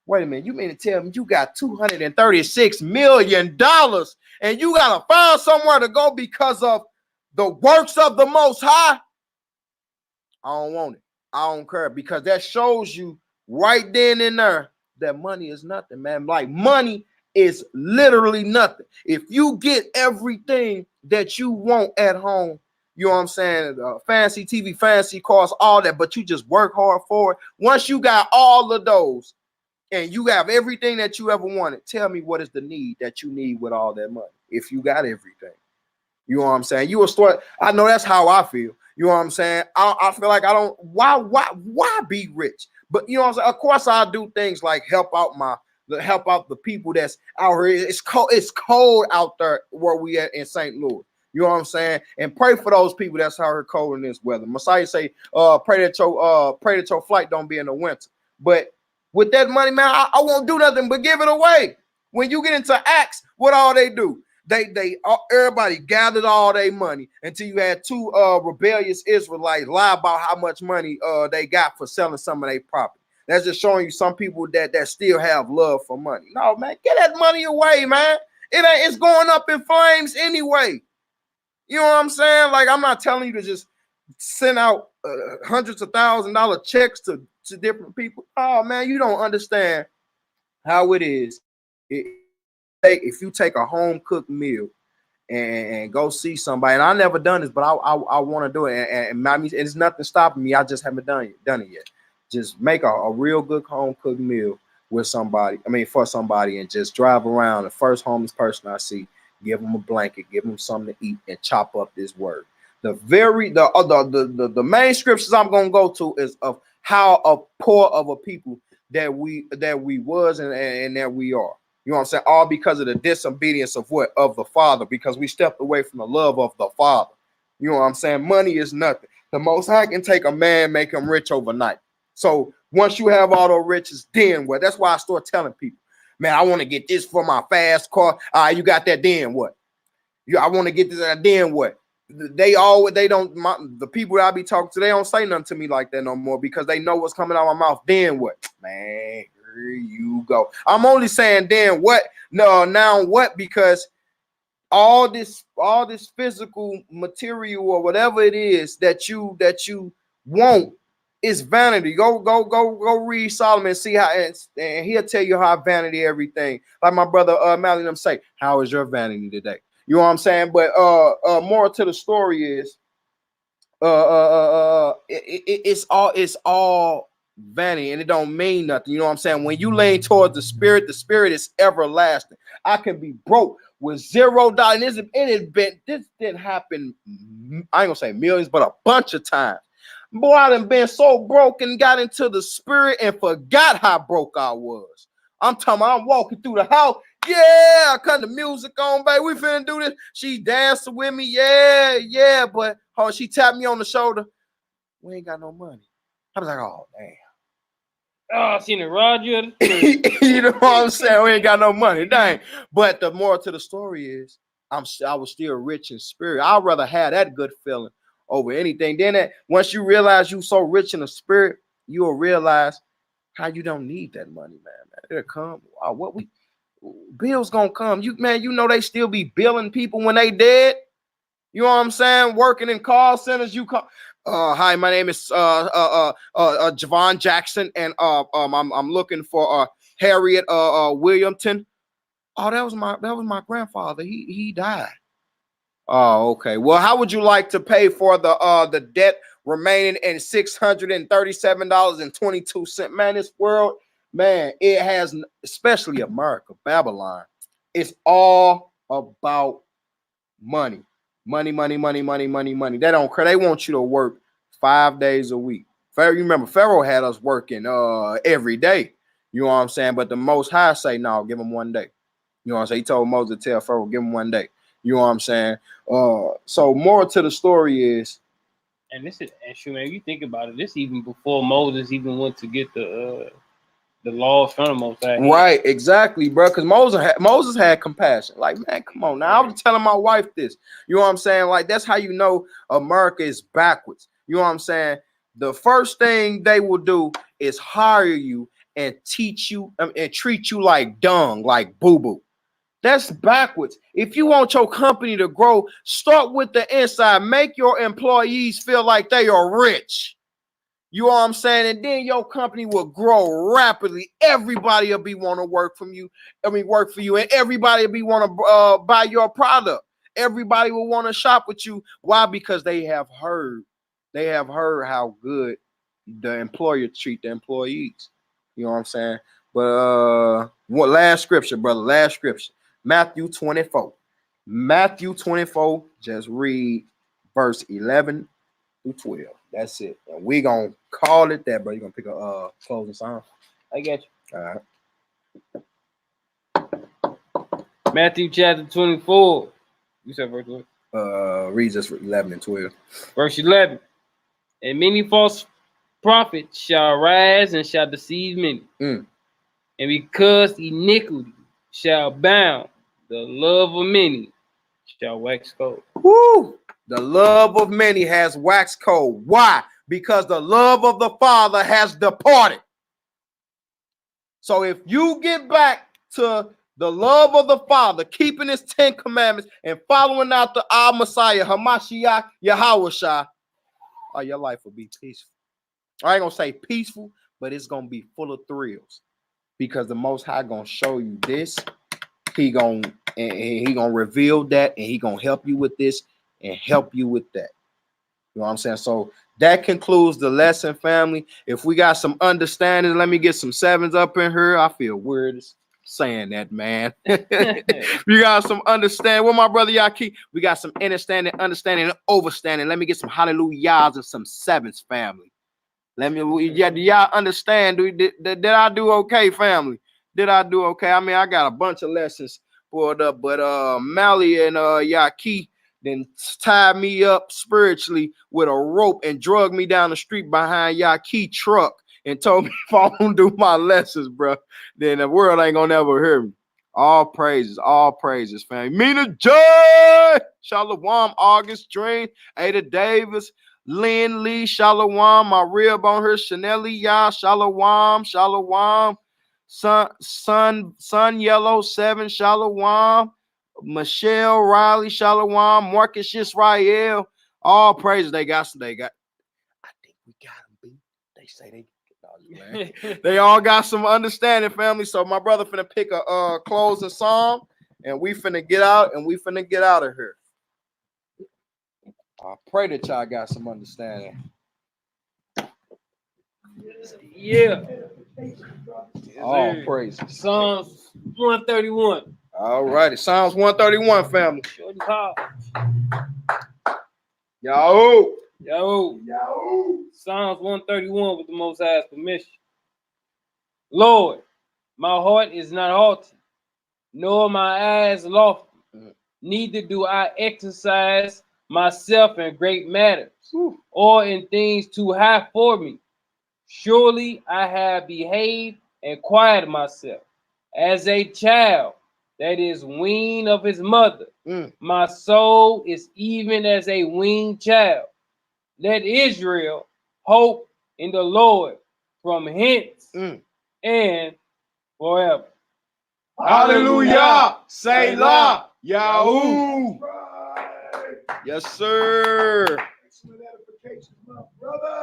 Wait a minute, you mean to tell me you got $236 million and you gotta find somewhere to go because of the works of the Most High? I don't want it. I don't care, because that shows you right then and there that money is nothing, man. Like, money is literally nothing. If you get everything that you want at home, you know what I'm saying? Fancy TV, fancy cars, all that, but you just work hard for it. Once you got all of those and you have everything that you ever wanted, tell me what is the need that you need with all that money if you got everything. You know what I'm saying? You will start. I know that's how I feel. You know what I'm saying? I feel like I don't. Why be rich? But you know what I'm saying? Of course, I do things like help out my help out the people that's out here. It's cold out there where we at in St. Louis. You know what I'm saying? And pray for those people that's out here cold in this weather. Messiah say, pray that your flight don't be in the winter. But with that money, man, I won't do nothing but give it away. When you get into Acts, what all they do? Everybody gathered all their money until you had two rebellious Israelites lie about how much money they got for selling some of their property. That's just showing you some people that still have love for money. No, man, get that money away, man. It's going up in flames anyway. You know what I'm saying? Like, I'm not telling you to just send out hundreds of $1,000 checks to different people. Oh, man, you don't understand how it is. If you take a home cooked meal and go see somebody, and I never done this, but I want to do it, and it's nothing stopping me. I just haven't done it yet. Just make a real good home cooked meal with somebody. For somebody, and just drive around. The first homeless person I see, give them a blanket, give them something to eat, and chop up this word. The main scriptures I'm gonna go to is of how poor of a people that we was and that we are. You know what I'm saying? All because of the disobedience of what? Of the Father, because we stepped away from the love of the Father. You know what I'm saying? Money is nothing. The Most High can take a man, make him rich overnight. So once you have all those riches, then what? That's why I start telling people, man, I want to get this for my fast car. You got that, then what? I want to get this, then what? The people that I be talking to, they don't say nothing to me like that no more because they know what's coming out of my mouth. Then what? Man, here you go. I'm only saying then what? No, now what? Because all this physical material or whatever it is that you want is vanity. Go read Solomon and see how, and he'll tell you how vanity everything. Like my brother Malaki them say, how is your vanity today? You know what I'm saying? But more to the story is it's all vanity, and it don't mean nothing. You know what I'm saying? When you lean towards the spirit is everlasting. I can be broke with $0, and this didn't happen. I ain't gonna say millions, but a bunch of times. Boy, I done been so broke and got into the spirit and forgot how broke I was. I'm talking about I'm walking through the house. Yeah, I cut the music on, baby. We finna do this. She dancing with me. Yeah. But she tapped me on the shoulder. We ain't got no money. I was like, oh, damn. Oh, I seen it, Roger. You know what I'm saying? We ain't got no money. Dang. But the moral to the story is I was still rich in spirit. I'd rather have that good feeling over anything. Then that once you realize you so rich in the spirit, you'll realize how you don't need that money, man. It'll come. Wow, bills gonna come. You know they still be billing people when they dead. You know what I'm saying? Working in call centers, you call. Hi, my name is Javon Jackson, and I'm looking for Harriet Williamson. Oh, that was my grandfather. He died. Oh, okay. Well, how would you like to pay for the debt remaining in $637.22? Man, this world, man, it has, especially America, Babylon, it's all about money. Money. They don't care. They want you to work 5 days a week. You remember Pharaoh had us working every day. You know what I'm saying? But the Most High say, no, give him 1 day. You know what I'm saying? He told Moses to tell Pharaoh, give him 1 day. You know what I'm saying? So more to the story is, and this is actually, man, you think about it, this even before Moses even went to get the laws from the Most High. Right, exactly, bro. Because Moses had compassion. Like, man, come on. Now I was telling my wife this. You know what I'm saying? Like, that's how you know America is backwards. You know what I'm saying? The first thing they will do is hire you and teach you and treat you like dung, like boo-boo. That's backwards. If you want your company to grow, start with the inside. Make your employees feel like they are rich. You know what I'm saying? And then your company will grow rapidly. Everybody will be want to work for you, and everybody will be want to buy your product. Everybody will want to shop with you. Why? Because they have heard how good the employer treat the employees. You know what I'm saying? But what last scripture, brother? Last scripture. Matthew 24. Matthew 24, just read verse 11 through 12. That's it. And we're going to call it that, bro. You're going to pick a closing song? I get you. All right. Matthew chapter 24. You said verse what? Read just 11 and 12. Verse 11. And many false prophets shall rise and shall deceive many. And because iniquity shall bound, the love of many shall wax cold. Woo! The love of many has waxed cold. Why? Because the love of the Father has departed. So if you get back to the love of the Father, keeping his 10 commandments and following out our Messiah, HaMashiach, Yahushua, oh, your life will be peaceful. I ain't gonna say peaceful, but it's gonna be full of thrills because the Most High gonna show you this. He gonna reveal that, and he gonna help you with this and help you with that. You know what I'm saying? So that concludes the lesson, family. If we got some understanding, let me get some 7s up in here. I feel weird saying that, man. You got some understanding. Well, my brother Yaki, we got some understanding, and overstanding. Let me get some hallelujahs and some 7s, family. Let me, yeah, do y'all understand? Did I do okay, family? Did I do okay? I mean, I got a bunch of lessons pulled up, but Mally and Yaki then tied me up spiritually with a rope and drug me down the street behind Yaki truck and told me if I don't do my lessons, bro, then the world ain't gonna never hear me. All praises, family. Mina Joy, Shalom, August Dream, Ada Davis, Lynn Lee, Shalom, my rib on her, NehemiYAH, Shalom, Sun Yellow 7, Shalom, Michelle Riley, Shalom, Marcus Israel, all praises. I think we got them beat. They say they they all got some understanding, family. So my brother finna pick a closing song, and we finna get out of here. I pray that y'all got some understanding. Yeah. All praises. Psalms 131. All righty. Psalms 131, family. Short and tall. Yo. Psalms 131 with the Most High's permission. Lord, my heart is not haughty, nor my eyes lofty. Neither do I exercise myself in great matters, or in things too high for me. Surely I have behaved and quieted myself as a child that is weaned of his mother. My soul is even as a weaned child. Let Israel hope in the Lord from hence and forever. Hallelujah. Selah. Yahoo. Yes, sir.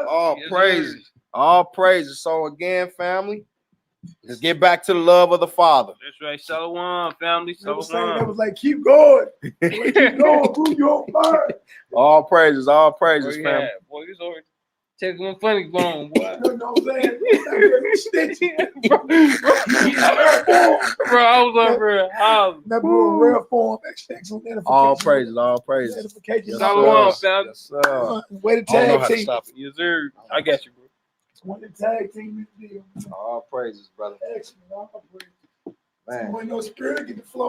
All praises. All praises. So again, family, let's get back to the love of the Father. That's right. Shalom, family. Shalom. That was like, keep going. Keep going. Prove your part. All praises, family. Boy, this over taking my funny bone, boy. You know what I'm saying? Bro, I was over here hollering. That boy rare form. Excellent edification. All praises. Edification. Shalom, family. Yes, sir. Way to I don't know tag how to team. stop it. Yes, sir. I got you, bro. One to tag team this deal. All praises, brother. Excellent. All praises. Man. When no spirit get the flow.